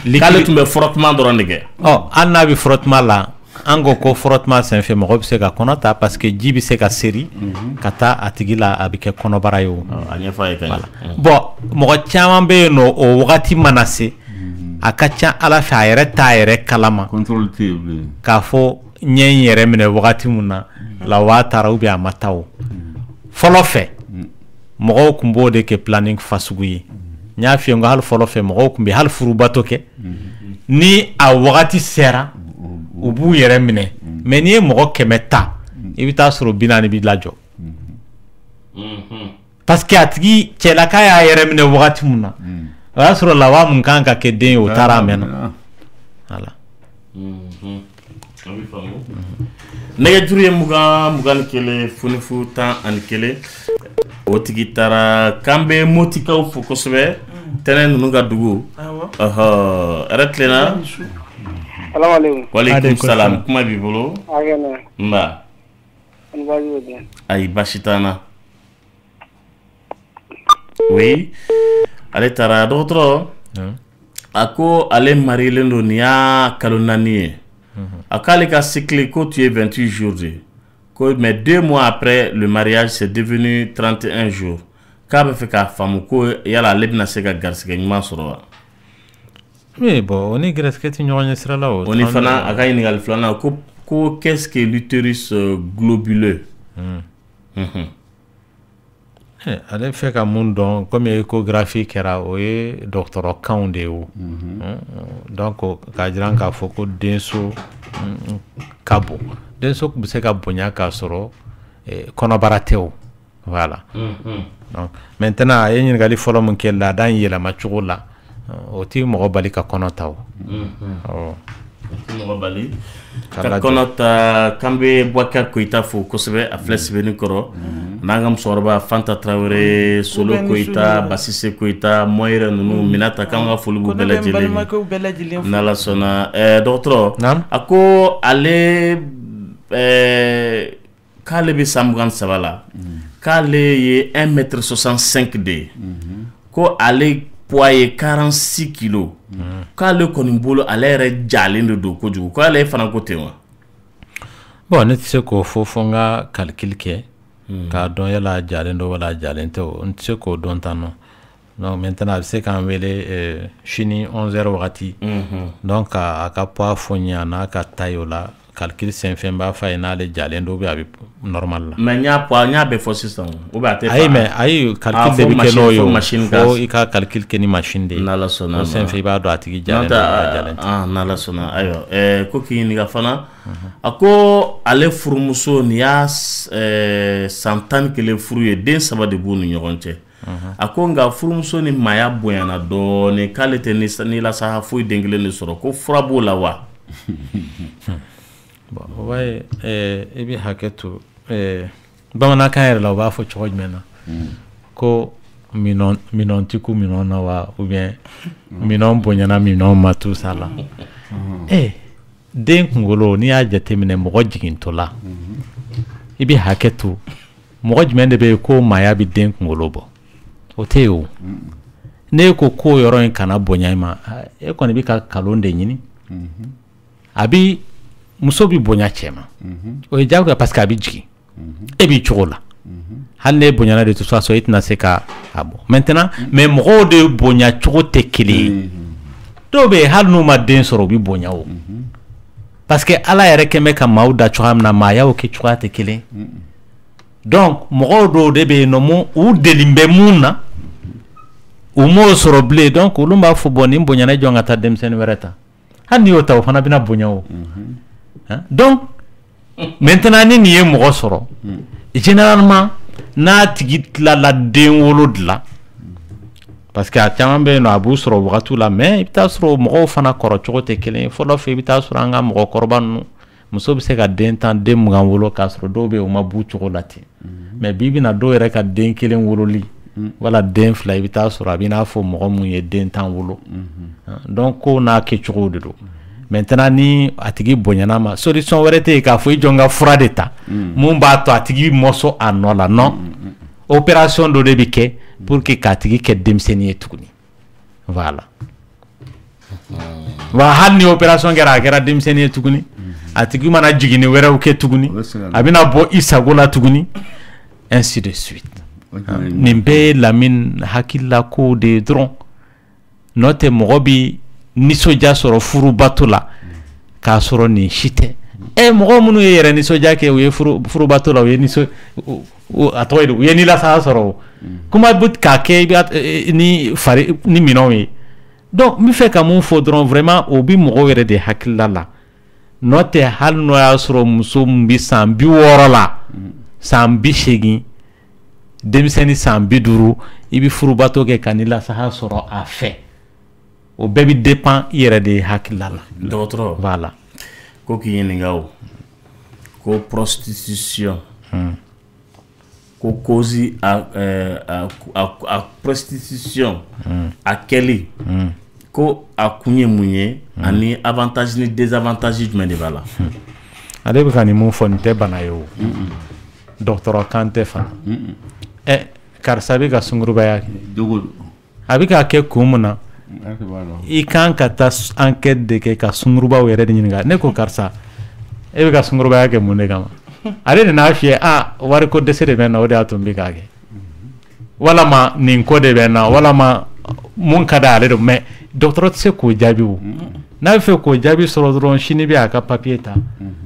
k'ale tun bɛ frottement dɔrɔn de kɛ hali n'a bɛ frottement la an ko frottement senfɛ mɔgɔ bɛ se ka kɔnɔ ta parce que ji bɛ se ka seri ka taa a tigi la a bɛ kɛ kɔnɔbara ye o a ɲɛfɔ a ye ka ɲɛ bon mɔgɔ caman bɛ yen nɔ o wagati mana se a ka ca ala fɛ a yɛrɛ t'a yɛrɛ kalama k'a fɔ ɲɛ in yɛrɛ minɛ wagati mun na la wa taara ou bien a ma taa o fɔlɔ fɛ mɔgɔw tun b'o de kɛ planning fasugu ye n y'a f'i ye n ko hali fɔlɔ fɛ mɔgɔw tun bɛ hali furubato kɛ ni a wagati sera u b'u yɛrɛ minɛ mais n'i ye mɔgɔ 100 ta i bɛ taa sɔrɔ 40 b'i lajɔ parce que a tigi cɛlaka y'a yɛrɛ minɛ wagati mun na o y'a sɔrɔ lawa mun kan ka kɛ den ye o taara a mɛnna voilà nɛgɛjuru ye 21 fonifu 11 o tigi taara k'an bɛ motikaw fo kosɛbɛ tɛnɛ ninnu ka dugu ɛrɛ tilenna waleykum salam kuma b'i bolo nba ayi baasi t'an na oui ale taara dɔgɔtɔrɔ a ko ale marilen don nin y'a kalo 4 ye a k'ale ka cycle ko tu es 28 jours de mais 2 mois après le mariage c'est devenu 31 jours k'a bɛ fɛ k'a faamu ko yala ale bɛna se ka garisigɛ ɲuman sɔrɔ wa oui bon o ni garisigɛ tɛ ɲɔgɔn ɲɛ sira la o ni fana a ka ɲininkali filanan ko qu'est-ce que l'utérus globuleux ale fɛ ka mun dɔn comme échographie kɛra o ye dɔgɔtɔrɔkanw de ye o donc k'a jira k'a fɔ ko denso ka bon denso bɛ se ka bonya k'a sɔrɔ kɔnɔbara tɛ o voilà donc maintenant a ye ɲininkali fɔlɔ min kɛ laada in yɛlɛma cogo la o ti mɔgɔ bali ka kɔnɔ ta o mɔgɔ bali ka kɔnɔ ta k'an bɛ Boubacar Koyita fo kosɛbɛ a filɛ sɛbɛnni kɔrɔ n'an ka musokɔrɔba Fanta Traoré Solo Koyita Basise Koyita Moyira ninnu Minata k'an ka foli b'u bɛɛ lajɛlen n'Ala sɔnna dɔgɔtɔrɔ a ko ale k'ale bɛ san 23 la k'ale ye 1,65 m de ye ko ale poids ye 46 kilos k'ale kɔni bolo ale yɛrɛ jalen de don kojugu k'ale fana ko ten wa bon ne tɛ se k'o fɔ n ka calcul kɛ k'a dɔn yala jalen don wala jalen tɛ o n tɛ se k'o dɔn tan nɔ donc maintenant a bɛ se k'an wele sini 11h wagati donc a ka poids fɔ n ye a n'a ka taille o la calcul senfɛ b'a fɔ a ye n'ale jalen don ou bien a bɛ normal la mais n y'a bɛɛ fɔ sisan ou bien a tɛ ayi mais ayi calcul de bɛ kɛ n'o ye o fo i ka calcul kɛ ni machine de ye n'Ala sɔnna o senfɛ i b'a dɔn a tigi jalen don a jalen tɛ n'Ala sɔnna ayiwa ko k'i ɲininka fana a ko ale furumuso nin y'a san 11 furu ye den 3 de b'u ni ɲɔgɔn cɛ a ko nga furumuso ni maya bonyana dɔɔni k'ale tɛ ni lasaha foyi den kelen de sɔrɔ ko fura b'o la wa. Bon ouais i bɛ hakɛ to bamanankan yɛrɛ la u b'a fɔ cogo jumɛn na ko minɔn ti ku minɔn na wa ou bien minɔn bonyana minɔn ma tout ça la den kunkolo n'i y'a jateminɛ mɔgɔ jigintɔ la i bɛ hakɛ to mɔgɔ jumɛn de bɛ yen ko maaya bɛ den kunkolo bɔ o tɛ yen o ne ko ko yɔrɔ in kana bonya i ma e kɔni bɛ ka kalon de ɲini a bi muso bi bonya cɛ ma o ye jagoya parce que a bi jigin e b'i cogo la hali ne bonyana de toute façon i tɛna se ka a bɔ maintenant mais mɔgɔw de bonya cogo tɛ kelen ye dɔw bɛ yen hali n'u ma den sɔrɔ u bi bonya o parce que ala yɛrɛ kɛmɛ ka maaw da cogoya min na maayaw kɛ cogoya tɛ kelen donc mɔgɔw dɔw de bɛ yen nɔ u deli bɛ mun na u m'o sɔrɔ bilen donc olu b'a fɔ bɔn nin bonyana jɔn ka taa denmisɛnnin wɛrɛ ta hali n'i y'o ta o fana bɛna bonya o donc maintenant ni nin ye mɔgɔ sɔrɔ généralement n'a tigi tilala den wolo dilan parce que a caman bɛ yen nɔ a b'u sɔrɔ wagatiw la mais i bɛ taa sɔrɔ mɔgɔw fana kɔrɔ cogo tɛ kelen ye fɔlɔ fɛ i bɛ taa sɔrɔ an ka mɔgɔkɔrɔba ninnu muso bɛ se ka den 10 den 20 wolo k'a sɔrɔ dɔw bɛ yen u ma b'u cogo la ten mais bi bɛna dɔw yɛrɛ ka den 1 wololi wala den 2 i bɛ taa sɔrɔ a bɛ n'a fɔ mɔgɔ mun ye den 10 wolo donc ko n'a kɛcogo de don maintenant ni a tigi bonyana ma solution wɛrɛ tɛ yen k'a fɔ i jɔn ka fura de ta mun b'a to a tigi mɔsɔn a nɔ la non opération dɔ de bɛ kɛ pour que k'a tigi kɛ denmisɛnnin ye tuguni voilà wa hali ni opération kɛra a kɛra denmisɛnnin ye tuguni a tigi mana jiginni wɛrɛw kɛ tuguni a bɛna bɔ i sago la tuguni ainsi de suite nin bɛɛ ye Lamine hakilila ko de ye dɔrɔn n'o tɛ mɔgɔ bi nisɔndiya sɔrɔ furubato la k'a sɔrɔ nin si tɛ mɔgɔ minnu ye yɛrɛ nisɔndiya kɛ u ye furubato la u ye a tɔgɔ ye u ye nilasaya sɔrɔ kuma bɛ k'a kɛ ni minɛnw ye donc n bɛ fɛ ka mun fɔ dɔrɔn vraiment o bi mɔgɔw yɛrɛ de hakilila la n'o tɛ hali n'o y'a sɔrɔ muso min bɛ san 60 la san 80 denmisɛnnin san 50 i bɛ furubato kɛ ka nilasaya sɔrɔ a fɛ o bɛɛ bɛ dépend i yɛrɛ de hakilila la dɔgɔtɔrɔ voilà ko k'i ɲininka o ko prostitution ko cause a prostitution a kɛli ko a kun ye mun ye ani avantage ni désavantage jumɛn de b'a la ale bɛ ka nin mun fɔ nin tɛ bana ye o dɔgɔtɔrɔ kan tɛ fana karisa bɛ ka sungurubaya kɛ a bɛ ka kɛ kun mun na i kan ka taa enquête de kɛ ka sungurubaw yɛrɛ de ɲininka ne ko karisa e bɛ ka sungurubaya kɛ mun de kama ale de n'a fiyɛ wari ko dɛsɛ de bɛ na o de y'a to n bɛ k'a kɛ walama nin ko de bɛ na walama mun ka da ale de mais dɔgɔtɔrɔ tɛ se k'o jaabi o n'a bɛ fɛ k'o jaabi sɔrɔ dɔrɔn sini bɛ a ka papier ta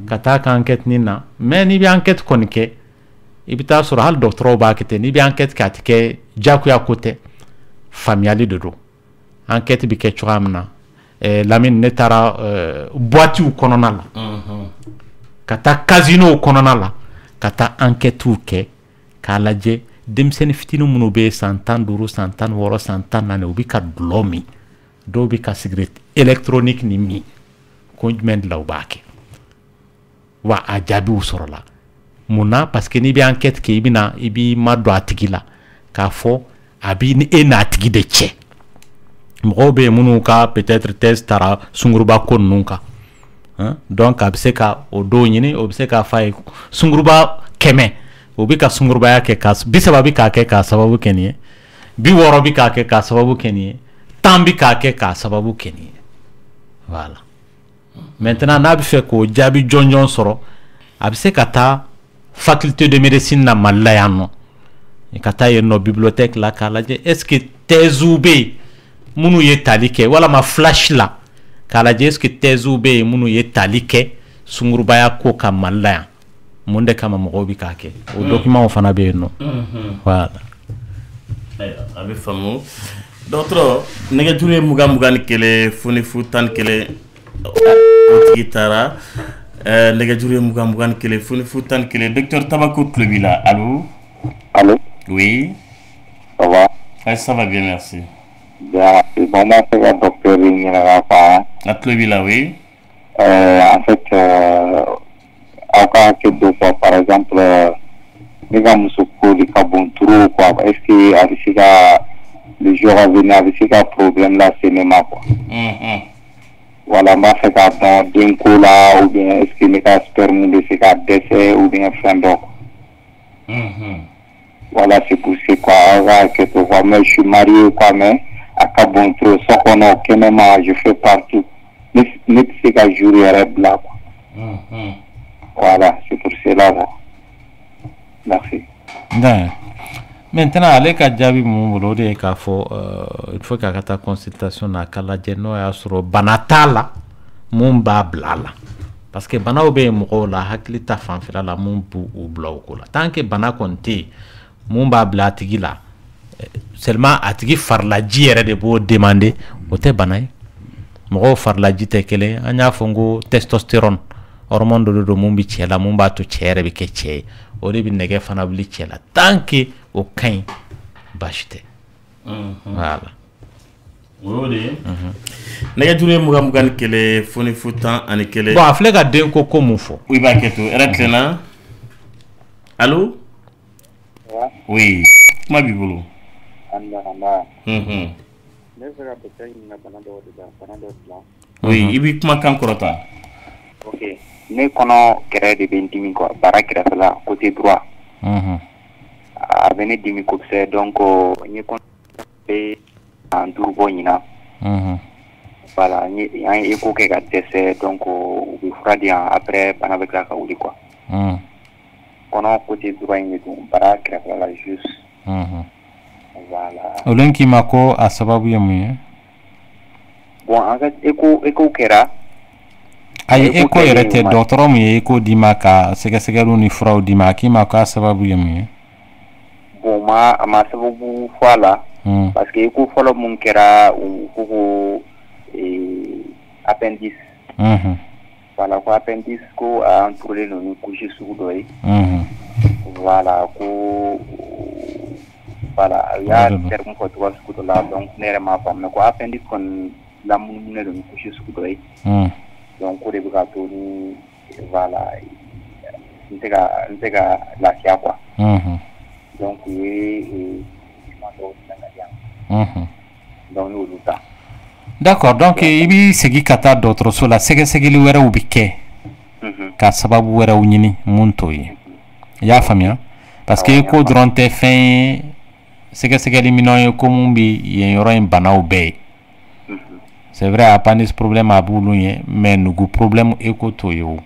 ka taa ka enquête nin na mais n'i bɛ enquête kɔni kɛ i bɛ taa sɔrɔ hali dɔgɔtɔrɔw b'a kɛ ten n'i bɛ enquête kɛ a tɛ kɛ diyagoya ko tɛ faamuyali de don enquête bi kɛ cogoya min na Lamine ne taara boîtiw kɔnɔna la ka taa casinow kɔnɔna la ka taa enquêtew kɛ k'a lajɛ denmisɛnnin fitinin minnu bɛ san 15 san 16 san 14 u bɛ ka dulɔ min dɔw bɛ ka cigarette électronique ni min ko jumɛn de la u b'a kɛ wa a jaabiw sɔrɔla mun na parce que n'i bɛ enquête kɛ i b'i ma don a tigi la k'a fɔ a b'i ni e n'a tigi de cɛ mɔgɔw bɛ yen minnu ka peut-être test taara sunguruba ko ninnu kan donc a bɛ se ka o dɔw ɲini o bɛ se k'a fɔ a ye sunguruba 100 o bɛ ka sungurubaya kɛ ka 30 bɛ k'a kɛ k'a sababu kɛ nin ye 60 bɛ k'a kɛ k'a sababu kɛ nin ye 10 bɛ k'a kɛ k'a sababu kɛ nin ye voilà maintenant n'a bɛ fɛ k'o jaabi jɔnjɔn sɔrɔ a bɛ se ka taa faculté de médecine na Mali la yan nɔ i ka taa yen nɔ bibliothèque la k'a lajɛ est-ce que thèsew bɛ yen minnu ye tali kɛ walama flash la k'a lajɛ est-ce que thèsew bɛ yen minnu ye tali kɛ sungurubaya ko ka Mali la yan mun de kama mɔgɔw bɛ k'a kɛ o document fana bɛ yen nɔ voilà a bɛ faamu dɔgɔtɔrɔ nɛgɛjuru ye 20 ni 1 foni fu 11 o tigi taara nɛgɛjuru ye 20 ni 1 foni fu 11 docteur Tabako tulo b'i la allo allo oui ça va Ça va bien, merci. Bien, bon, moi, c'est le docteur Ringira. À Tlevilla, oui. En fait, encore que deux fois, par exemple, les gars, nous sommes trop, quoi. Est-ce que avec le jour à venir, avec ce problème là, c'est même quoi. Voilà, m'a fait un d'un coup là, ou bien est-ce que les gars sperme de ce décès, ou bien fin d'or. Voilà, c'est pour ce quoi, que tu vois, mais je suis marié, quoi, mais à Kabontro, sans qu'on a aucun moment, je fais partout. Mais c'est qu'à jouer là, quoi. Voilà, c'est pour cela, quoi. Merci. Maintenant, allez qu'à Djabi Moumoulou, il faut qu'à ta consultation na kala jeno ya suro banatala mumba blala parce que bana obe mo la hakli ta fanfila la mumbu ou bloko la tant que bana konti mumba blatigi la seulement atigi farlaji yere de bo demander o te banay mo farlaji te kele anya fongo testostérone hormone do mumbi chela mumba to chere be keche o de bi nege fana bli chela tant que au kain bachete voilà oui nega touré mugan kele foni futan ani kele bon afle ga den ko comme fo oui ba keto eratlena allô oui ma bibulu oui ibi kuma kan korota ok ne kono kere de bentimi ko bara kere la côté droit a bene dimi ko c'est donc ni kon be en durbo nyina voilà ni en ko ke ga tese donc bi fradi après bana avec la kauli quoi kono côté droit ni donc bara kere la juste voilà olenki mako a sababu ya muye bon en fait eko kera ay eko yerete docteur mu eko dimaka sega ni frau dimaki maka sababu ya muye bon ma sababu fala parce que eko folo mun kera ko appendice voilà ko appendice ko a entouré no ni couche sous doy voilà ko voilà ya terme ko to sous la donc nerema fam ko appendice kon la mun ne do ni couche sous doy donc ko de ba to ni voilà ntega la sia quoi donc d'accord donc ibi segi kata d'autres so la segi wera ubike ka sababu wera unyini munto yi ya famia parce que ko dronte fin segi limino ko mumbi yoro en banao be c'est vrai a pas ce problème a boulunye mais nugu problème ekoto yo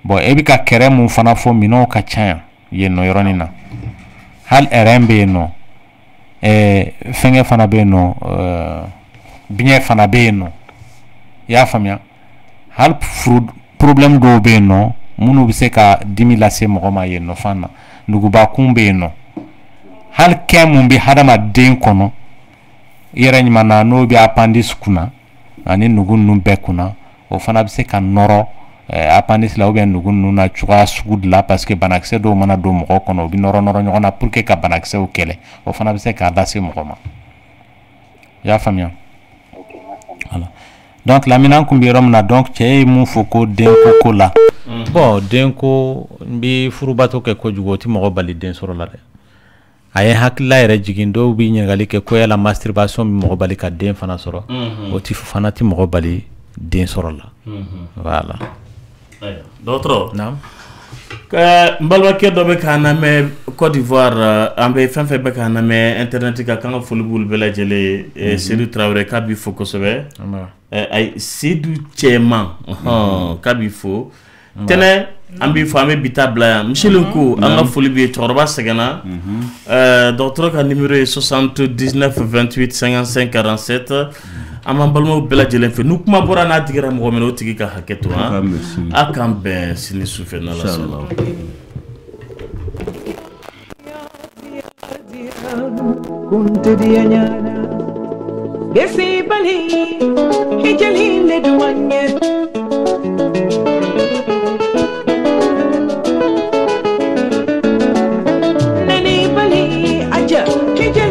bon ebi ka kere mun fana fo mino ka chan ye no yoronina hal RMB no fenge fana be no binye fana be no ya famia hal problème do be no munu bi se ka dimi la se mo ma ye no fana nugu ba kumbe no hal kemu bi hadama den kono yere nyima na no bi appendix kuna ani nugu numbe kuna o fana bi se ka noro appendix la ou bien nugu nuna chua sugud la parce que banaxe do mana do mo kono bi noro nyona pour que ka banaxe o kele o fana bi se ka dasi mo ma ya famia voilà donc la mina kumbirom na donc che mu foko den ko la bon den ko bi furubato ke ko jugoti mo bali den soro la de aye hakla ere jigindo bi nyagali ke ko la masturbation mi mo bali ka den fana soro o ti fana ti mo bali den soro la voilà d'autres non mbalwa ke do be kana me Côte d'Ivoire ambe fanfe be kana me internet ka kan fulbul bela jele Seydou Traoré ka bi foko sobe ay Seydou Chema ka bi fo tene ambi famé bitabla michelunko anga fulbi chorba segana docteur ka numéro 79 28 55 47 amambalmo bela jelen fe nukuma bora na digira mo meno tigi ka haketo ha akambe sini sufe na la sala kuntu dia nyana gesi bali hijali le duanye nani bali aja hijali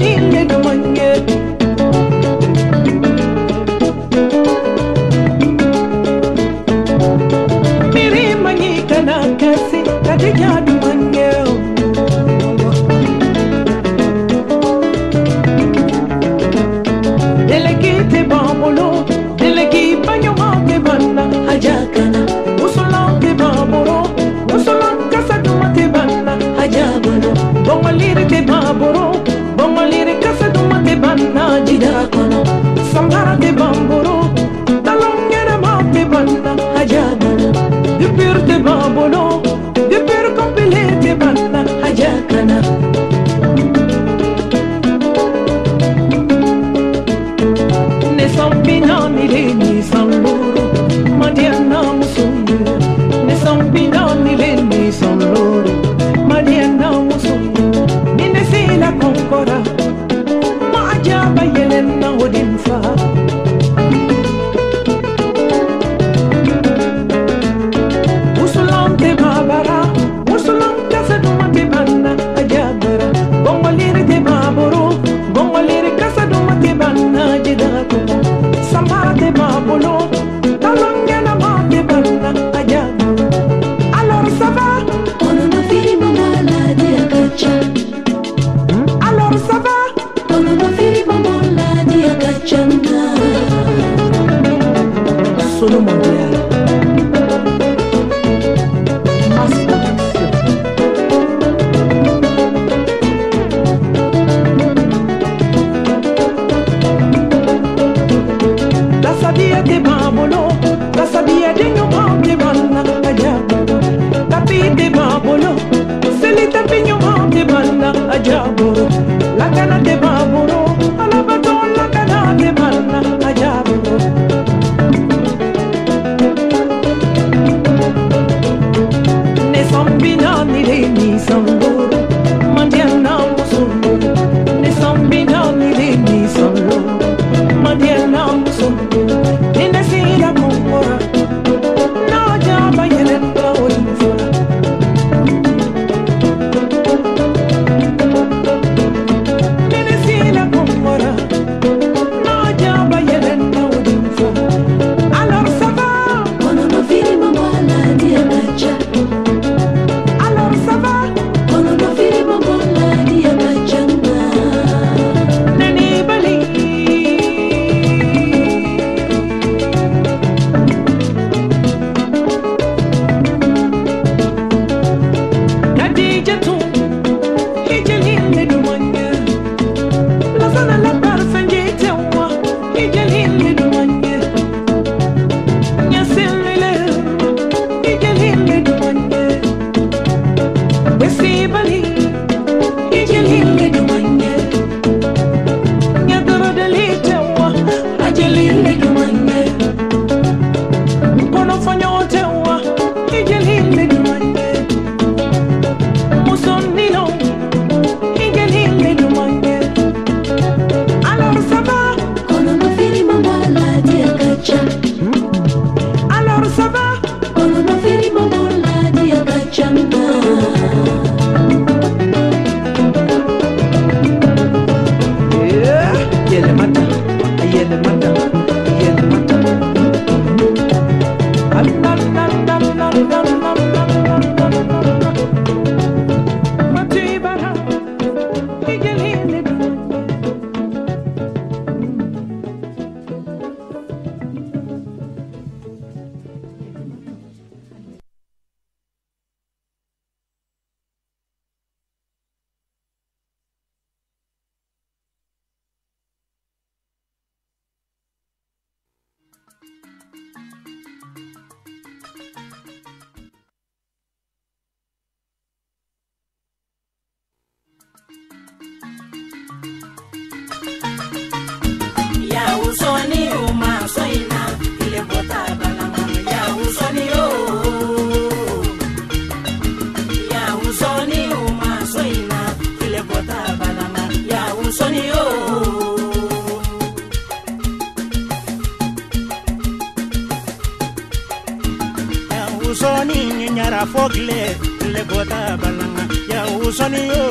fogle le gota balanga ya usoni yo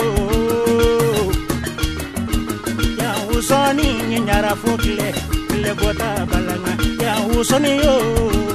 ya usoni nyara fogle le gota balanga ya usoni yo